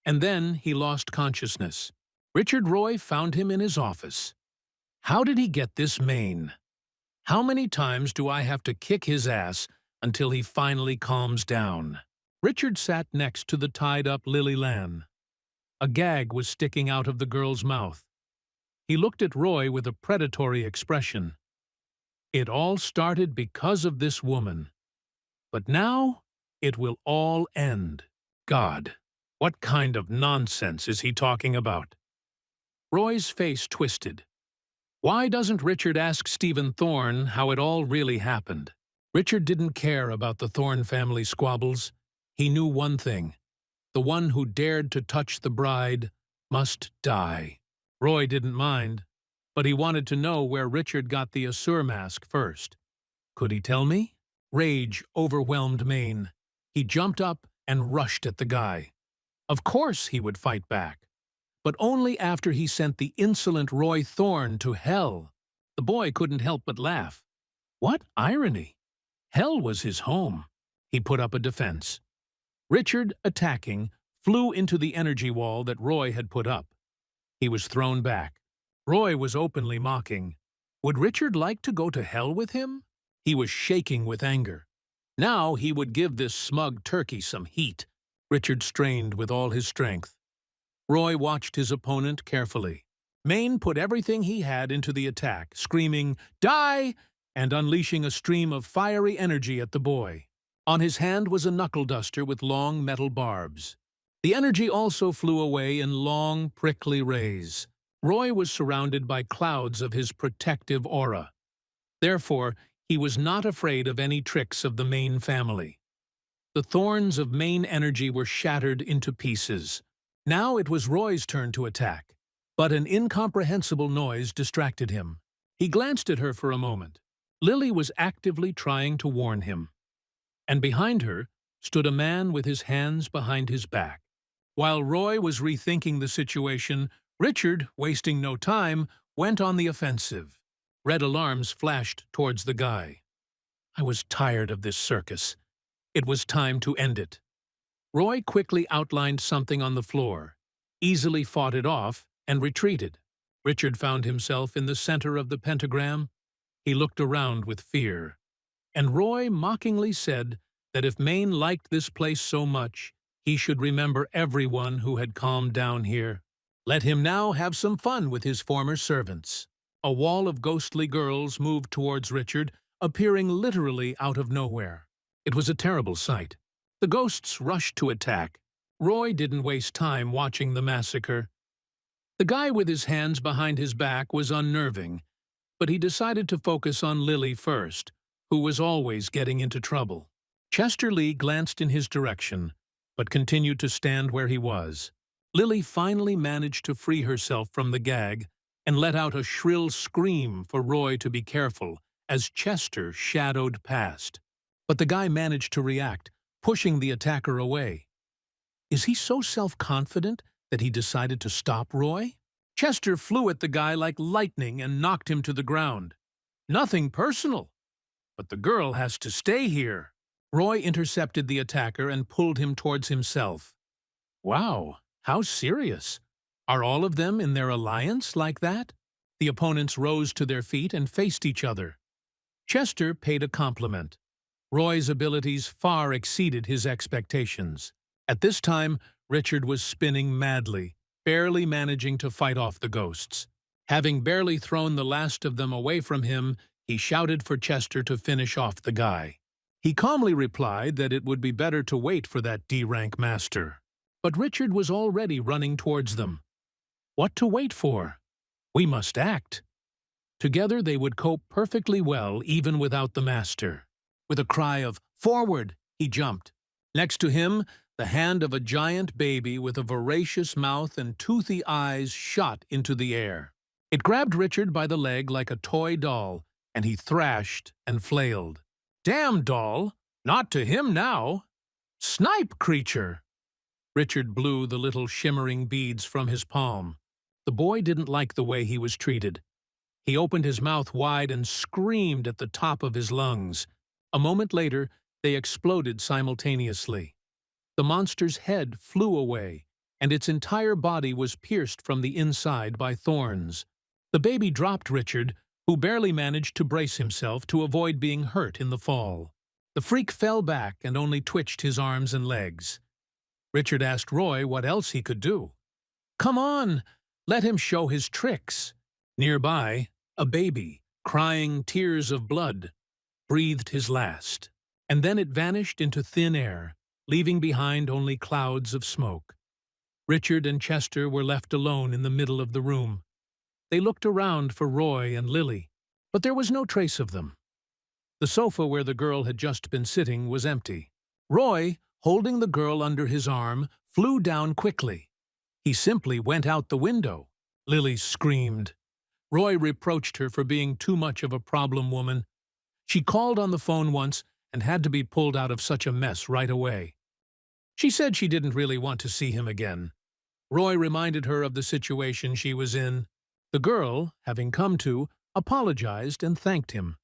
and then he lost consciousness. Richard Roy found him in his office. How did he get this Maine? How many times do I have to kick his ass until he finally calms down? Richard sat next to the tied-up Lily Lan. A gag was sticking out of the girl's mouth. He looked at Roy with a predatory expression. It all started because of this woman. But now, it will all end. God. What kind of nonsense is he talking about? Roy's face twisted. Why doesn't Richard ask Stephen Thorne how it all really happened? Richard didn't care about the Thorne family squabbles. He knew one thing. The one who dared to touch the bride must die. Roy didn't mind, but he wanted to know where Richard got the Assur mask first. Could he tell me? Rage overwhelmed Maine. He jumped up and rushed at the guy. Of course he would fight back, but only after he sent the insolent Roy Thorne to hell. The boy couldn't help but laugh. What irony! Hell was his home. He put up a defense. Richard, attacking, flew into the energy wall that Roy had put up. He was thrown back. Roy was openly mocking. Would Richard like to go to hell with him? He was shaking with anger. Now he would give this smug turkey some heat. Richard strained with all his strength. Roy watched his opponent carefully. Maine put everything he had into the attack, screaming, "Die!" and unleashing a stream of fiery energy at the boy. On his hand was a knuckle duster with long metal barbs. The energy also flew away in long, prickly rays. Roy was surrounded by clouds of his protective aura. Therefore, he was not afraid of any tricks of the Maine family. The thorns of Maine energy were shattered into pieces. Now it was Roy's turn to attack, but an incomprehensible noise distracted him. He glanced at her for a moment. Lily was actively trying to warn him. And behind her stood a man with his hands behind his back. While Roy was rethinking the situation, Richard, wasting no time, went on the offensive. Red alarms flashed towards the guy. I was tired of this circus. It was time to end it. Roy quickly outlined something on the floor, easily fought it off, and retreated. Richard found himself in the center of the pentagram. He looked around with fear. And Roy mockingly said that if Maine liked this place so much, he should remember everyone who had calmed down here. Let him now have some fun with his former servants. A wall of ghostly girls moved towards Richard, appearing literally out of nowhere. It was a terrible sight. The ghosts rushed to attack. Roy didn't waste time watching the massacre. The guy with his hands behind his back was unnerving, but he decided to focus on Lily first, who was always getting into trouble. Chester Lee glanced in his direction, but continued to stand where he was. Lily finally managed to free herself from the gag and let out a shrill scream for Roy to be careful as Chester shadowed past. But the guy managed to react, pushing the attacker away. Is he so self-confident that he decided to stop Roy? Chester flew at the guy like lightning and knocked him to the ground. Nothing personal, but the girl has to stay here. Roy intercepted the attacker and pulled him towards himself. Wow, how serious. Are all of them in their alliance like that? The opponents rose to their feet and faced each other. Chester paid a compliment. Roy's abilities far exceeded his expectations. At this time, Richard was spinning madly, barely managing to fight off the ghosts. Having barely thrown the last of them away from him, he shouted for Chester to finish off the guy. He calmly replied that it would be better to wait for that D-rank master. But Richard was already running towards them. What to wait for? We must act. Together they would cope perfectly well even without the master. With a cry of, "Forward!" he jumped. Next to him, the hand of a giant baby with a voracious mouth and toothy eyes shot into the air. It grabbed Richard by the leg like a toy doll, and he thrashed and flailed. "Damn doll! Not to him now! Snipe, creature!" Richard blew the little shimmering beads from his palm. The boy didn't like the way he was treated. He opened his mouth wide and screamed at the top of his lungs. A moment later, they exploded simultaneously. The monster's head flew away, and its entire body was pierced from the inside by thorns. The baby dropped Richard, who barely managed to brace himself to avoid being hurt in the fall. The freak fell back and only twitched his arms and legs. Richard asked Roy what else he could do. "Come on, let him show his tricks." Nearby, a baby, crying tears of blood, breathed his last, and then it vanished into thin air, leaving behind only clouds of smoke. Richard and Chester were left alone in the middle of the room. They looked around for Roy and Lily, but there was no trace of them. The sofa where the girl had just been sitting was empty. Roy, holding the girl under his arm, flew down quickly. He simply went out the window. Lily screamed. Roy reproached her for being too much of a problem woman. She called on the phone once and had to be pulled out of such a mess right away. She said she didn't really want to see him again. Roy reminded her of the situation she was in. The girl, having come to, apologized and thanked him.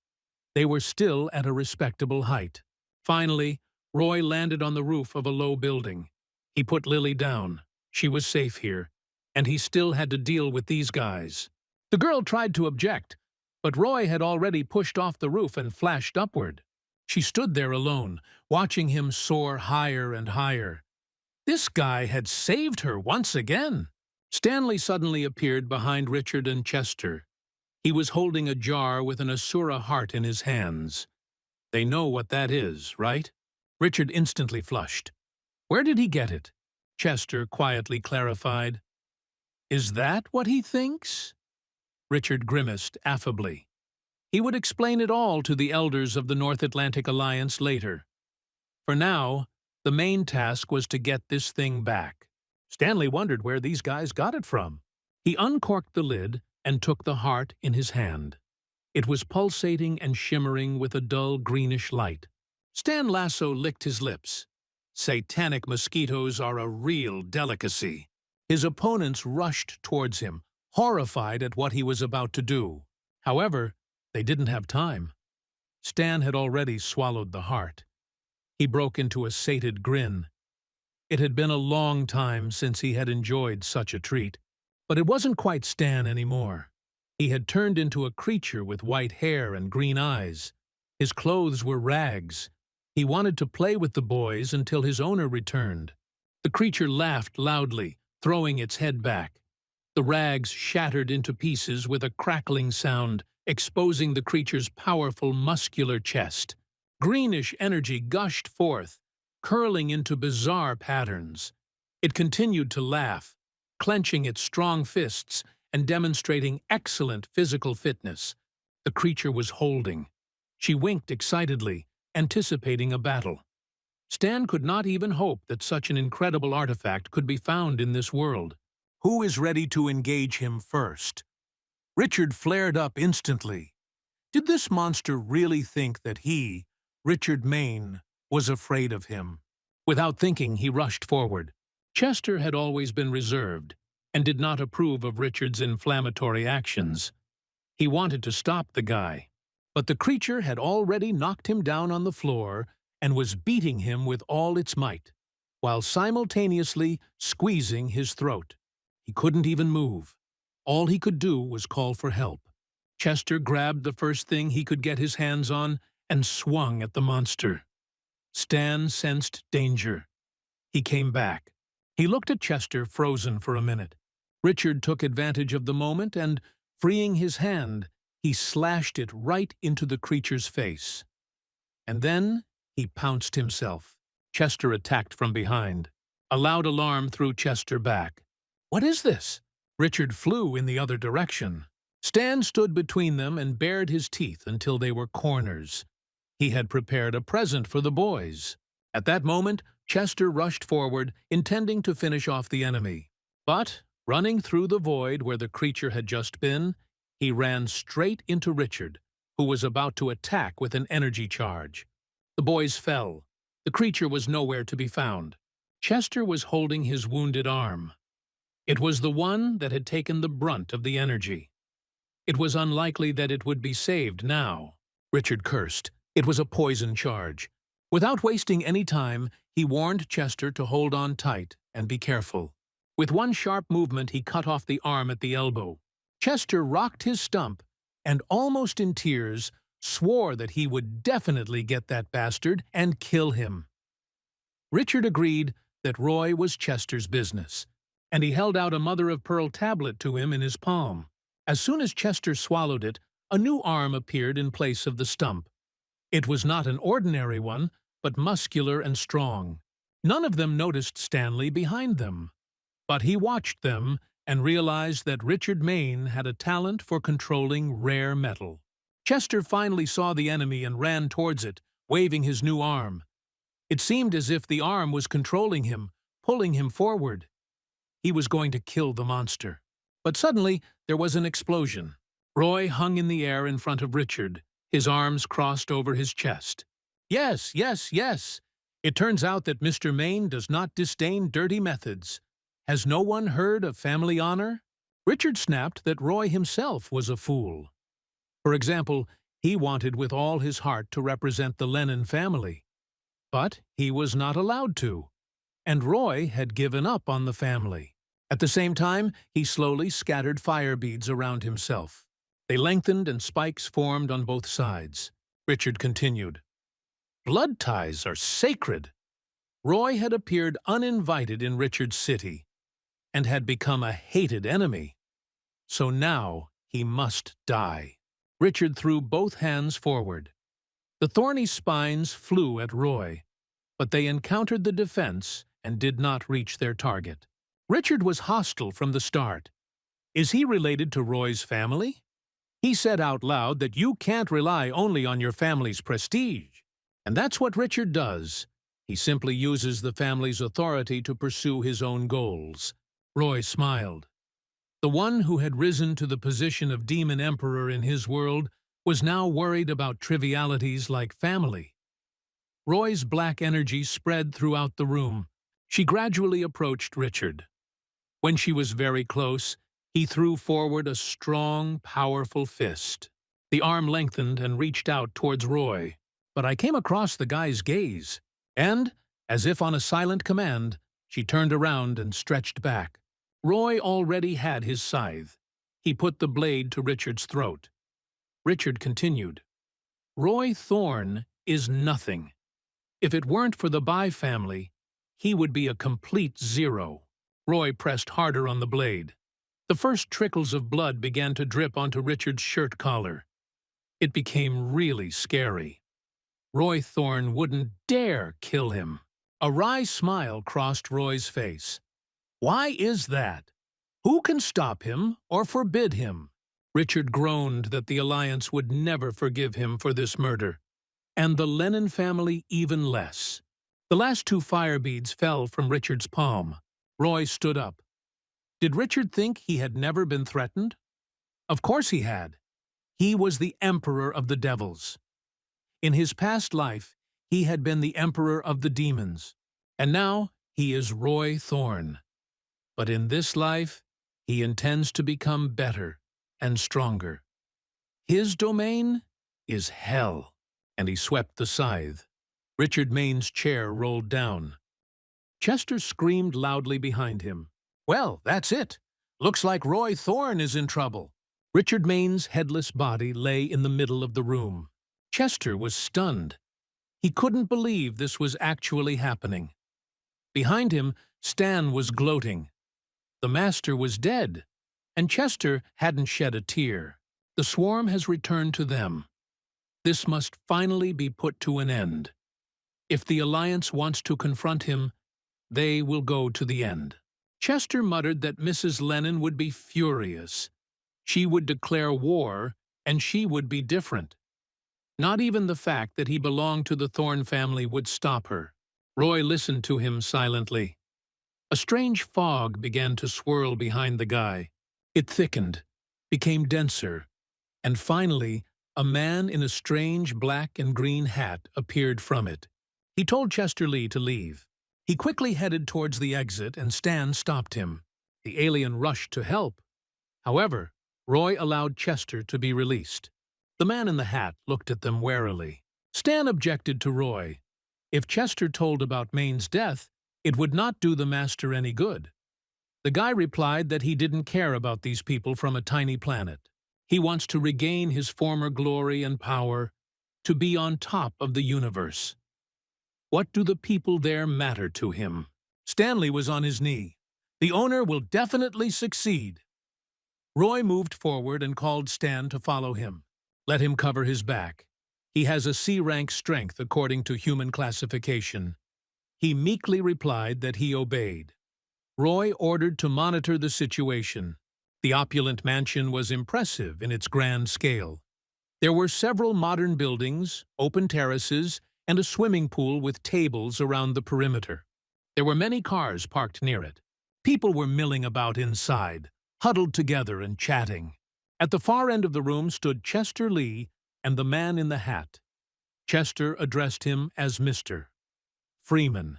They were still at a respectable height. Finally, Roy landed on the roof of a low building. He put Lily down. She was safe here, and he still had to deal with these guys. The girl tried to object, but Roy had already pushed off the roof and flashed upward. She stood there alone, watching him soar higher and higher. This guy had saved her once again. Stanley suddenly appeared behind Richard and Chester. He was holding a jar with an Asura heart in his hands. They know what that is, right? Richard instantly flushed. Where did he get it? Chester quietly clarified. Is that what he thinks? Richard grimaced affably. He would explain it all to the elders of the North Atlantic Alliance later. For now, the main task was to get this thing back. Stanley wondered where these guys got it from. He uncorked the lid and took the heart in his hand. It was pulsating and shimmering with a dull greenish light. Stan Lasso licked his lips. Satanic mosquitoes are a real delicacy. His opponents rushed towards him, horrified at what he was about to do. However, they didn't have time. Stan had already swallowed the heart. He broke into a sated grin. It had been a long time since he had enjoyed such a treat. But it wasn't quite Stan anymore. He had turned into a creature with white hair and green eyes. His clothes were rags. He wanted to play with the boys until his owner returned. The creature laughed loudly, throwing its head back. The rags shattered into pieces with a crackling sound, exposing the creature's powerful, muscular chest. Greenish energy gushed forth, curling into bizarre patterns. It continued to laugh, clenching its strong fists and demonstrating excellent physical fitness. The creature was holding. She winked excitedly, anticipating a battle. Stan could not even hope that such an incredible artifact could be found in this world. Who is ready to engage him first? Richard flared up instantly. Did this monster really think that he, Richard Maine, was afraid of him? Without thinking, he rushed forward. Chester had always been reserved and did not approve of Richard's inflammatory actions. He wanted to stop the guy, but the creature had already knocked him down on the floor and was beating him with all its might, while simultaneously squeezing his throat. He couldn't even move. All he could do was call for help. Chester grabbed the first thing he could get his hands on and swung at the monster. Stan sensed danger. He came back. He looked at Chester, frozen for a minute. Richard took advantage of the moment and, freeing his hand, he slashed it right into the creature's face. And then he pounced himself. Chester attacked from behind. A loud alarm threw Chester back. What is this? Richard flew in the other direction. Stan stood between them and bared his teeth until they were corners. He had prepared a present for the boys. At that moment, Chester rushed forward, intending to finish off the enemy. But, running through the void where the creature had just been, he ran straight into Richard, who was about to attack with an energy charge. The boys fell. The creature was nowhere to be found. Chester was holding his wounded arm. It was the one that had taken the brunt of the energy. It was unlikely that it would be saved now. Richard cursed. It was a poison charge. Without wasting any time, he warned Chester to hold on tight and be careful. With one sharp movement, he cut off the arm at the elbow. Chester rocked his stump and, almost in tears, swore that he would definitely get that bastard and kill him. Richard agreed that Roy was Chester's business, and he held out a mother-of-pearl tablet to him in his palm. As soon as Chester swallowed it, a new arm appeared in place of the stump. It was not an ordinary one, but muscular and strong. None of them noticed Stanley behind them. But he watched them and realized that Richard Maine had a talent for controlling rare metal. Chester finally saw the enemy and ran towards it, waving his new arm. It seemed as if the arm was controlling him, pulling him forward. He was going to kill the monster. But suddenly, there was an explosion. Roy hung in the air in front of Richard, his arms crossed over his chest. Yes, yes, yes. It turns out that Mr. Maine does not disdain dirty methods. Has no one heard of family honor? Richard snapped that Roy himself was a fool. For example, he wanted with all his heart to represent the Lenin family. But he was not allowed to, and Roy had given up on the family. At the same time, he slowly scattered fire beads around himself. They lengthened and spikes formed on both sides. Richard continued. Blood ties are sacred. Roy had appeared uninvited in Richard's city and had become a hated enemy. So now he must die. Richard threw both hands forward. The thorny spines flew at Roy, but they encountered the defense and did not reach their target. Richard was hostile from the start. Is he related to Roy's family? He said out loud that you can't rely only on your family's prestige. And that's what Richard does. He simply uses the family's authority to pursue his own goals. Roy smiled. The one who had risen to the position of demon emperor in his world was now worried about trivialities like family. Roy's black energy spread throughout the room. She gradually approached Richard. When she was very close, he threw forward a strong, powerful fist. The arm lengthened and reached out towards Roy, but I came across the guy's gaze, and, as if on a silent command, she turned around and stretched back. Roy already had his scythe. He put the blade to Richard's throat. Richard continued. Roy Thorne is nothing. If it weren't for the Bai family, he would be a complete zero. Roy pressed harder on the blade. The first trickles of blood began to drip onto Richard's shirt collar. It became really scary. Roy Thorne wouldn't dare kill him. A wry smile crossed Roy's face. Why is that? Who can stop him or forbid him? Richard groaned that the Alliance would never forgive him for this murder, and the Lenin family even less. The last two fire beads fell from Richard's palm. Roy stood up. Did Richard think he had never been threatened? Of course he had. He was the Emperor of the Devils. In his past life, he had been the Emperor of the Demons, and now he is Roy Thorne. But in this life, he intends to become better and stronger. His domain is hell, and he swept the scythe. Richard Maine's chair rolled down. Chester screamed loudly behind him. Well, that's it. Looks like Roy Thorne is in trouble. Richard Maine's headless body lay in the middle of the room. Chester was stunned. He couldn't believe this was actually happening. Behind him, Stan was gloating. The master was dead, and Chester hadn't shed a tear. The swarm has returned to them. This must finally be put to an end. If the Alliance wants to confront him, they will go to the end. Chester muttered that Mrs. Lenin would be furious. She would declare war, and she would be different. Not even the fact that he belonged to the Thorne family would stop her. Roy listened to him silently. A strange fog began to swirl behind the guy. It thickened, became denser, and finally, a man in a strange black and green hat appeared from it. He told Chester Lee to leave. He quickly headed towards the exit, and Stan stopped him. The alien rushed to help. However, Roy allowed Chester to be released. The man in the hat looked at them warily. Stan objected to Roy. If Chester told about Maine's death, it would not do the master any good. The guy replied that he didn't care about these people from a tiny planet. He wants to regain his former glory and power, to be on top of the universe. What do the people there matter to him? Stanley was on his knee. The owner will definitely succeed. Roy moved forward and called Stan to follow him. Let him cover his back. He has a C-rank strength according to human classification. He meekly replied that he obeyed. Roy ordered to monitor the situation. The opulent mansion was impressive in its grand scale. There were several modern buildings, open terraces, and a swimming pool with tables around the perimeter. There were many cars parked near it. People were milling about inside, huddled together and chatting. At the far end of the room stood Chester Lee and the man in the hat. Chester addressed him as Mr. Freeman.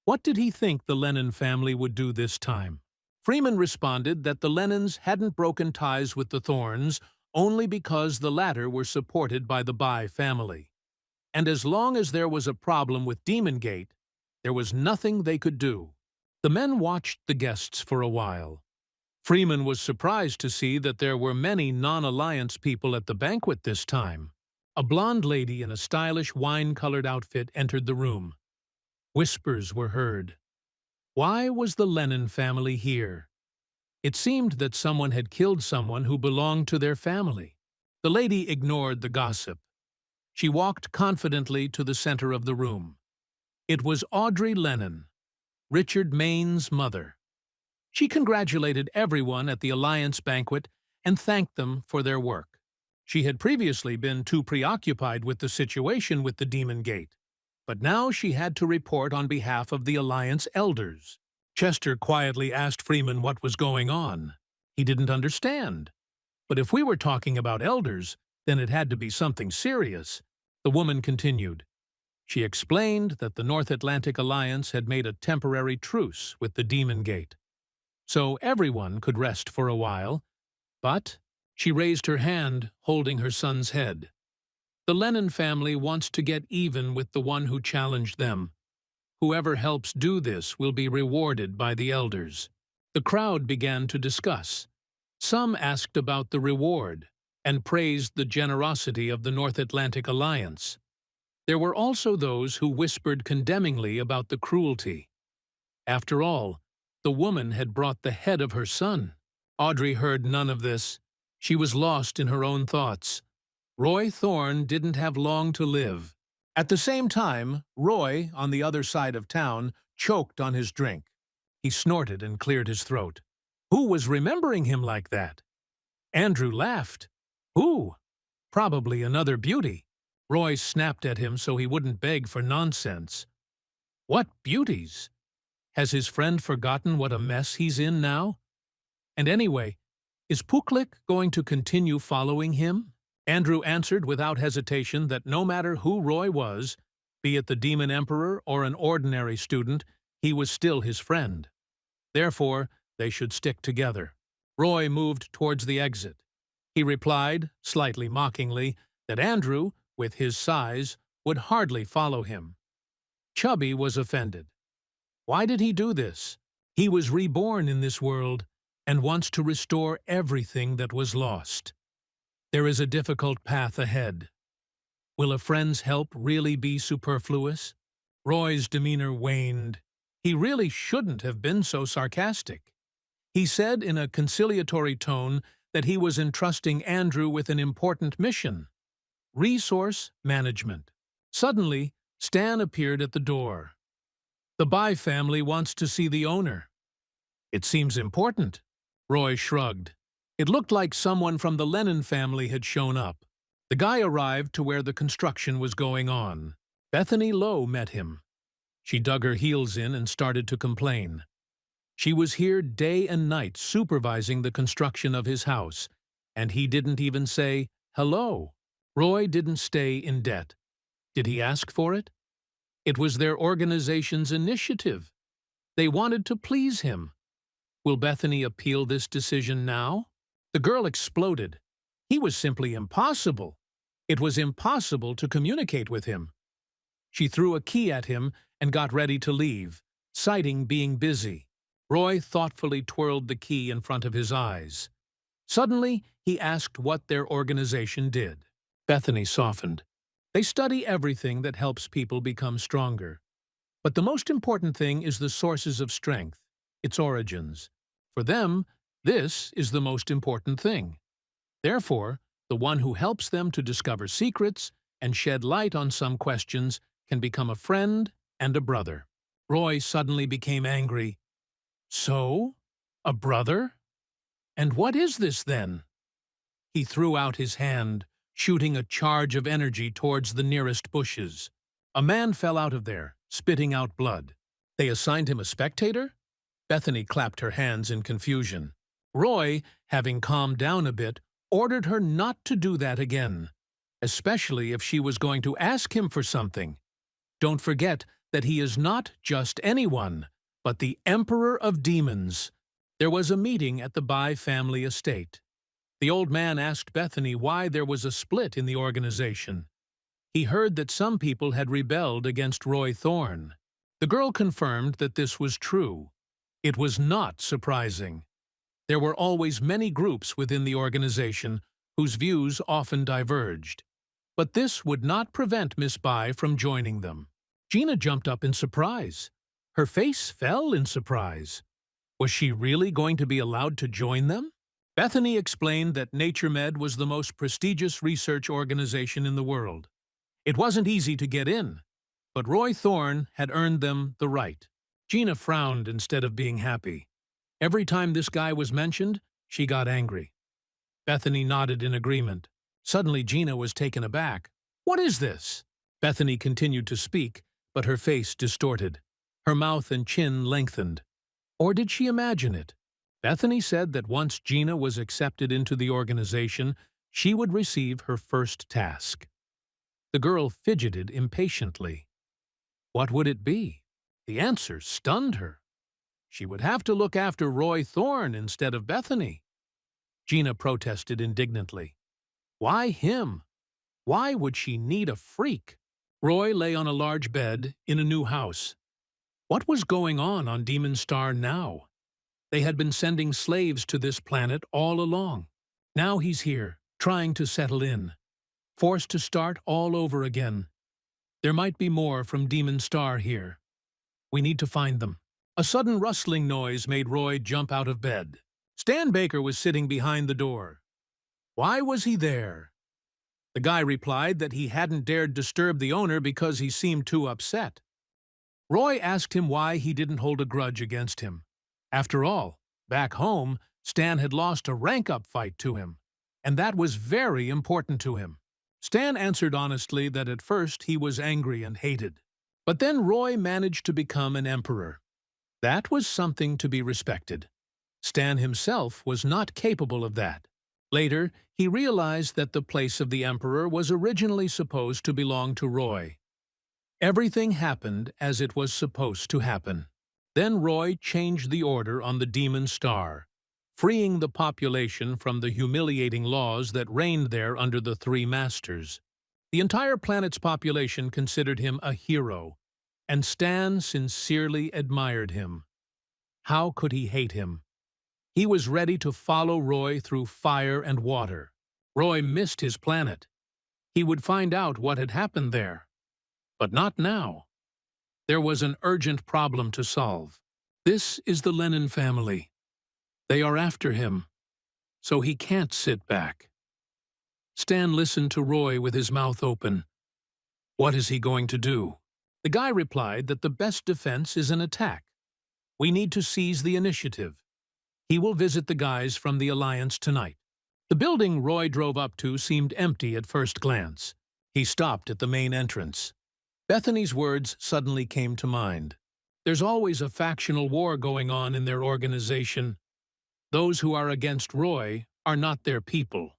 What did he think the Lenin family would do this time? Freeman responded that the Lenins hadn't broken ties with the Thornes only because the latter were supported by the Bai family. And as long as there was a problem with Demon Gate, there was nothing they could do. The men watched the guests for a while. Freeman was surprised to see that there were many non-alliance people at the banquet this time. A blonde lady in a stylish wine-colored outfit entered the room. Whispers were heard. Why was the Lenin family here? It seemed that someone had killed someone who belonged to their family. The lady ignored the gossip. She walked confidently to the center of the room. It was Audrey Lenin, Richard Maine's mother. She congratulated everyone at the Alliance banquet and thanked them for their work. She had previously been too preoccupied with the situation with the Demon Gate, but now she had to report on behalf of the Alliance elders. Chester quietly asked Freeman what was going on. He didn't understand. But if we were talking about elders, then it had to be something serious. The woman continued. She explained that the North Atlantic Alliance had made a temporary truce with the Demon Gate, so everyone could rest for a while. But she raised her hand, holding her son's head. The Lenin family wants to get even with the one who challenged them. Whoever helps do this will be rewarded by the elders. The crowd began to discuss. Some asked about the reward and praised the generosity of the North Atlantic Alliance. There were also those who whispered condemningly about the cruelty. After all, the woman had brought the head of her son. Audrey heard none of this. She was lost in her own thoughts. Roy Thorne didn't have long to live. At the same time, Roy, on the other side of town, choked on his drink. He snorted and cleared his throat. Who was remembering him like that? Andrew laughed. Who? Probably another beauty. Roy snapped at him so he wouldn't beg for nonsense. What beauties? Has his friend forgotten what a mess he's in now? And anyway, is Puklik going to continue following him? Andrew answered without hesitation that no matter who Roy was, be it the Demon Emperor or an ordinary student, he was still his friend. Therefore, they should stick together. Roy moved towards the exit. He replied, slightly mockingly, that Andrew, with his size, would hardly follow him. Chubby was offended. Why did he do this? He was reborn in this world and wants to restore everything that was lost. There is a difficult path ahead. Will a friend's help really be superfluous? Roy's demeanor waned. He really shouldn't have been so sarcastic. He said in a conciliatory tone that he was entrusting Andrew with an important mission: resource management. Suddenly, Stan appeared at the door. The Bai family wants to see the owner. It seems important. Roy shrugged. It looked like someone from the Lenin family had shown up. The guy arrived to where the construction was going on. Bethany Lowe met him. She dug her heels in and started to complain. She was here day and night supervising the construction of his house, and he didn't even say hello. Roy didn't stay in debt. Did he ask for it? It was their organization's initiative. They wanted to please him. Will Bethany appeal this decision now? The girl exploded. He was simply impossible. It was impossible to communicate with him. She threw a key at him and got ready to leave, citing being busy. Roy thoughtfully twirled the key in front of his eyes. Suddenly, he asked what their organization did. Bethany softened. They study everything that helps people become stronger. But the most important thing is the sources of strength, its origins. For them, this is the most important thing. Therefore, the one who helps them to discover secrets and shed light on some questions can become a friend and a brother. Roy suddenly became angry. So? A brother? And what is this, then? He threw out his hand, shooting a charge of energy towards the nearest bushes. A man fell out of there, spitting out blood. They assigned him a spectator? Bethany clapped her hands in confusion. Roy, having calmed down a bit, ordered her not to do that again, especially if she was going to ask him for something. Don't forget that he is not just anyone, but the Emperor of Demons. There was a meeting at the Bai family estate. The old man asked Bethany why there was a split in the organization. He heard that some people had rebelled against Roy Thorne. The girl confirmed that this was true. It was not surprising. There were always many groups within the organization whose views often diverged. But this would not prevent Miss Bai from joining them. Gina jumped up in surprise. Her face fell in surprise. Was she really going to be allowed to join them? Bethany explained that NatureMed was the most prestigious research organization in the world. It wasn't easy to get in, but Roy Thorne had earned them the right. Gina frowned instead of being happy. Every time this guy was mentioned, she got angry. Bethany nodded in agreement. Suddenly Gina was taken aback. What is this? Bethany continued to speak, but her face distorted. Her mouth and chin lengthened. Or did she imagine it? Bethany said that once Gina was accepted into the organization, she would receive her first task. The girl fidgeted impatiently. What would it be? The answer stunned her. She would have to look after Roy Thorne instead of Bethany. Gina protested indignantly. Why him? Why would she need a freak? Roy lay on a large bed in a new house. What was going on Demon Star now? They had been sending slaves to this planet all along. Now he's here, trying to settle in, forced to start all over again. There might be more from Demon Star here. We need to find them. A sudden rustling noise made Roy jump out of bed. Stan Baker was sitting behind the door. Why was he there? The guy replied that he hadn't dared disturb the owner because he seemed too upset. Roy asked him why he didn't hold a grudge against him. After all, back home, Stan had lost a rank-up fight to him, and that was very important to him. Stan answered honestly that at first he was angry and hated. But then Roy managed to become an emperor. That was something to be respected. Stan himself was not capable of that. Later, he realized that the place of the emperor was originally supposed to belong to Roy. Everything happened as it was supposed to happen. Then Roy changed the order on the Demon Star, freeing the population from the humiliating laws that reigned there under the Three Masters. The entire planet's population considered him a hero, and Stan sincerely admired him. How could he hate him? He was ready to follow Roy through fire and water. Roy missed his planet. He would find out what had happened there. But not now. There was an urgent problem to solve. This is the Lenin family. They are after him, so he can't sit back. Stan listened to Roy with his mouth open. What is he going to do? The guy replied that the best defense is an attack. We need to seize the initiative. He will visit the guys from the Alliance tonight. The building Roy drove up to seemed empty at first glance. He stopped at the main entrance. Bethany's words suddenly came to mind. There's always a factional war going on in their organization. Those who are against Roy are not their people.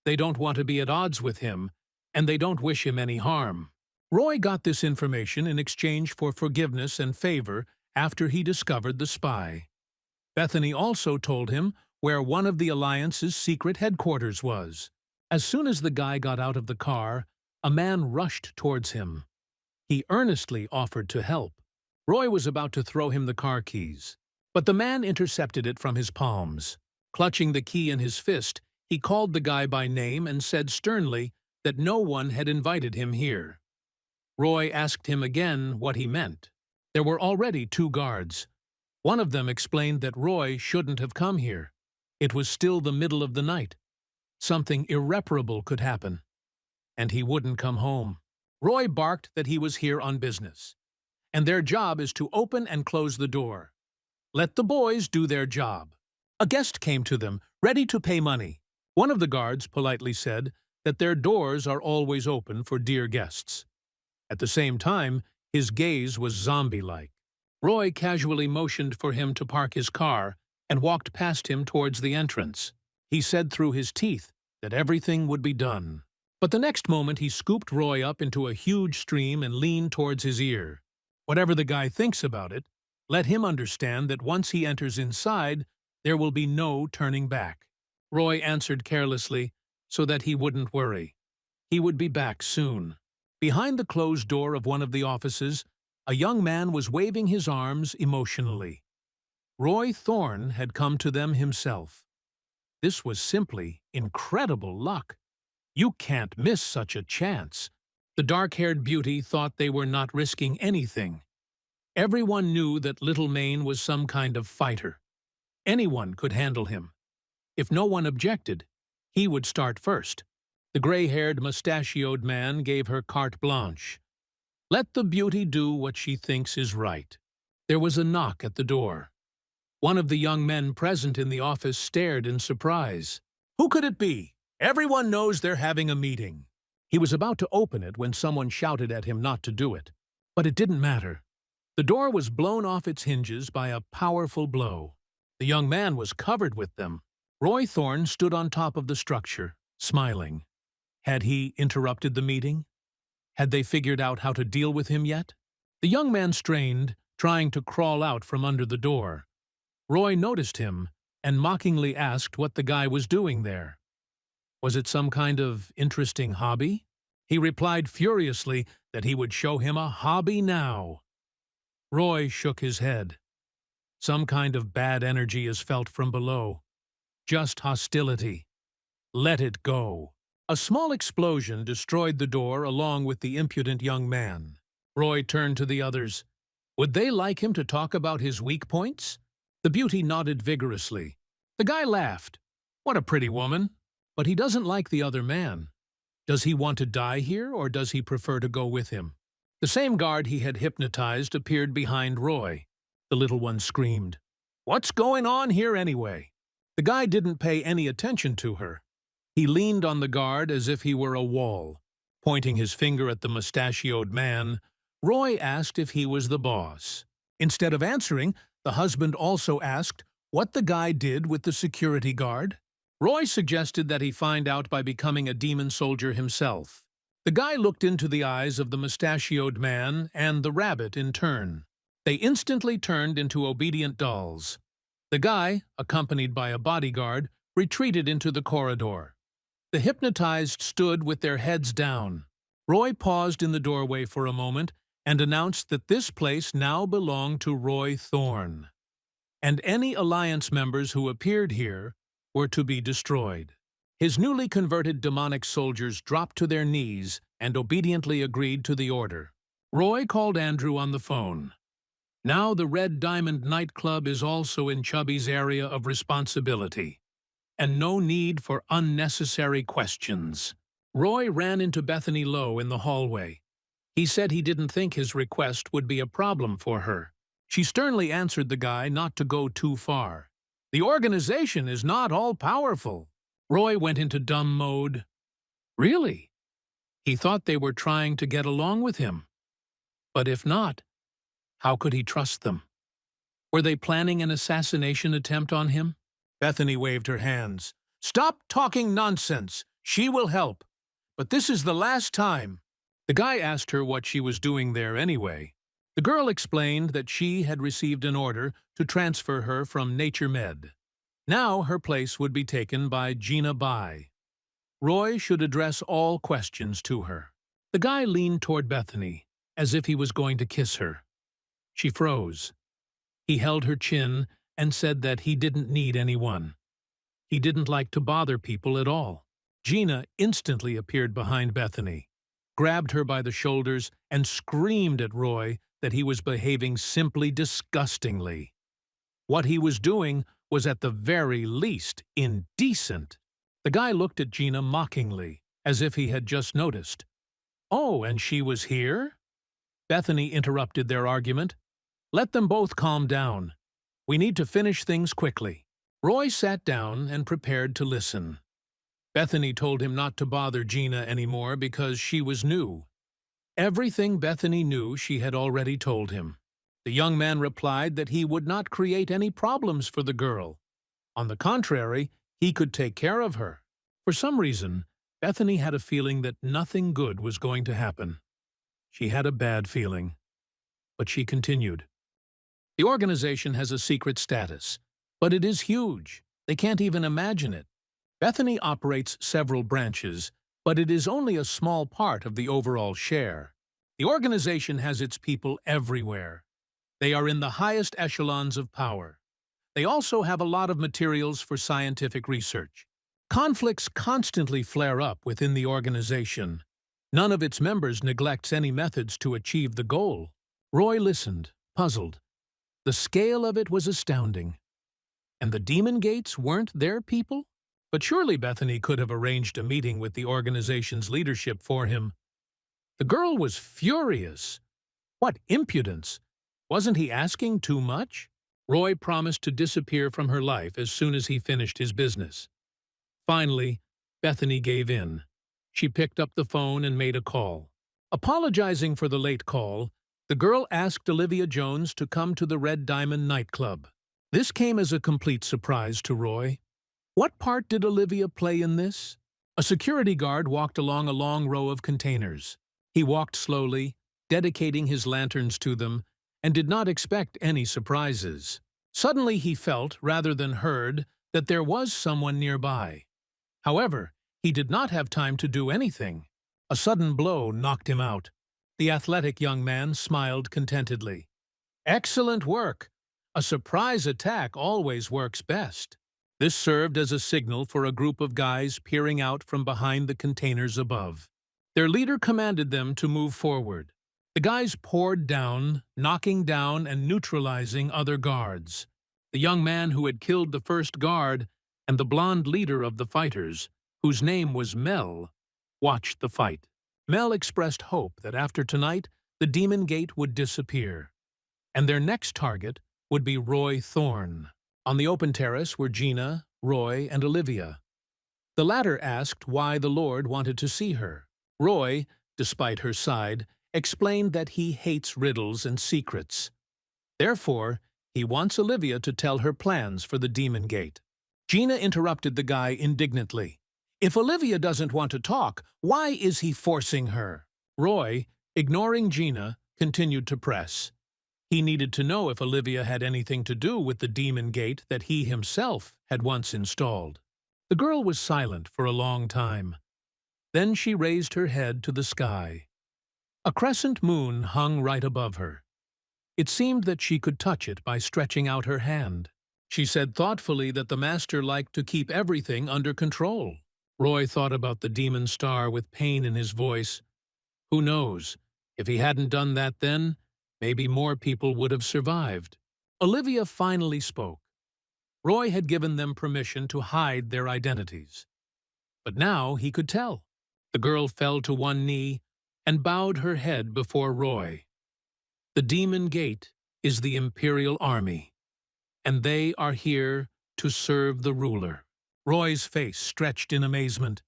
They don't want to be at odds with him, and they don't wish him any harm. Roy got this information in exchange for forgiveness and favor after he discovered the spy. Bethany also told him where one of the Alliance's secret headquarters was. As soon as the guy got out of the car, a man rushed towards him. He earnestly offered to help. Roy was about to throw him the car keys, but the man intercepted it from his palms. Clutching the key in his fist, he called the guy by name and said sternly that no one had invited him here. Roy asked him again what he meant. There were already 2 guards. One of them explained that Roy shouldn't have come here. It was still the middle of the night. Something irreparable could happen, and he wouldn't come home. Roy barked that he was here on business, and their job is to open and close the door. Let the boys do their job. A guest came to them, ready to pay money. One of the guards politely said that their doors are always open for dear guests. At the same time, his gaze was zombie-like. Roy casually motioned for him to park his car and walked past him towards the entrance. He said through his teeth that everything would be done. But the next moment he scooped Roy up into a huge stream and leaned towards his ear. Whatever the guy thinks about it, let him understand that once he enters inside, there will be no turning back. Roy answered carelessly so that he wouldn't worry. He would be back soon. Behind the closed door of one of the offices, a young man was waving his arms emotionally. Roy Thorne had come to them himself. This was simply incredible luck. You can't miss such a chance. The dark-haired beauty thought they were not risking anything. Everyone knew that little Maine was some kind of fighter. Anyone could handle him. If no one objected, he would start first. The gray-haired, mustachioed man gave her carte blanche. Let the beauty do what she thinks is right. There was a knock at the door. One of the young men present in the office stared in surprise. Who could it be? Everyone knows they're having a meeting. He was about to open it when someone shouted at him not to do it. But it didn't matter. The door was blown off its hinges by a powerful blow. The young man was covered with them. Roy Thorne stood on top of the structure, smiling. Had he interrupted the meeting? Had they figured out how to deal with him yet? The young man strained, trying to crawl out from under the door. Roy noticed him and mockingly asked what the guy was doing there. Was it some kind of interesting hobby? He replied furiously that he would show him a hobby now. Roy shook his head. Some kind of bad energy is felt from below. Just hostility. Let it go. A small explosion destroyed the door along with the impudent young man. Roy turned to the others. Would they like him to talk about his weak points? The beauty nodded vigorously. The guy laughed. What a pretty woman. But he doesn't like the other man. Does he want to die here, or does he prefer to go with him? The same guard he had hypnotized appeared behind Roy. The little one screamed. What's going on here anyway? The guy didn't pay any attention to her. He leaned on the guard as if he were a wall. Pointing his finger at the mustachioed man, Roy asked if he was the boss. Instead of answering, the husband also asked what the guy did with the security guard. Roy suggested that he find out by becoming a demon soldier himself. The guy looked into the eyes of the mustachioed man and the rabbit in turn. They instantly turned into obedient dolls. The guy, accompanied by a bodyguard, retreated into the corridor. The hypnotized stood with their heads down. Roy paused in the doorway for a moment and announced that this place now belonged to Roy Thorne, and any Alliance members who appeared here were to be destroyed. His newly converted demonic soldiers dropped to their knees and obediently agreed to the order. Roy called Andrew on the phone. Now the Red Diamond nightclub is also in Chubby's area of responsibility, and no need for unnecessary questions. Roy ran into Bethany Lowe in the hallway. He said he didn't think his request would be a problem for her. She sternly answered the guy not to go too far. The organization is not all-powerful. Roy went into dumb mode. Really? He thought they were trying to get along with him. But if not, how could he trust them? Were they planning an assassination attempt on him? Bethany waved her hands. Stop talking nonsense. She will help. But this is the last time. The guy asked her what she was doing there anyway. The girl explained that she had received an order to transfer her from Nature Med. Now her place would be taken by Gina. Roy should address all questions to her. The guy leaned toward Bethany, as if he was going to kiss her. She froze. He held her chin and said that he didn't need anyone. He didn't like to bother people at all. Gina instantly appeared behind Bethany, grabbed her by the shoulders, and screamed at Roy that he was behaving simply disgustingly. What he was doing was at the very least indecent. The guy looked at Gina mockingly, as if he had just noticed. Oh, and she was here? Bethany interrupted their argument. Let them both calm down. We need to finish things quickly." Roy sat down and prepared to listen. Bethany told him not to bother Gina anymore because she was new. Everything Bethany knew she had already told him. The young man replied that he would not create any problems for the girl. On the contrary, he could take care of her. For some reason, Bethany had a feeling that nothing good was going to happen. She had a bad feeling. But she continued. "The organization has a secret status, but it is huge. They can't even imagine it. Bethany operates several branches, but it is only a small part of the overall share. The organization has its people everywhere. They are in the highest echelons of power. They also have a lot of materials for scientific research. Conflicts constantly flare up within the organization. None of its members neglects any methods to achieve the goal." Roy listened, puzzled. The scale of it was astounding. And the Demon Gates weren't their people? But surely Bethany could have arranged a meeting with the organization's leadership for him. The girl was furious. What impudence! Wasn't he asking too much? Roy promised to disappear from her life as soon as he finished his business. Finally, Bethany gave in. She picked up the phone and made a call. Apologizing for the late call, the girl asked Olivia Jones to come to the Red Diamond nightclub. This came as a complete surprise to Roy. What part did Olivia play in this? A security guard walked along a long row of containers. He walked slowly, dedicating his lanterns to them, and did not expect any surprises. Suddenly he felt, rather than heard, that there was someone nearby. However, he did not have time to do anything. A sudden blow knocked him out. The athletic young man smiled contentedly. "Excellent work! A surprise attack always works best." This served as a signal for a group of guys peering out from behind the containers above. Their leader commanded them to move forward. The guys poured down, knocking down and neutralizing other guards. The young man who had killed the first guard and the blonde leader of the fighters, whose name was Mel, watched the fight. Mel expressed hope that after tonight, the Demon Gate would disappear, and their next target would be Roy Thorne. On the open terrace were Gina, Roy, and Olivia. The latter asked why the Lord wanted to see her. Roy, despite her side, explained that he hates riddles and secrets. Therefore, he wants Olivia to tell her plans for the Demon Gate. Gina interrupted the guy indignantly. "If Olivia doesn't want to talk, why is he forcing her?" Roy, ignoring Gina, continued to press. He needed to know if Olivia had anything to do with the Demon Gate that he himself had once installed. The girl was silent for a long time. Then she raised her head to the sky. A crescent moon hung right above her. It seemed that she could touch it by stretching out her hand. She said thoughtfully that the master liked to keep everything under control. Roy thought about the demon star with pain in his voice. Who knows? If he hadn't done that then, maybe more people would have survived. Olivia finally spoke. Roy had given them permission to hide their identities. But now he could tell. The girl fell to one knee and bowed her head before Roy. "The Demon Gate is the Imperial Army, and they are here to serve the ruler." Roy's face stretched in amazement.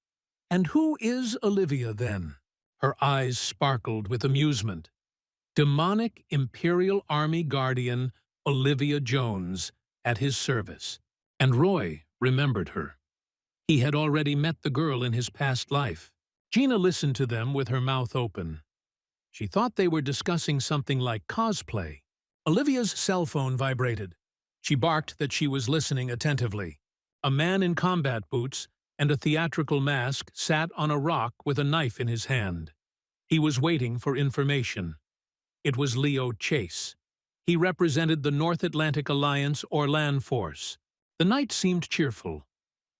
"And who is Olivia, then?" Her eyes sparkled with amusement. Demonic Imperial Army Guardian Olivia Jones at his service. And Roy remembered her. He had already met the girl in his past life. Gina listened to them with her mouth open. She thought they were discussing something like cosplay. Olivia's cell phone vibrated. She barked that she was listening attentively. A man in combat boots and a theatrical mask sat on a rock with a knife in his hand. He was waiting for information. It was Leo Chase. He represented the North Atlantic Alliance or Land Force. The night seemed cheerful.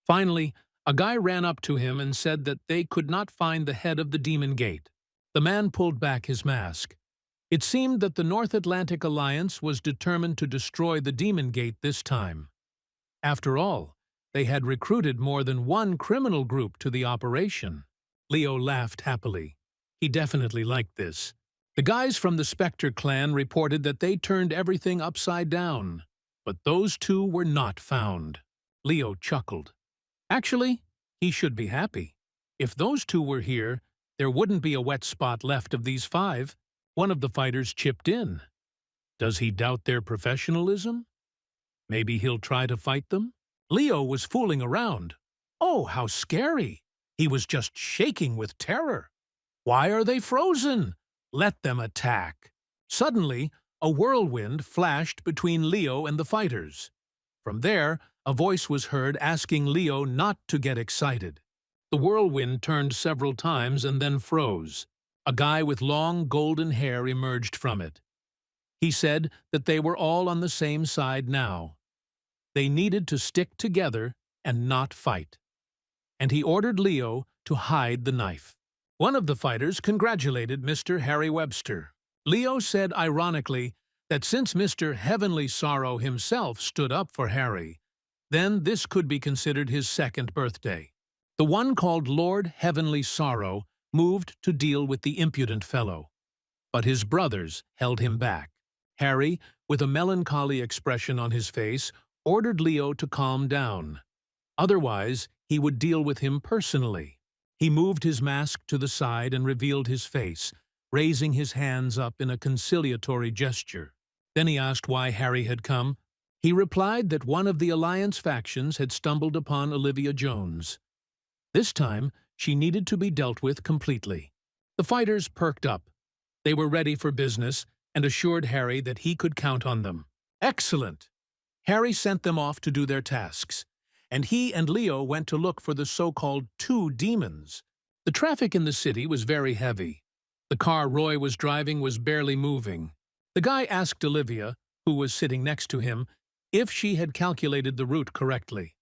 Finally, a guy ran up to him and said that they could not find the head of the Demon Gate. The man pulled back his mask. It seemed that the North Atlantic Alliance was determined to destroy the Demon Gate this time. After all, they had recruited more than one criminal group to the operation. Leo laughed happily. He definitely liked this. The guys from the Spectre clan reported that they turned everything upside down. But those two were not found. Leo chuckled. Actually, he should be happy. If those two were here, there wouldn't be a wet spot left of these 5. One of the fighters chipped in. Does he doubt their professionalism? Maybe he'll try to fight them? Leo was fooling around. Oh, how scary! He was just shaking with terror. Why are they frozen? Let them attack. Suddenly, a whirlwind flashed between Leo and the fighters. From there, a voice was heard asking Leo not to get excited. The whirlwind turned several times and then froze. A guy with long golden hair emerged from it. He said that they were all on the same side now. They needed to stick together and not fight. And he ordered Leo to hide the knife. One of the fighters congratulated Mr. Harry Webster. Leo said ironically that since Mr. Heavenly Sorrow himself stood up for Harry, then this could be considered his 2nd birthday. The one called Lord Heavenly Sorrow moved to deal with the impudent fellow. But his brothers held him back. Harry, with a melancholy expression on his face, ordered Leo to calm down. Otherwise, he would deal with him personally. He moved his mask to the side and revealed his face, raising his hands up in a conciliatory gesture. Then he asked why Harry had come. He replied that one of the Alliance factions had stumbled upon Olivia Jones. This time, she needed to be dealt with completely. The fighters perked up. They were ready for business and assured Harry that he could count on them. Excellent! Harry sent them off to do their tasks, and he and Leo went to look for the so-called 2 demons. The traffic in the city was very heavy. The car Roy was driving was barely moving. The guy asked Olivia, who was sitting next to him, if she had calculated the route correctly.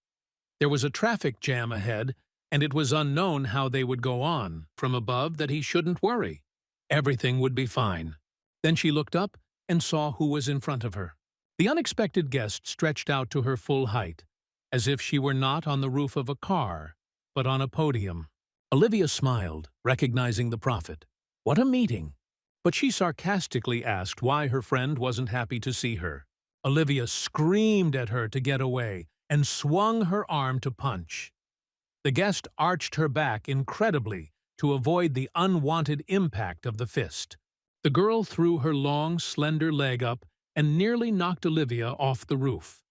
There was a traffic jam ahead, and it was unknown how they would go on. From above, that he shouldn't worry. Everything would be fine. Then she looked up and saw who was in front of her. The unexpected guest stretched out to her full height, as if she were not on the roof of a car, but on a podium. Olivia smiled, recognizing the prophet. What a meeting! But she sarcastically asked why her friend wasn't happy to see her. Olivia screamed at her to get away and swung her arm to punch. The guest arched her back incredibly to avoid the unwanted impact of the fist. The girl threw her long, slender leg up and nearly knocked Olivia off the roof.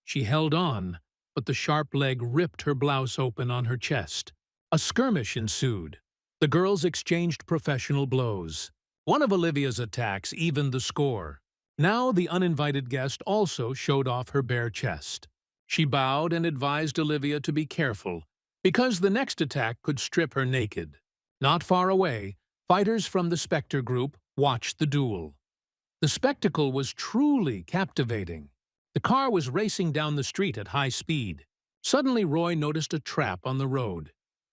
She held on, but the sharp leg ripped her blouse open on her chest. A skirmish ensued. The girls exchanged professional blows. One of Olivia's attacks evened the score. Now the uninvited guest also showed off her bare chest. She bowed and advised Olivia to be careful, because the next attack could strip her naked. Not far away, fighters from the Spectre group watched the duel. The spectacle was truly captivating. The car was racing down the street at high speed. Suddenly, Roy noticed a trap on the road.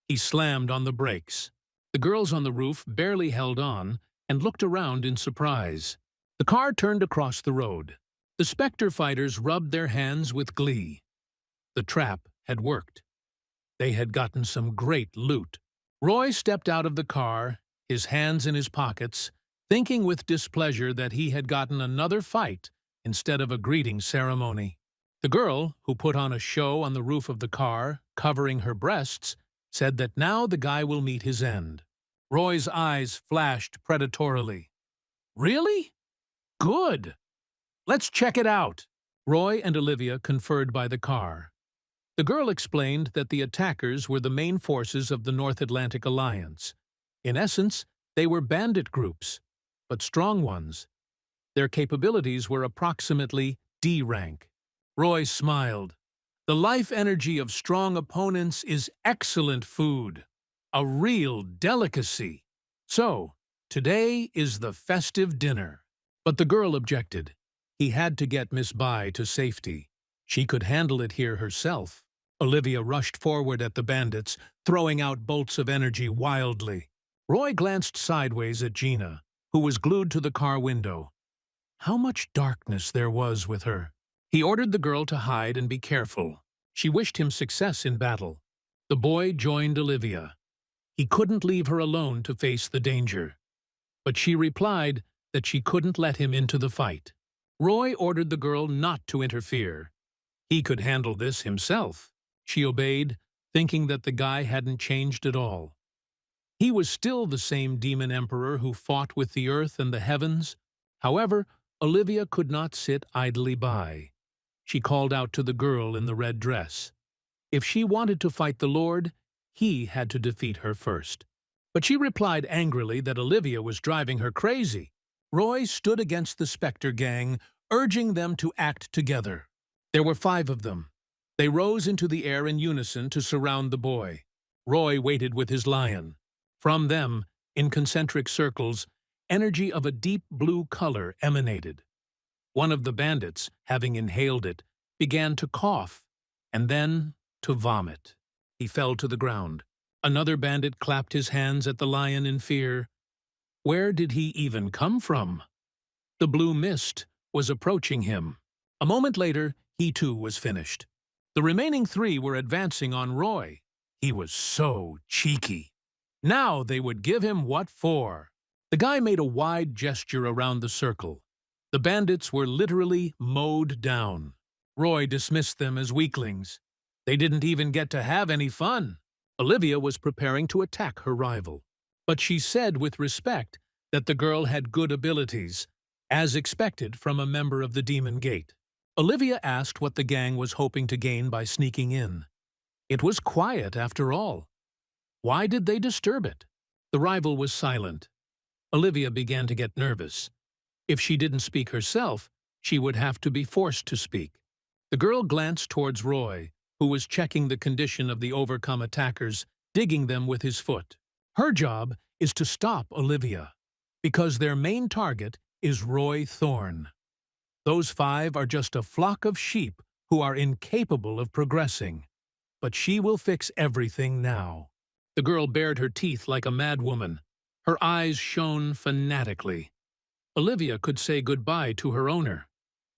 He slammed on the brakes. The girls on the roof barely held on and looked around in surprise. The car turned across the road. The Spectre fighters rubbed their hands with glee. The trap had worked. They had gotten some great loot. Roy stepped out of the car, his hands in his pockets, thinking with displeasure that he had gotten another fight instead of a greeting ceremony. The girl, who put on a show on the roof of the car, covering her breasts, said that now the guy will meet his end. Roy's eyes flashed predatorily. Really? Good. Let's check it out. Roy and Olivia conferred by the car. The girl explained that the attackers were the main forces of the North Atlantic Alliance. In essence, they were bandit groups, but strong ones. Their capabilities were approximately D rank. Roy smiled. The life energy of strong opponents is excellent food, a real delicacy. So, today is the festive dinner. But the girl objected. He had to get Miss Bai to safety. She could handle it here herself. Olivia rushed forward at the bandits, throwing out bolts of energy wildly. Roy glanced sideways at Gina, who was glued to the car window. How much darkness there was with her. He ordered the girl to hide and be careful. She wished him success in battle. The boy joined Olivia. He couldn't leave her alone to face the danger. But she replied that she couldn't let him into the fight. Roy ordered the girl not to interfere. He could handle this himself. She obeyed, thinking that the guy hadn't changed at all. He was still the same demon emperor who fought with the earth and the heavens. However, Olivia could not sit idly by. She called out to the girl in the red dress. If she wanted to fight the Lord, he had to defeat her first. But she replied angrily that Olivia was driving her crazy. Roy stood against the Spectre gang, urging them to act together. There were 5 of them. They rose into the air in unison to surround the boy. Roy waited with his lion. From them, in concentric circles, energy of a deep blue color emanated. One of the bandits, having inhaled it, began to cough, and then to vomit. He fell to the ground. Another bandit clapped his hands at the lion in fear. Where did he even come from? The blue mist was approaching him. A moment later, he too was finished. The remaining 3 were advancing on Roy. He was so cheeky. Now they would give him what for. The guy made a wide gesture around the circle. The bandits were literally mowed down. Roy dismissed them as weaklings. They didn't even get to have any fun. Olivia was preparing to attack her rival. But she said with respect that the girl had good abilities, as expected from a member of the Demon Gate. Olivia asked what the gang was hoping to gain by sneaking in. It was quiet, after all. Why did they disturb it? The rival was silent. Olivia began to get nervous. If she didn't speak herself, she would have to be forced to speak. The girl glanced towards Roy, who was checking the condition of the overcome attackers, digging them with his foot. Her job is to stop Olivia, because their main target is Roy Thorne. Those 5 are just a flock of sheep who are incapable of progressing. But she will fix everything now. The girl bared her teeth like a madwoman. Her eyes shone fanatically. Olivia could say goodbye to her owner.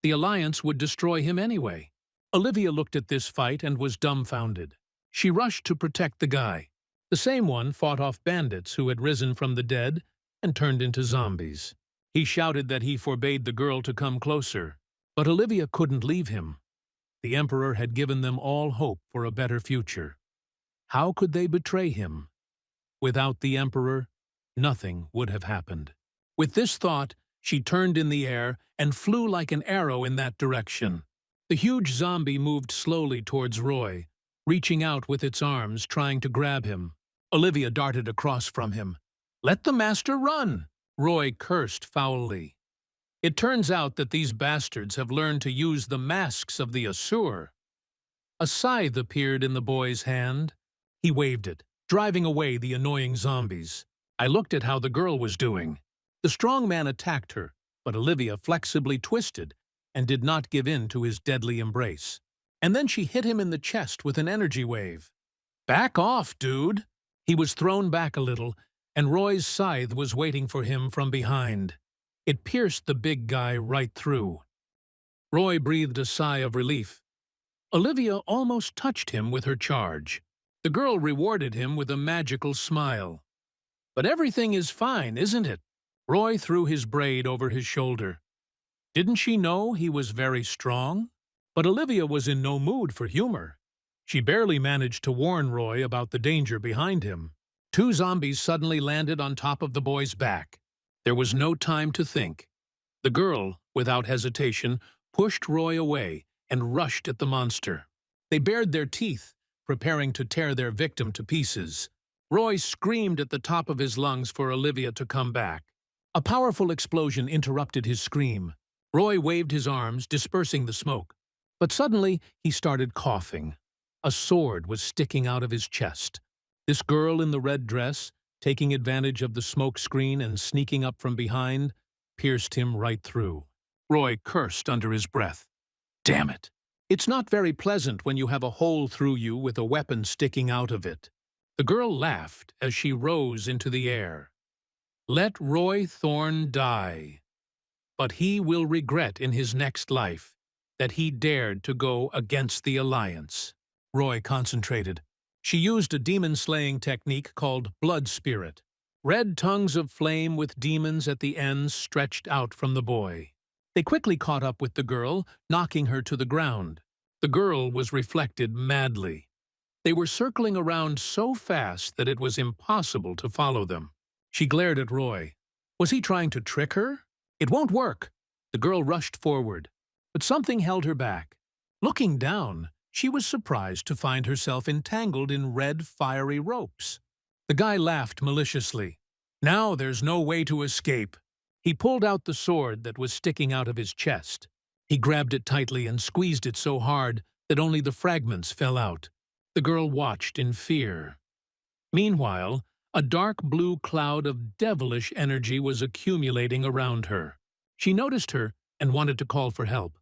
The Alliance would destroy him anyway. Olivia looked at this fight and was dumbfounded. She rushed to protect the guy. The same one fought off bandits who had risen from the dead and turned into zombies. He shouted that he forbade the girl to come closer, but Olivia couldn't leave him. The Emperor had given them all hope for a better future. How could they betray him? Without the Emperor, nothing would have happened. With this thought, she turned in the air and flew like an arrow in that direction. The huge zombie moved slowly towards Roy, reaching out with its arms, trying to grab him. Olivia darted across from him. "Let the master run!" Roy cursed foully. It turns out that these bastards have learned to use the masks of the Asur. A scythe appeared in the boy's hand. He waved it, driving away the annoying zombies. I looked at how the girl was doing. The strong man attacked her, but Olivia flexibly twisted and did not give in to his deadly embrace. And then she hit him in the chest with an energy wave. "Back off, dude!" He was thrown back a little, and Roy's scythe was waiting for him from behind. It pierced the big guy right through. Roy breathed a sigh of relief. Olivia almost touched him with her charge. The girl rewarded him with a magical smile. "But everything is fine, isn't it?" Roy threw his braid over his shoulder. Didn't she know he was very strong? But Olivia was in no mood for humor. She barely managed to warn Roy about the danger behind him. 2 zombies suddenly landed on top of the boy's back. There was no time to think. The girl, without hesitation, pushed Roy away and rushed at the monster. They bared their teeth, preparing to tear their victim to pieces. Roy screamed at the top of his lungs for Olivia to come back. A powerful explosion interrupted his scream. Roy waved his arms, dispersing the smoke. But suddenly, he started coughing. A sword was sticking out of his chest. This girl in the red dress, taking advantage of the smoke screen and sneaking up from behind, pierced him right through. Roy cursed under his breath. Damn it! It's not very pleasant when you have a hole through you with a weapon sticking out of it. The girl laughed as she rose into the air. Let Roy Thorne die. But he will regret in his next life that he dared to go against the Alliance. Roy concentrated. She used a demon-slaying technique called Blood Spirit. Red tongues of flame with demons at the ends stretched out from the boy. They quickly caught up with the girl, knocking her to the ground. The girl was reflected madly. They were circling around so fast that it was impossible to follow them. She glared at Roy. Was he trying to trick her? It won't work. The girl rushed forward, but something held her back. Looking down, she was surprised to find herself entangled in red, fiery ropes. The guy laughed maliciously. Now there's no way to escape. He pulled out the sword that was sticking out of his chest. He grabbed it tightly and squeezed it so hard that only the fragments fell out. The girl watched in fear. Meanwhile, a dark blue cloud of devilish energy was accumulating around her. She noticed her and wanted to call for help,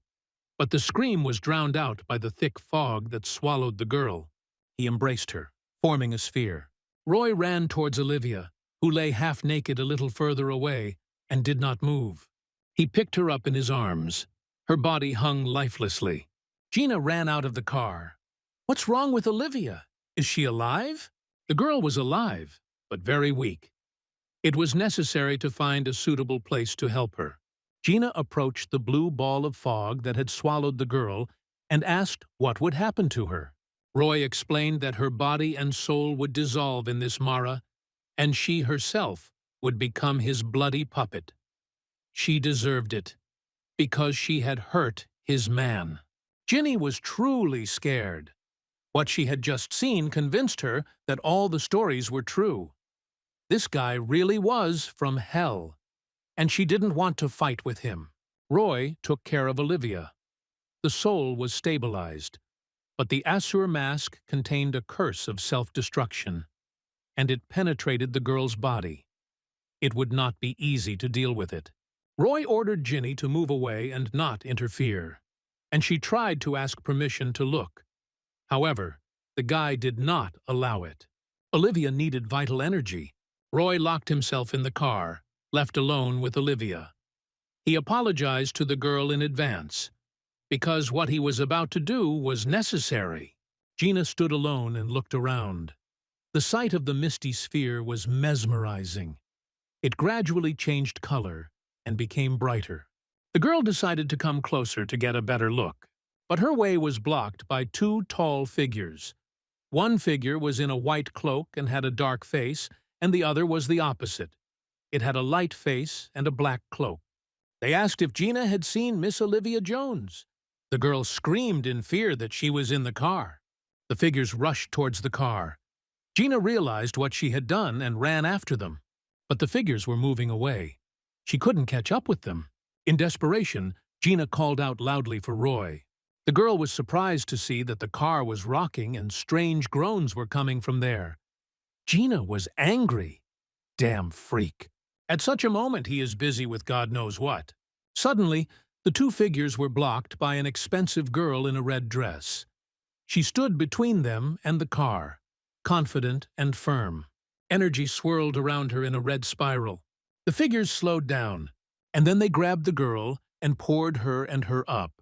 but the scream was drowned out by the thick fog that swallowed the girl. He embraced her, forming a sphere. Roy ran towards Olivia, who lay half-naked a little further away and did not move. He picked her up in his arms. Her body hung lifelessly. Gina ran out of the car. What's wrong with Olivia? Is she alive? The girl was alive, but very weak. It was necessary to find a suitable place to help her. Gina approached the blue ball of fog that had swallowed the girl and asked what would happen to her. Roy explained that her body and soul would dissolve in this Mara, and she herself would become his bloody puppet. She deserved it, because she had hurt his man. Ginny was truly scared. What she had just seen convinced her that all the stories were true. This guy really was from hell, and she didn't want to fight with him. Roy took care of Olivia. The soul was stabilized, but the Asur mask contained a curse of self-destruction, and it penetrated the girl's body. It would not be easy to deal with it. Roy ordered Ginny to move away and not interfere, and she tried to ask permission to look. However, the guy did not allow it. Olivia needed vital energy. Roy locked himself in the car, left alone with Olivia. He apologized to the girl in advance, because what he was about to do was necessary. Gina stood alone and looked around. The sight of the misty sphere was mesmerizing. It gradually changed color and became brighter. The girl decided to come closer to get a better look, but her way was blocked by two tall figures. One figure was in a white cloak and had a dark face, and the other was the opposite. It had a light face and a black cloak. They asked if Gina had seen Miss Olivia Jones. The girl screamed in fear that she was in the car. The figures rushed towards the car. Gina realized what she had done and ran after them, but the figures were moving away. She couldn't catch up with them. In desperation, Gina called out loudly for Roy. The girl was surprised to see that the car was rocking and strange groans were coming from there. Gina was angry. Damn freak. At such a moment he is busy with God knows what. Suddenly, the two figures were blocked by an expensive girl in a red dress. She stood between them and the car, confident and firm. Energy swirled around her in a red spiral. The figures slowed down, and then they grabbed the girl and poured her and her up.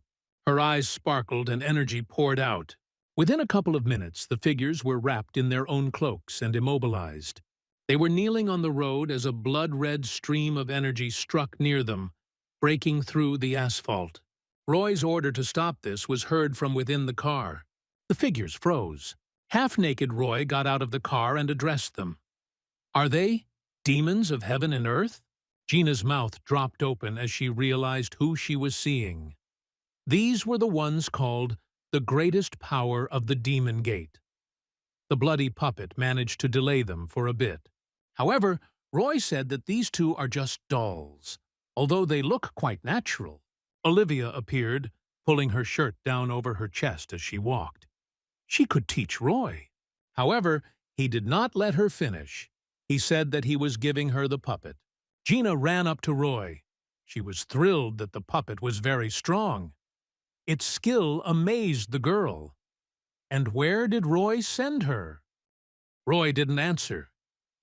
Her eyes sparkled and energy poured out. Within a couple of minutes, the figures were wrapped in their own cloaks and immobilized. They were kneeling on the road as a blood-red stream of energy struck near them, breaking through the asphalt. Roy's order to stop this was heard from within the car. The figures froze. Half-naked Roy got out of the car and addressed them. Are they demons of heaven and earth? Gina's mouth dropped open as she realized who she was seeing. These were the ones called the greatest power of the demon gate. The bloody puppet managed to delay them for a bit. However, Roy said that these two are just dolls, although they look quite natural. Olivia appeared, pulling her shirt down over her chest as she walked. She could teach Roy. However, he did not let her finish. He said that he was giving her the puppet. Gina ran up to Roy. She was thrilled that the puppet was very strong. Its skill amazed the girl. And where did Roy send her? Roy didn't answer.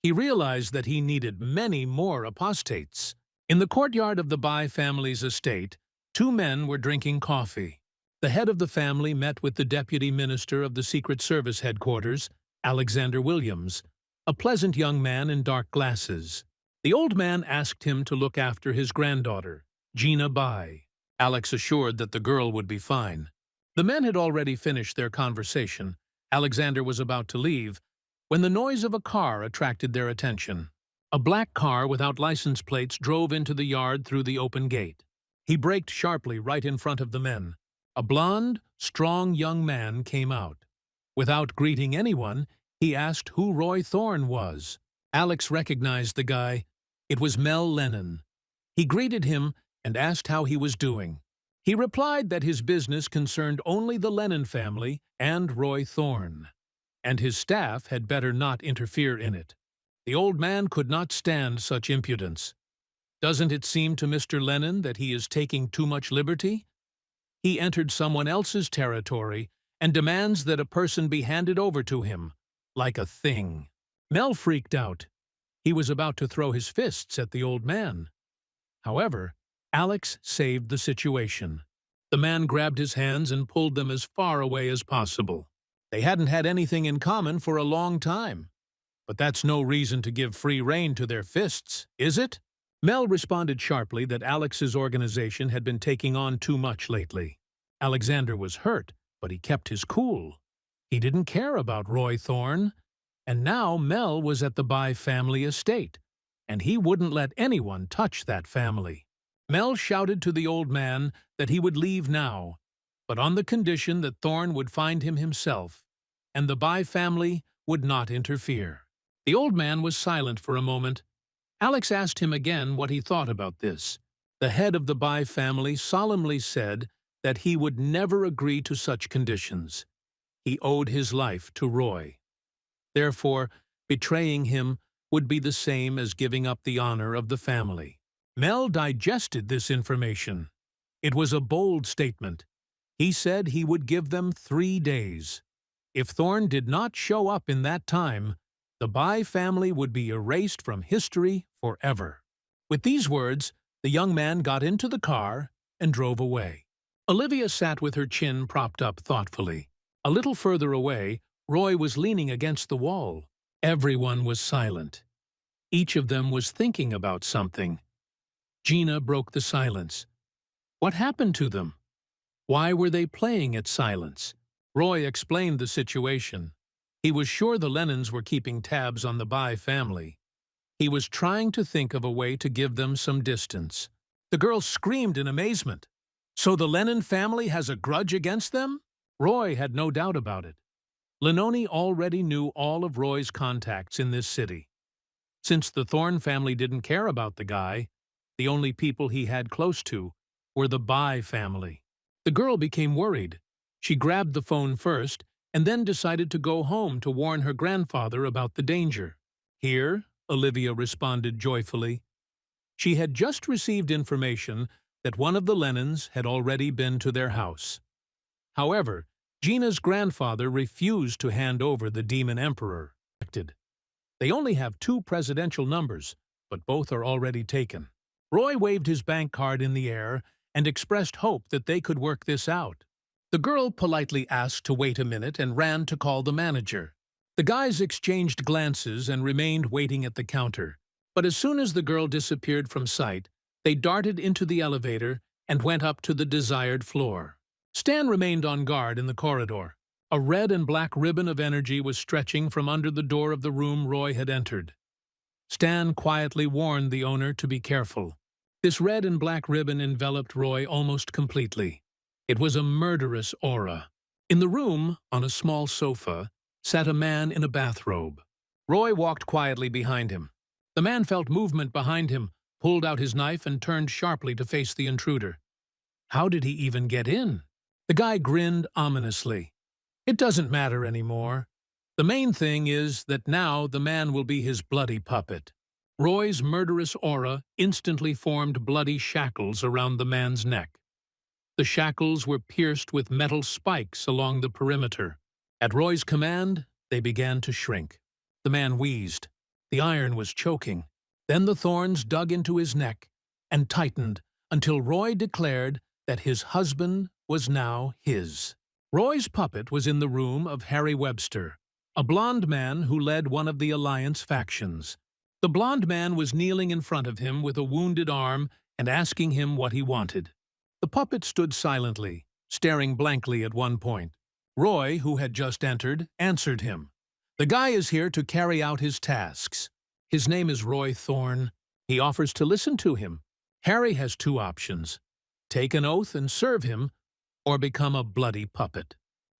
He realized that he needed many more apostates. In the courtyard of the Bai family's estate, two men were drinking coffee. The head of the family met with the deputy minister of the Secret Service headquarters, Alexander Williams, a pleasant young man in dark glasses. The old man asked him to look after his granddaughter, Gina Bai. Alex assured that the girl would be fine. The men had already finished their conversation. Alexander was about to leave when the noise of a car attracted their attention. A black car without license plates drove into the yard through the open gate. He braked sharply right in front of the men. A blond, strong young man came out. Without greeting anyone, he asked who Roy Thorne was. Alex recognized the guy. It was Lenin. He greeted him and asked how he was doing. He replied that his business concerned only the Lenin family and Roy Thorne, and his staff had better not interfere in it. The old man could not stand such impudence. Doesn't it seem to Mr. Lenin that he is taking too much liberty? He entered someone else's territory and demands that a person be handed over to him, like a thing. Mel freaked out. He was about to throw his fists at the old man. However, Alex saved the situation. The man grabbed his hands and pulled them as far away as possible. They hadn't had anything in common for a long time. But that's no reason to give free rein to their fists, is it? Mel responded sharply that Alex's organization had been taking on too much lately. Alexander was hurt, but he kept his cool. He didn't care about Roy Thorne. And now Mel was at the Bai family estate, and he wouldn't let anyone touch that family. Mel shouted to the old man that he would leave now, but on the condition that Thorne would find him himself, and the Bai family would not interfere. The old man was silent for a moment. Alex asked him again what he thought about this. The head of the Bai family solemnly said that he would never agree to such conditions. He owed his life to Roy. Therefore, betraying him would be the same as giving up the honor of the family. Mel digested this information. It was a bold statement. He said he would give them 3 days. If Thorne did not show up in that time, the Bai family would be erased from history forever. With these words, the young man got into the car and drove away. Olivia sat with her chin propped up thoughtfully. A little further away, Roy was leaning against the wall. Everyone was silent. Each of them was thinking about something. Gina broke the silence. What happened to them? Why were they playing at silence? Roy explained the situation. He was sure the Lenins were keeping tabs on the Bai family. He was trying to think of a way to give them some distance. The girl screamed in amazement. So the Lenin family has a grudge against them? Roy had no doubt about it. Lenin already knew all of Roy's contacts in this city. Since the Thorne family didn't care about the guy, the only people he had close to were the Bai family. The girl became worried. She grabbed the phone first and then decided to go home to warn her grandfather about the danger. Here, Olivia responded joyfully. She had just received information that one of the Lenins had already been to their house. However, Gina's grandfather refused to hand over the demon emperor. They only have 2 presidential numbers, but both are already taken. Roy waved his bank card in the air and expressed hope that they could work this out. The girl politely asked to wait a minute and ran to call the manager. The guys exchanged glances and remained waiting at the counter, but as soon as the girl disappeared from sight, they darted into the elevator and went up to the desired floor. Stan remained on guard in the corridor. A red and black ribbon of energy was stretching from under the door of the room Roy had entered. Stan quietly warned the owner to be careful. This red and black ribbon enveloped Roy almost completely. It was a murderous aura. In the room, on a small sofa, sat a man in a bathrobe. Roy walked quietly behind him. The man felt movement behind him, pulled out his knife and turned sharply to face the intruder. How did he even get in? The guy grinned ominously. It doesn't matter anymore. The main thing is that now the man will be his bloody puppet. Roy's murderous aura instantly formed bloody shackles around the man's neck. The shackles were pierced with metal spikes along the perimeter. At Roy's command, they began to shrink. The man wheezed. The iron was choking. Then the thorns dug into his neck and tightened until Roy declared that his husband was now his. Roy's puppet was in the room of Harry Webster, a blond man who led one of the Alliance factions. The blond man was kneeling in front of him with a wounded arm and asking him what he wanted. The puppet stood silently, staring blankly at one point. Roy, who had just entered, answered him. "The guy is here to carry out his tasks. His name is Roy Thorne. He offers to listen to him. Harry has two options: take an oath and serve him, or become a bloody puppet."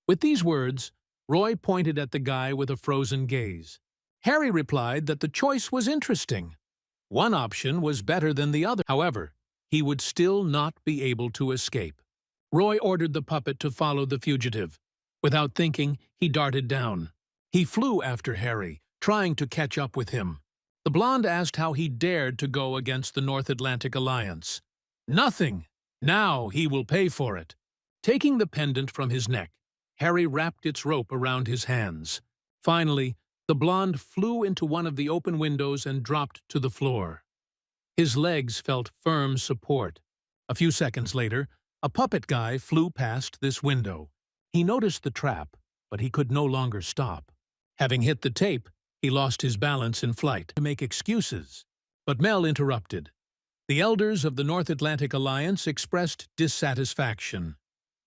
With these words, Roy pointed at the guy with a frozen gaze. Harry replied that the choice was interesting. One option was better than the other. However, he would still not be able to escape. Roy ordered the puppet to follow the fugitive. Without thinking, he darted down. He flew after Harry, trying to catch up with him. The blonde asked how he dared to go against the North Atlantic Alliance. "Nothing! Now he will pay for it." Taking the pendant from his neck, Harry wrapped its rope around his hands. Finally, the blonde flew into one of the open windows and dropped to the floor. His legs felt firm support. A few seconds later, a puppet guy flew past this window. He noticed the trap, but he could no longer stop. Having hit the tape, he lost his balance in flight to make excuses. But Mel interrupted. The elders of the North Atlantic Alliance expressed dissatisfaction.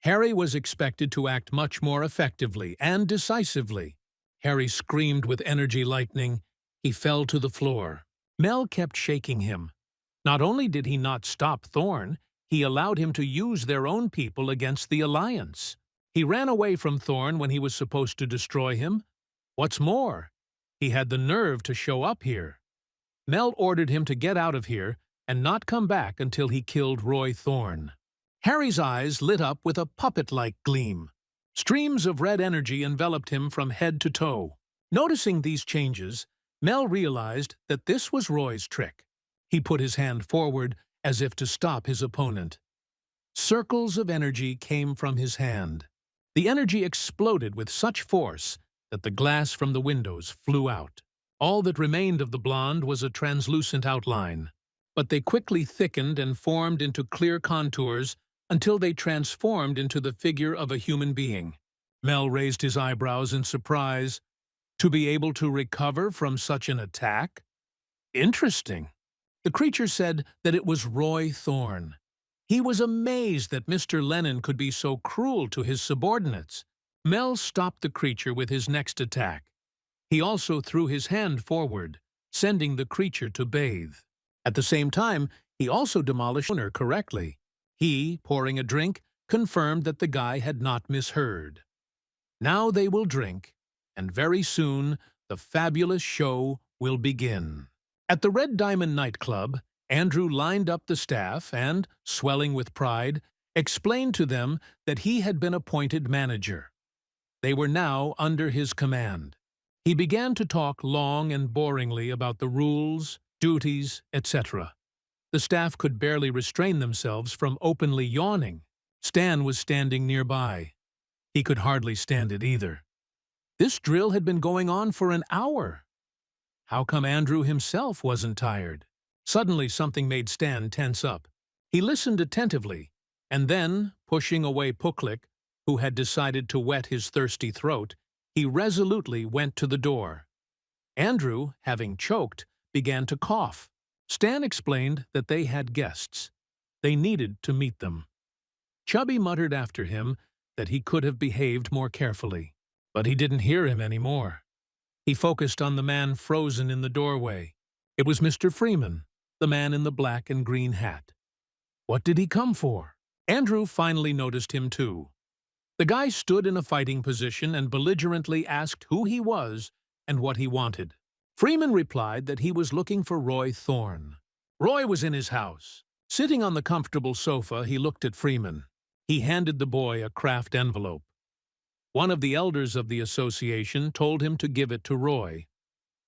Harry was expected to act much more effectively and decisively. Harry screamed with energy lightning. He fell to the floor. Mel kept shaking him. Not only did he not stop Thorne, he allowed him to use their own people against the Alliance. He ran away from Thorne when he was supposed to destroy him. What's more, he had the nerve to show up here. Mel ordered him to get out of here and not come back until he killed Roy Thorne. Harry's eyes lit up with a puppet-like gleam. Streams of red energy enveloped him from head to toe. Noticing these changes, Mel realized that this was Roy's trick. He put his hand forward as if to stop his opponent. Circles of energy came from his hand. The energy exploded with such force that the glass from the windows flew out. All that remained of the blonde was a translucent outline, but they quickly thickened and formed into clear contours until they transformed into the figure of a human being. Mel raised his eyebrows in surprise. To be able to recover from such an attack? Interesting. The creature said that it was Roy Thorne. He was amazed that Mr. Lenin could be so cruel to his subordinates. Mel stopped the creature with his next attack. He also threw his hand forward, sending the creature to bathe. At the same time, he also demolished the owner correctly. He, pouring a drink, confirmed that the guy had not misheard. Now they will drink, and very soon the fabulous show will begin. At the Red Diamond nightclub, Andrew lined up the staff and, swelling with pride, explained to them that he had been appointed manager. They were now under his command. He began to talk long and boringly about the rules, duties, etc. The staff could barely restrain themselves from openly yawning. Stan was standing nearby. He could hardly stand it either. This drill had been going on for an hour. How come Andrew himself wasn't tired? Suddenly something made Stan tense up. He listened attentively, and then, pushing away Puklik, who had decided to wet his thirsty throat, he resolutely went to the door. Andrew, having choked, began to cough. Stan explained that they had guests. They needed to meet them. Chubby muttered after him that he could have behaved more carefully, but he didn't hear him anymore. He focused on the man frozen in the doorway. It was Mr. Freeman, the man in the black and green hat. What did he come for? Andrew finally noticed him too. The guy stood in a fighting position and belligerently asked who he was and what he wanted. Freeman replied that he was looking for Roy Thorne. Roy was in his house. Sitting on the comfortable sofa, he looked at Freeman. He handed the boy a craft envelope. One of the elders of the association told him to give it to Roy.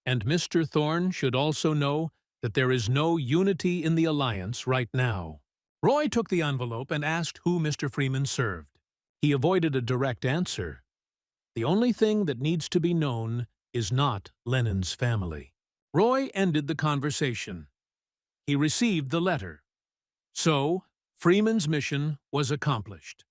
And Mr. Thorne should also know that there is no unity in the Alliance right now. Roy took the envelope and asked who Mr. Freeman served. He avoided a direct answer. The only thing that needs to be known is not Lenin's family. Roy ended the conversation. He received the letter. So, Freeman's mission was accomplished.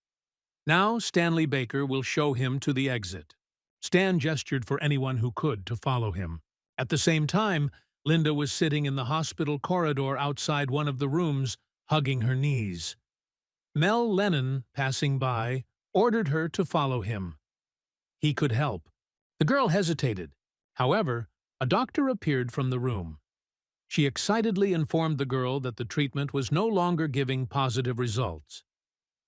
Now Stanley Baker will show him to the exit. Stan gestured for anyone who could to follow him. At the same time, Linda was sitting in the hospital corridor outside one of the rooms, hugging her knees. Lenin, passing by, ordered her to follow him. He could help. The girl hesitated. However, a doctor appeared from the room. She excitedly informed the girl that the treatment was no longer giving positive results.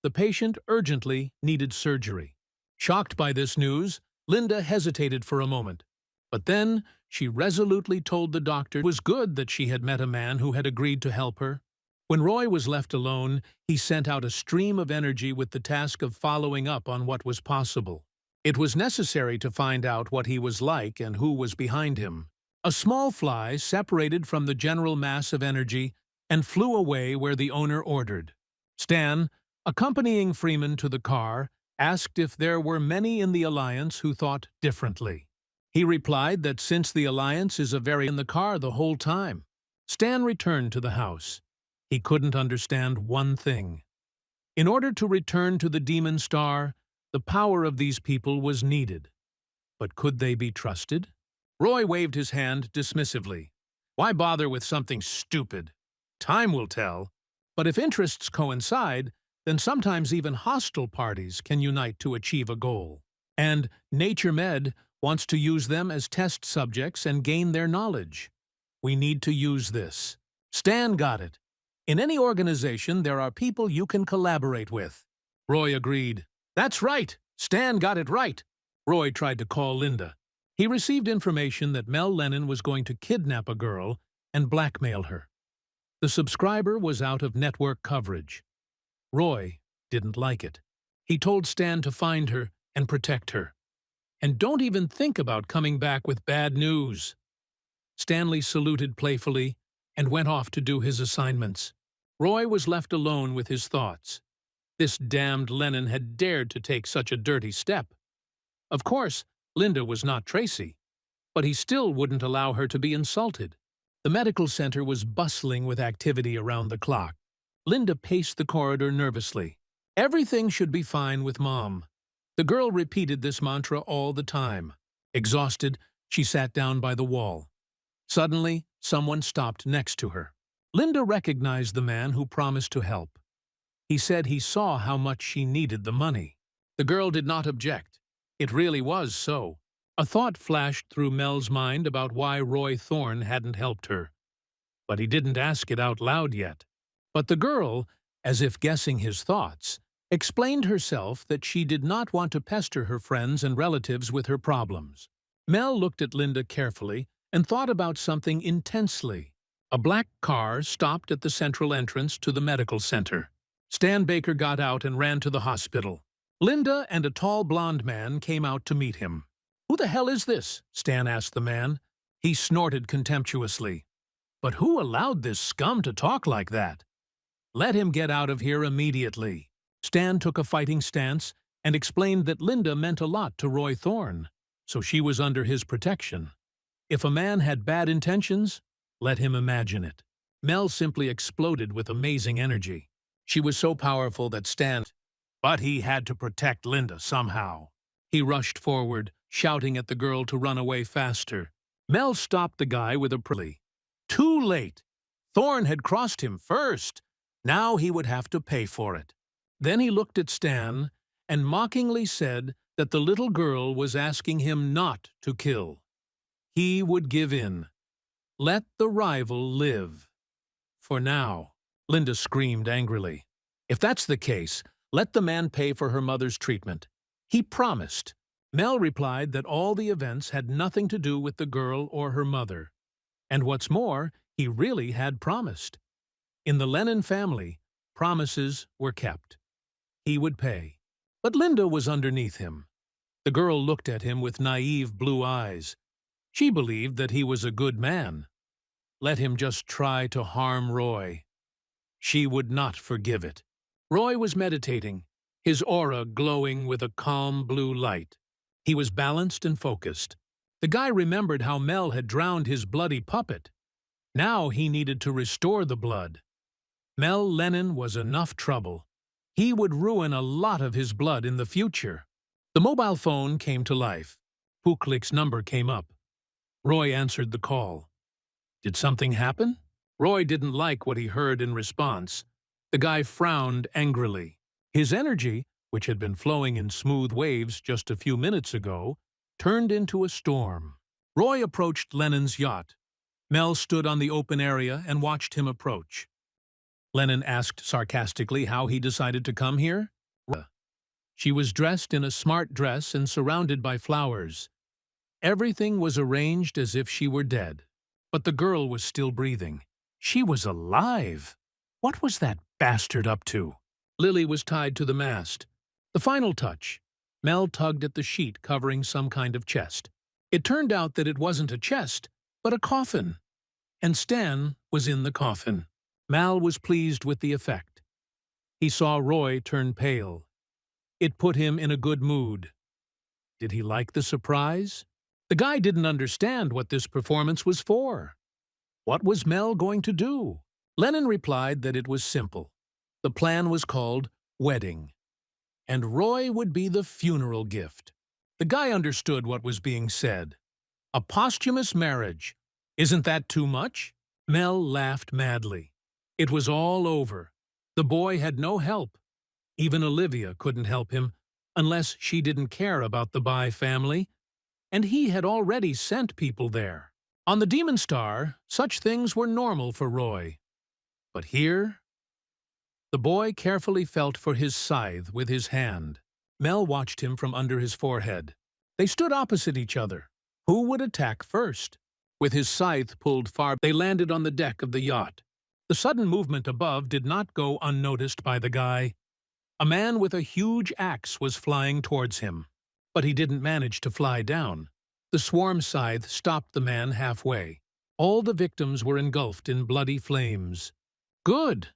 The patient urgently needed surgery. Shocked by this news, Linda hesitated for a moment. But then, she resolutely told the doctor it was good that she had met a man who had agreed to help her. When Roy was left alone, he sent out a stream of energy with the task of following up on what was possible. It was necessary to find out what he was like and who was behind him. A small fly separated from the general mass of energy and flew away where the owner ordered. Stan, accompanying Freeman to the car, asked if there were many in the Alliance who thought differently. He replied that since the Alliance is in the car the whole time. Stan returned to the house. He couldn't understand one thing. In order to return to the Demon Star, the power of these people was needed. But could they be trusted? Roy waved his hand dismissively. Why bother with something stupid? Time will tell. But if interests coincide, then sometimes even hostile parties can unite to achieve a goal. And Nature Med wants to use them as test subjects and gain their knowledge. We need to use this. Stan got it. In any organization, there are people you can collaborate with. Roy agreed. That's right. Stan got it right. Roy tried to call Linda. He received information that Lenin was going to kidnap a girl and blackmail her. The subscriber was out of network coverage. Roy didn't like it. He told Stan to find her and protect her. And don't even think about coming back with bad news. Stanley saluted playfully and went off to do his assignments. Roy was left alone with his thoughts. This damned Lenin had dared to take such a dirty step. Of course, Linda was not Tracy, but he still wouldn't allow her to be insulted. The medical center was bustling with activity around the clock. Linda paced the corridor nervously. Everything should be fine with Mom. The girl repeated this mantra all the time. Exhausted, she sat down by the wall. Suddenly, someone stopped next to her. Linda recognized the man who promised to help. He said he saw how much she needed the money. The girl did not object. It really was so. A thought flashed through Mel's mind about why Roy Thorne hadn't helped her. But he didn't ask it out loud yet. But the girl, as if guessing his thoughts, explained herself that she did not want to pester her friends and relatives with her problems. Mel looked at Linda carefully and thought about something intensely. A black car stopped at the central entrance to the medical center. Stan Baker got out and ran to the hospital. Linda and a tall blonde man came out to meet him. "Who the hell is this?" Stan asked the man. He snorted contemptuously. "But who allowed this scum to talk like that? Let him get out of here immediately." Stan took a fighting stance and explained that Linda meant a lot to Roy Thorne, so she was under his protection. If a man had bad intentions, let him imagine it. Mel simply exploded with amazing energy. She was so powerful that but he had to protect Linda somehow. He rushed forward, shouting at the girl to run away faster. Mel stopped the guy with a plea. Too late. Thorne had crossed him first. Now he would have to pay for it. Then he looked at Stan and mockingly said that the little girl was asking him not to kill. He would give in. Let the rival live. For now. Linda screamed angrily. If that's the case, let the man pay for her mother's treatment. He promised. Mel replied that all the events had nothing to do with the girl or her mother. And what's more, he really had promised. In the Lenin family, promises were kept. He would pay. But Linda was underneath him. The girl looked at him with naive blue eyes. She believed that he was a good man. Let him just try to harm Roy. She would not forgive it. Roy was meditating, his aura glowing with a calm blue light. He was balanced and focused. The guy remembered how Mel had drowned his bloody puppet. Now he needed to restore the blood. Lenin was enough trouble. He would ruin a lot of his blood in the future. The mobile phone came to life. Puklik's number came up. Roy answered the call. Did something happen? Roy didn't like what he heard in response. The guy frowned angrily. His energy, which had been flowing in smooth waves just a few minutes ago, turned into a storm. Roy approached Lenin's yacht. Mel stood on the open area and watched him approach. Lenin asked sarcastically how he decided to come here. She was dressed in a smart dress and surrounded by flowers. Everything was arranged as if she were dead. But the girl was still breathing. She was alive! What was that bastard up to? Lily was tied to the mast. The final touch. Mel tugged at the sheet covering some kind of chest. It turned out that it wasn't a chest, but a coffin. And Stan was in the coffin. Mal was pleased with the effect. He saw Roy turn pale. It put him in a good mood. Did he like the surprise? The guy didn't understand what this performance was for. What was Mel going to do? Lenin replied that it was simple. The plan was called wedding, and Roy would be the funeral gift. The guy understood what was being said. A posthumous marriage. Isn't that too much? Mel laughed madly. It was all over. The boy had no help. Even Olivia couldn't help him, unless she didn't care about the Bai family, and he had already sent people there. On the Demon Star, such things were normal for Roy. But here? The boy carefully felt for his scythe with his hand. Mel watched him from under his forehead. They stood opposite each other. Who would attack first? With his scythe pulled far, they landed on the deck of the yacht. The sudden movement above did not go unnoticed by the guy. A man with a huge axe was flying towards him, but he didn't manage to fly down. The swarm scythe stopped the man halfway. All the victims were engulfed in bloody flames. Good!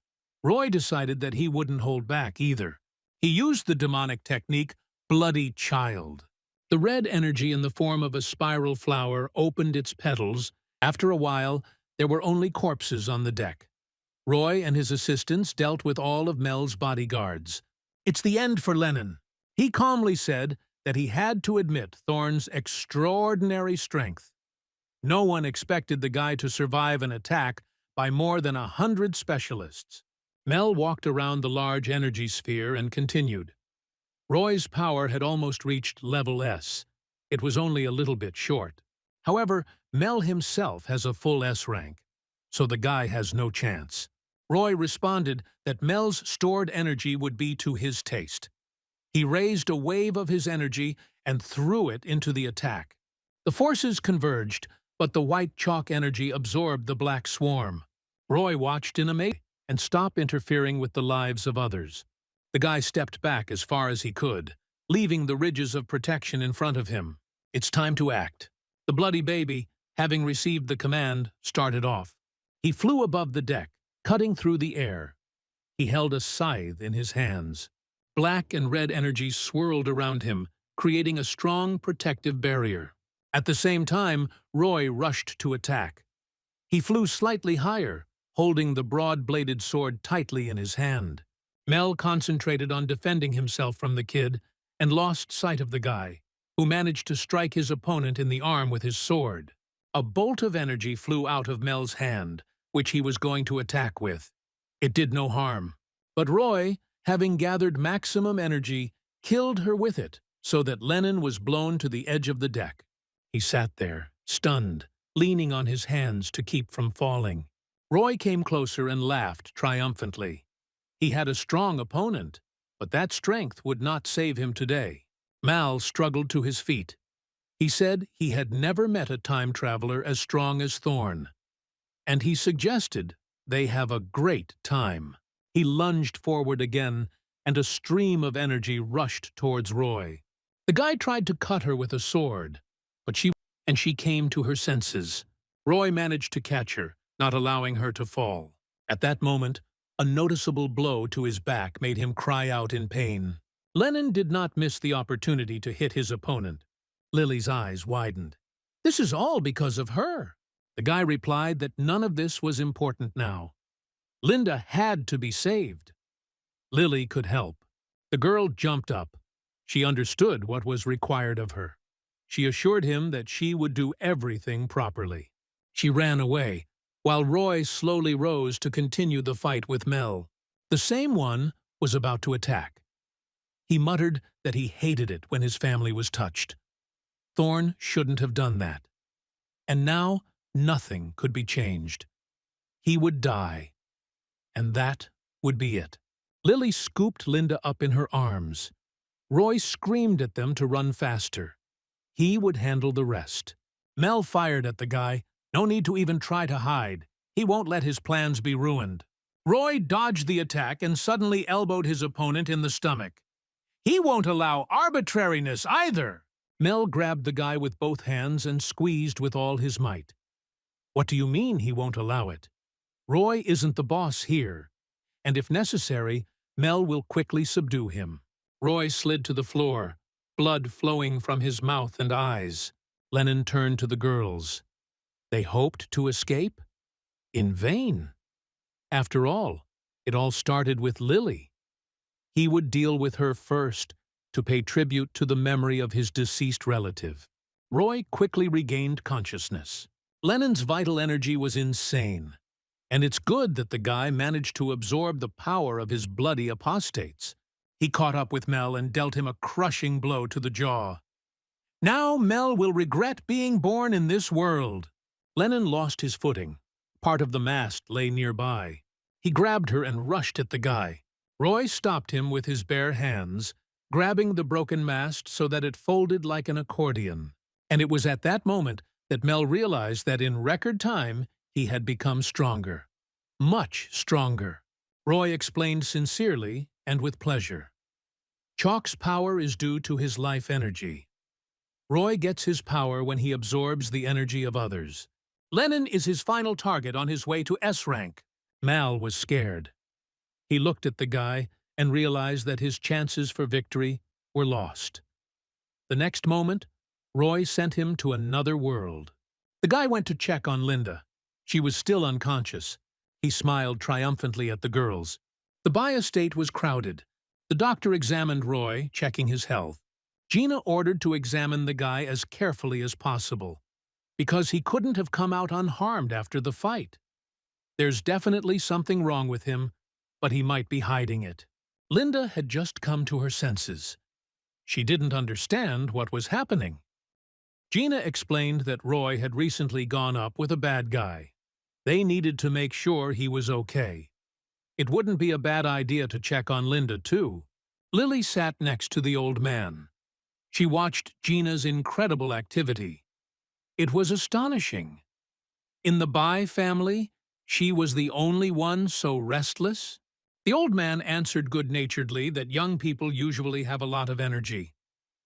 Roy decided that he wouldn't hold back either. He used the demonic technique, Bloody Child. The red energy in the form of a spiral flower opened its petals. After a while, there were only corpses on the deck. Roy and his assistants dealt with all of Mel's bodyguards. It's the end for Lenin. He calmly said that he had to admit Thorne's extraordinary strength. No one expected the guy to survive an attack by more than 100 specialists. Mel walked around the large energy sphere and continued. Roy's power had almost reached level S. It was only a little bit short. However, Mel himself has a full S rank, so the guy has no chance. Roy responded that Mel's stored energy would be to his taste. He raised a wave of his energy and threw it into the attack. The forces converged, but the white chalk energy absorbed the black swarm. Roy watched in amazement and stopped interfering with the lives of others. The guy stepped back as far as he could, leaving the ridges of protection in front of him. It's time to act. The bloody baby, having received the command, started off. He flew above the deck, cutting through the air. He held a scythe in his hands. Black and red energy swirled around him, creating a strong protective barrier. At the same time, Roy rushed to attack. He flew slightly higher, holding the broad-bladed sword tightly in his hand. Mel concentrated on defending himself from the kid and lost sight of the guy, who managed to strike his opponent in the arm with his sword. A bolt of energy flew out of Mel's hand, which he was going to attack with. It did no harm, but Roy, having gathered maximum energy, killed her with it, so that Lenin was blown to the edge of the deck. He sat there, stunned, leaning on his hands to keep from falling. Roy came closer and laughed triumphantly. He had a strong opponent, but that strength would not save him today. Mal struggled to his feet. He said he had never met a time traveler as strong as Thorne, and he suggested they have a great time. He lunged forward again, and a stream of energy rushed towards Roy. The guy tried to cut her with a sword, but she came to her senses. Roy managed to catch her, not allowing her to fall. At that moment, a noticeable blow to his back made him cry out in pain. Lenin did not miss the opportunity to hit his opponent. Lily's eyes widened. This is all because of her. The guy replied that none of this was important now. Linda had to be saved. Lily could help. The girl jumped up. She understood what was required of her. She assured him that she would do everything properly. She ran away, while Roy slowly rose to continue the fight with Mel. The same one was about to attack. He muttered that he hated it when his family was touched. Thorne shouldn't have done that. And now nothing could be changed. He would die, and that would be it. Lily scooped Linda up in her arms. Roy screamed at them to run faster. He would handle the rest. Mel fired at the guy. No need to even try to hide. He won't let his plans be ruined. Roy dodged the attack and suddenly elbowed his opponent in the stomach. He won't allow arbitrariness either. Mel grabbed the guy with both hands and squeezed with all his might. What do you mean he won't allow it? Roy isn't the boss here, and if necessary, Mel will quickly subdue him. Roy slid to the floor, blood flowing from his mouth and eyes. Lenin turned to the girls. They hoped to escape? In vain. After all, it all started with Lily. He would deal with her first, to pay tribute to the memory of his deceased relative. Roy quickly regained consciousness. Lenin's vital energy was insane. And it's good that the guy managed to absorb the power of his bloody apostates. He caught up with Mel and dealt him a crushing blow to the jaw. Now Mel will regret being born in this world. Lenin lost his footing. Part of the mast lay nearby. He grabbed her and rushed at the guy. Roy stopped him with his bare hands, grabbing the broken mast so that it folded like an accordion. And it was at that moment that Mel realized that in record time, he had become stronger. Much stronger. Roy explained sincerely and with pleasure. Chalk's power is due to his life energy. Roy gets his power when he absorbs the energy of others. Lenin is his final target on his way to S-Rank. Mal was scared. He looked at the guy and realized that his chances for victory were lost. The next moment, Roy sent him to another world. The guy went to check on Linda. She was still unconscious. He smiled triumphantly at the girls. The bi-estate was crowded. The doctor examined Roy, checking his health. Gina ordered to examine the guy as carefully as possible, because he couldn't have come out unharmed after the fight. There's definitely something wrong with him, but he might be hiding it. Linda had just come to her senses. She didn't understand what was happening. Gina explained that Roy had recently gone up with a bad guy. They needed to make sure he was okay. It wouldn't be a bad idea to check on Linda, too. Lily sat next to the old man. She watched Gina's incredible activity. It was astonishing. In the Bai family, she was the only one so restless. The old man answered good-naturedly that young people usually have a lot of energy,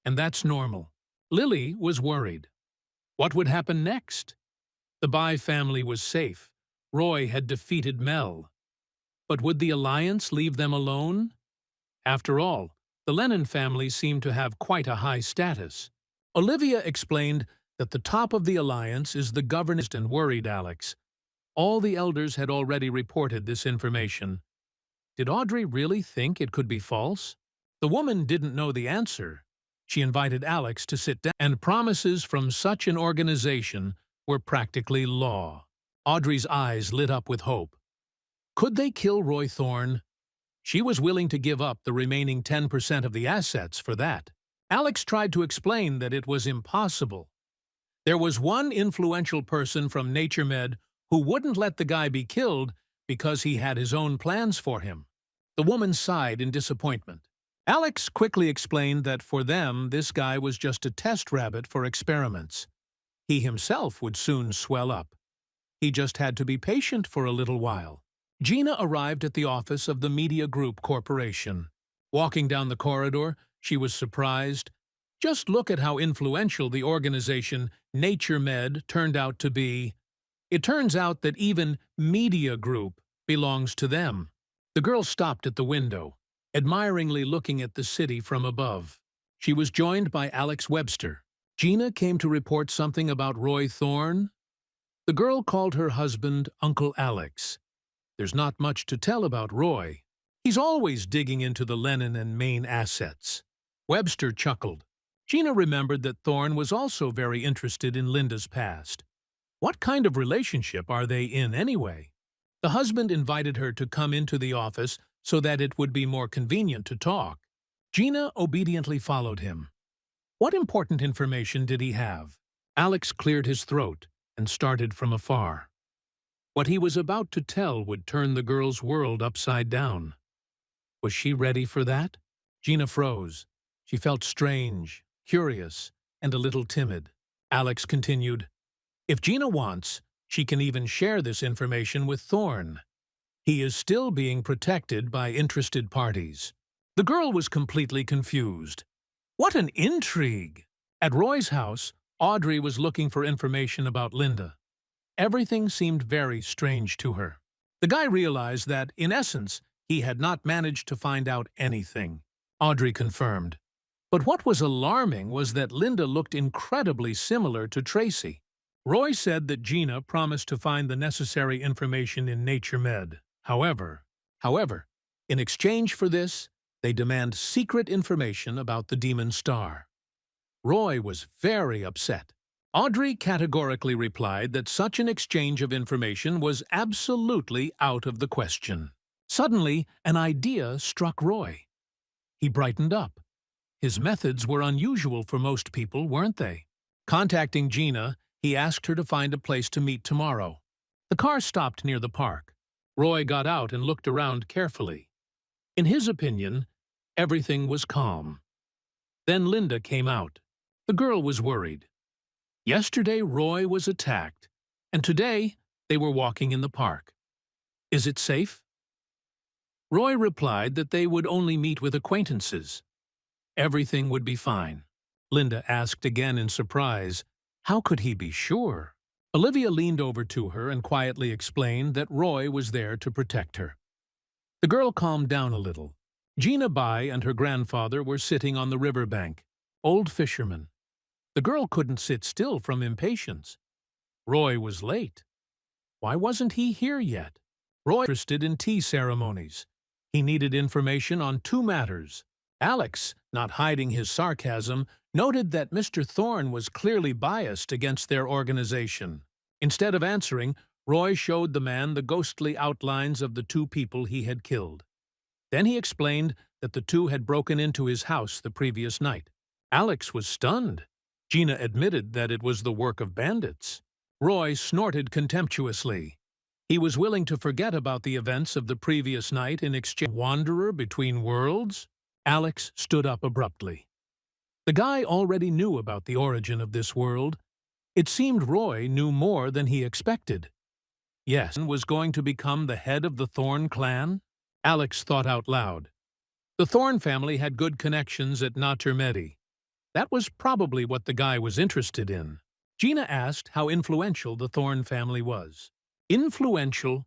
and that's normal. Lily was worried. What would happen next? The Bai family was safe. Roy had defeated Mel. But would the alliance leave them alone? After all, the Lenin family seemed to have quite a high status. Olivia explained that the top of the alliance is the governor and worried Alex. All the elders had already reported this information. Did Audrey really think it could be false? The woman didn't know the answer. She invited Alex to sit down, and promises from such an organization were practically law. Audrey's eyes lit up with hope. Could they kill Roy Thorne? She was willing to give up the remaining 10% of the assets for that. Alex tried to explain that it was impossible. There was one influential person from NatureMed who wouldn't let the guy be killed because he had his own plans for him. The woman sighed in disappointment. Alex quickly explained that for them, this guy was just a test rabbit for experiments. He himself would soon swell up. He just had to be patient for a little while. Gina arrived at the office of the Media Group Corporation. Walking down the corridor, she was surprised. Just look at how influential the organization NatureMed turned out to be. It turns out that even Media Group belongs to them. The girl stopped at the window, admiringly looking at the city from above. She was joined by Alex Webster. Gina came to report something about Roy Thorne. The girl called her husband Uncle Alex. There's not much to tell about Roy. He's always digging into the Lenin and Maine assets. Webster chuckled. Gina remembered that Thorne was also very interested in Linda's past. What kind of relationship are they in anyway? The husband invited her to come into the office so that it would be more convenient to talk. Gina obediently followed him. What important information did he have? Alex cleared his throat and started from afar. What he was about to tell would turn the girl's world upside down. Was she ready for that? Gina froze. She felt strange, curious, and a little timid. Alex continued, "If Gina wants, she can even share this information with Thorne. He is still being protected by interested parties." The girl was completely confused. What an intrigue! At Roy's house, Audrey was looking for information about Linda. Everything seemed very strange to her. The guy realized that, in essence, he had not managed to find out anything. Audrey confirmed. But what was alarming was that Linda looked incredibly similar to Tracy. Roy said that Gina promised to find the necessary information in Nature Med. However, in exchange for this, they demand secret information about the demon star. Roy was very upset. Audrey categorically replied that such an exchange of information was absolutely out of the question. Suddenly, an idea struck Roy. He brightened up. His methods were unusual for most people, weren't they? Contacting Gina, he asked her to find a place to meet tomorrow. The car stopped near the park. Roy got out and looked around carefully. In his opinion, everything was calm. Then Linda came out. The girl was worried. Yesterday, Roy was attacked, and today they were walking in the park. Is it safe? Roy replied that they would only meet with acquaintances. Everything would be fine. Linda asked again in surprise, how could he be sure? Olivia leaned over to her and quietly explained that Roy was there to protect her. The girl calmed down a little. Gina Bai and her grandfather were sitting on the riverbank, old fishermen. The girl couldn't sit still from impatience. Roy was late. Why wasn't he here yet? Roy was interested in tea ceremonies. He needed information on two matters. Alex, not hiding his sarcasm, noted that Mr. Thorne was clearly biased against their organization. Instead of answering, Roy showed the man the ghostly outlines of the two people he had killed. Then he explained that the two had broken into his house the previous night. Alex was stunned. Gina admitted that it was the work of bandits. Roy snorted contemptuously. He was willing to forget about the events of the previous night in exchange for a wanderer between worlds. Alex stood up abruptly. The guy already knew about the origin of this world. It seemed Roy knew more than he expected. Yes, was going to become the head of the Thorne clan? Alex thought out loud. The Thorne family had good connections at Nature Medi. That was probably what the guy was interested in. Gina asked how influential the Thorne family was. Influential?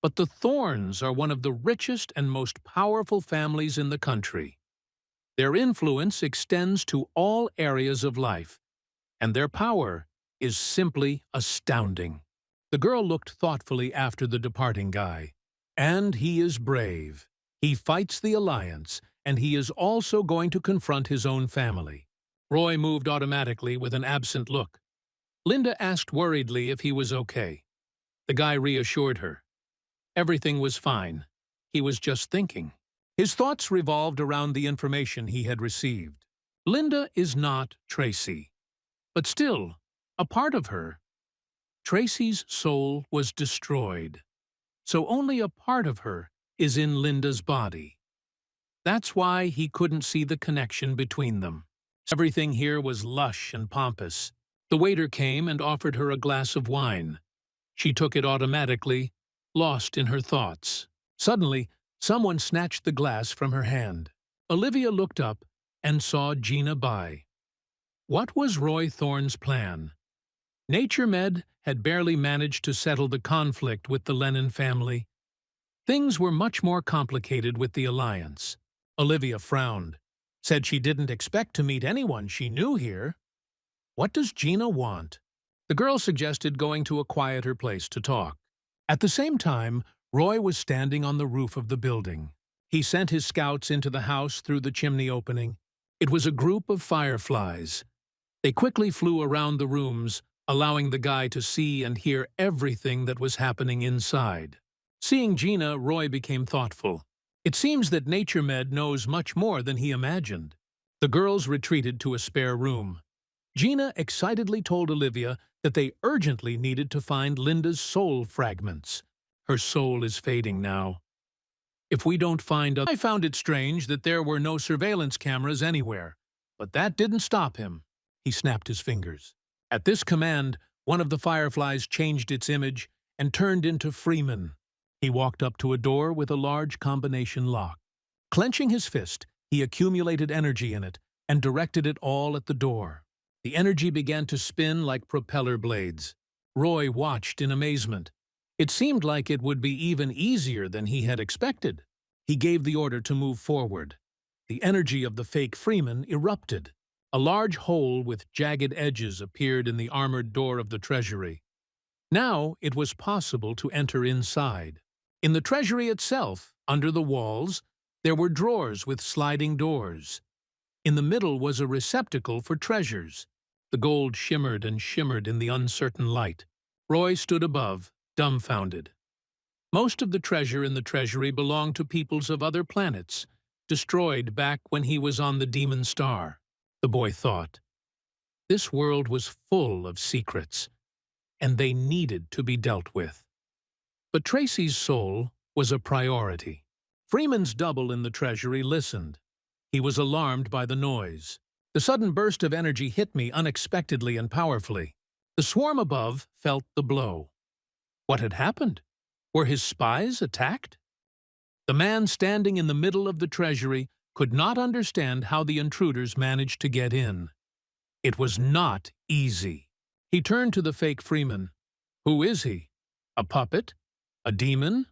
But the Thornes are one of the richest and most powerful families in the country. Their influence extends to all areas of life, and their power is simply astounding. The girl looked thoughtfully after the departing guy. And he is brave. He fights the Alliance, and he is also going to confront his own family. Roy moved automatically with an absent look. Linda asked worriedly if he was okay. The guy reassured her. Everything was fine. He was just thinking. His thoughts revolved around the information he had received. Linda is not Tracy. But still, a part of her. Tracy's soul was destroyed. So only a part of her is in Linda's body. That's why he couldn't see the connection between them. Everything here was lush and pompous. The waiter came and offered her a glass of wine. She took it automatically, lost in her thoughts. Suddenly, someone snatched the glass from her hand. Olivia looked up and saw Gina Bai. What was Roy Thorne's plan? Nature Med had barely managed to settle the conflict with the Lenin family. Things were much more complicated with the Alliance. Olivia frowned, said she didn't expect to meet anyone she knew here. What does Gina want? The girl suggested going to a quieter place to talk. At the same time, Roy was standing on the roof of the building. He sent his scouts into the house through the chimney opening. It was a group of fireflies. They quickly flew around the rooms, allowing the guy to see and hear everything that was happening inside. Seeing Gina, Roy became thoughtful. It seems that NatureMed knows much more than he imagined. The girls retreated to a spare room. Gina excitedly told Olivia that they urgently needed to find Linda's soul fragments. Her soul is fading now. If we don't find I found it strange that there were no surveillance cameras anywhere, but that didn't stop him. He snapped his fingers. At this command, one of the fireflies changed its image and turned into Freeman. He walked up to a door with a large combination lock. Clenching his fist, he accumulated energy in it and directed it all at the door. The energy began to spin like propeller blades. Roy watched in amazement. It seemed like it would be even easier than he had expected. He gave the order to move forward. The energy of the fake Freeman erupted. A large hole with jagged edges appeared in the armored door of the treasury. Now it was possible to enter inside. In the treasury itself, under the walls, there were drawers with sliding doors. In the middle was a receptacle for treasures. The gold shimmered and shimmered in the uncertain light. Roy stood above, dumbfounded. Most of the treasure in the treasury belonged to peoples of other planets, destroyed back when he was on the Demon Star, the boy thought. This world was full of secrets, and they needed to be dealt with. But Tracy's soul was a priority. Freeman's double in the treasury listened. He was alarmed by the noise. The sudden burst of energy hit me unexpectedly and powerfully. The swarm above felt the blow. What had happened? Were his spies attacked? The man standing in the middle of the treasury could not understand how the intruders managed to get in. It was not easy. He turned to the fake Freeman. Who is he? A puppet? A demon?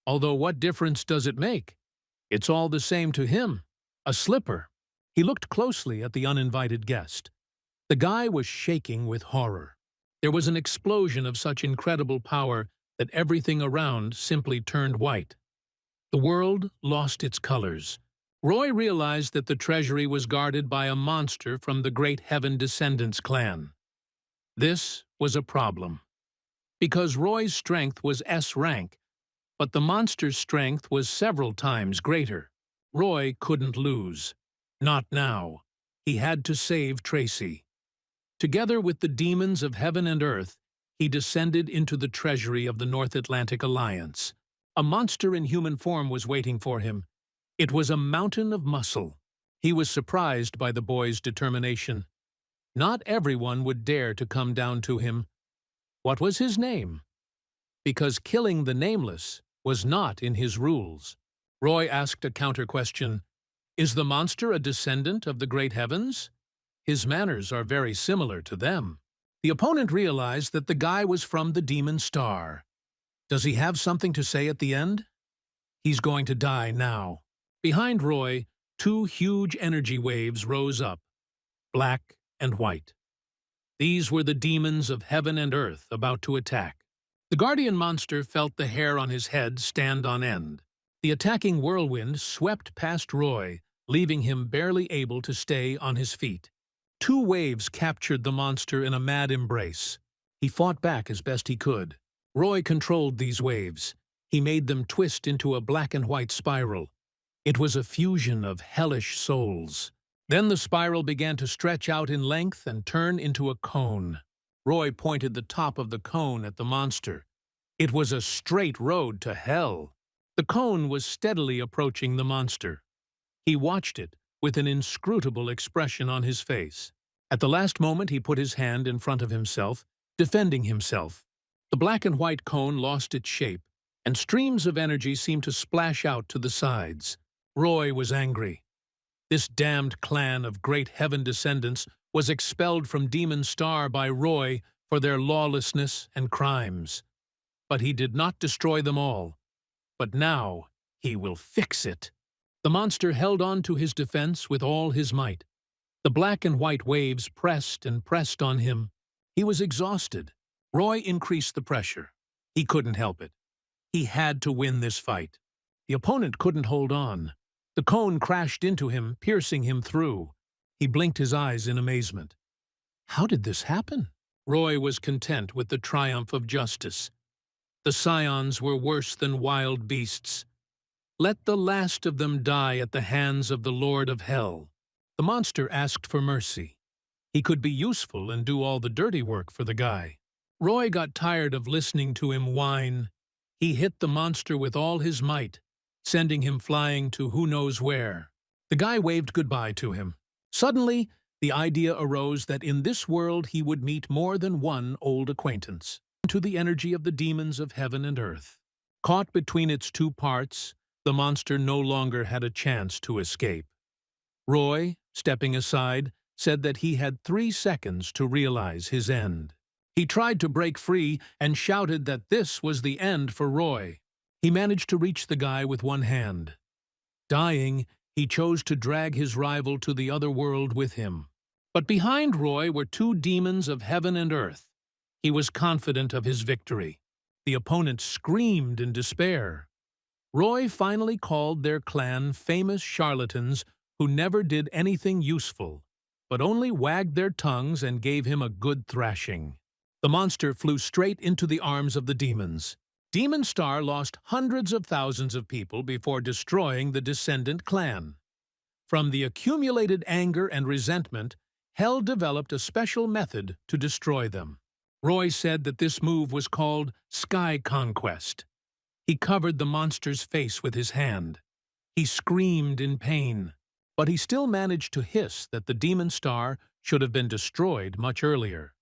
Although what difference does it make? It's all the same to him. A slipper. He looked closely at the uninvited guest. The guy was shaking with horror. There was an explosion of such incredible power that everything around simply turned white. The world lost its colors. Roy realized that the treasury was guarded by a monster from the Great Heaven Descendants clan. This was a problem. Because Roy's strength was S-rank, but the monster's strength was several times greater. Roy couldn't lose. Not now. He had to save Tracy. Together with the demons of heaven and earth, he descended into the treasury of the North Atlantic Alliance. A monster in human form was waiting for him. It was a mountain of muscle. He was surprised by the boy's determination. Not everyone would dare to come down to him. What was his name? Because killing the nameless was not in his rules. Roy asked a counter-question. Is the monster a descendant of the great heavens? His manners are very similar to them. The opponent realized that the guy was from the Demon Star. Does he have something to say at the end? He's going to die now. Behind Roy, two huge energy waves rose up, black and white. These were the demons of heaven and earth about to attack. The guardian monster felt the hair on his head stand on end. The attacking whirlwind swept past Roy, leaving him barely able to stay on his feet. Two waves captured the monster in a mad embrace. He fought back as best he could. Roy controlled these waves. He made them twist into a black and white spiral. It was a fusion of hellish souls. Then the spiral began to stretch out in length and turn into a cone. Roy pointed the top of the cone at the monster. It was a straight road to hell. The cone was steadily approaching the monster. He watched it with an inscrutable expression on his face. At the last moment, he put his hand in front of himself, defending himself. The black and white cone lost its shape, and streams of energy seemed to splash out to the sides. Roy was angry. This damned clan of great heaven descendants was expelled from Demon Star by Roy for their lawlessness and crimes. But he did not destroy them all. But now he will fix it. The monster held on to his defense with all his might. The black and white waves pressed and pressed on him. He was exhausted. Roy increased the pressure. He couldn't help it. He had to win this fight. The opponent couldn't hold on. The cone crashed into him, piercing him through. He blinked his eyes in amazement. How did this happen? Roy was content with the triumph of justice. The scions were worse than wild beasts. Let the last of them die at the hands of the Lord of Hell. The monster asked for mercy. He could be useful and do all the dirty work for the guy. Roy got tired of listening to him whine. He hit the monster with all his might, sending him flying to who knows where. The guy waved goodbye to him. Suddenly, the idea arose that in this world he would meet more than one old acquaintance. To the energy of the demons of heaven and earth. Caught between its two parts, the monster no longer had a chance to escape. Roy, stepping aside, said that he had 3 seconds to realize his end. He tried to break free and shouted that this was the end for Roy. He managed to reach the guy with one hand. Dying, he chose to drag his rival to the other world with him. But behind Roy were 2 demons of heaven and earth. He was confident of his victory. The opponent screamed in despair. Roy finally called their clan famous charlatans who never did anything useful, but only wagged their tongues and gave him a good thrashing. The monster flew straight into the arms of the demons. Demon Star lost hundreds of thousands of people before destroying the descendant clan. From the accumulated anger and resentment, Hell developed a special method to destroy them. Roy said that this move was called Sky Conquest. He covered the monster's face with his hand. He screamed in pain, but he still managed to hiss that the Demon Star should have been destroyed much earlier.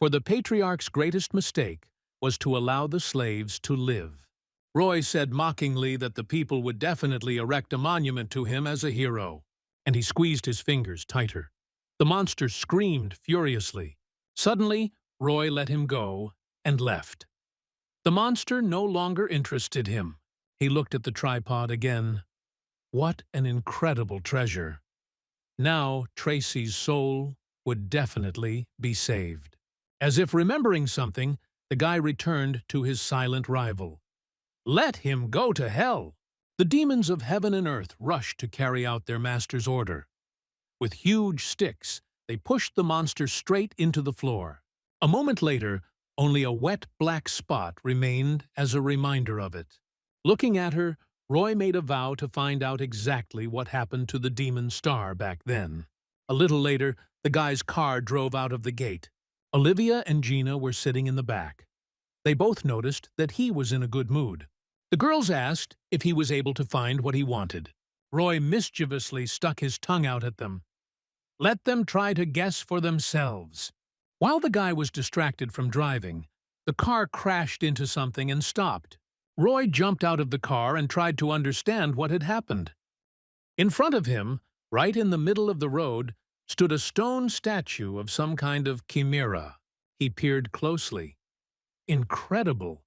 For the patriarch's greatest mistake was to allow the slaves to live. Roy said mockingly that the people would definitely erect a monument to him as a hero, and he squeezed his fingers tighter. The monster screamed furiously. Suddenly, Roy let him go and left. The monster no longer interested him. He looked at the tripod again. What an incredible treasure. Now Tracy's soul would definitely be saved. As if remembering something, the guy returned to his silent rival. Let him go to hell! The demons of heaven and earth rushed to carry out their master's order. With huge sticks, they pushed the monster straight into the floor. A moment later, only a wet black spot remained as a reminder of it. Looking at her, Roy made a vow to find out exactly what happened to the Demon Star back then. A little later, the guy's car drove out of the gate. Olivia and Gina were sitting in the back. They both noticed that he was in a good mood. The girls asked if he was able to find what he wanted. Roy mischievously stuck his tongue out at them. Let them try to guess for themselves. While the guy was distracted from driving, the car crashed into something and stopped. Roy jumped out of the car and tried to understand what had happened. In front of him, right in the middle of the road, stood a stone statue of some kind of chimera. He peered closely. Incredible!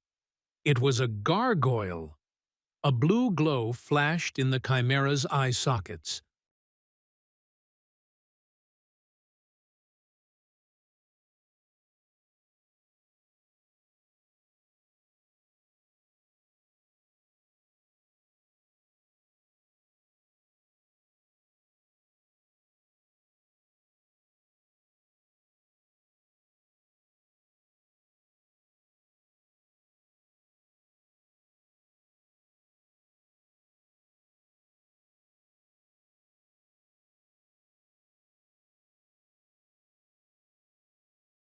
It was a gargoyle. A blue glow flashed in the chimera's eye sockets,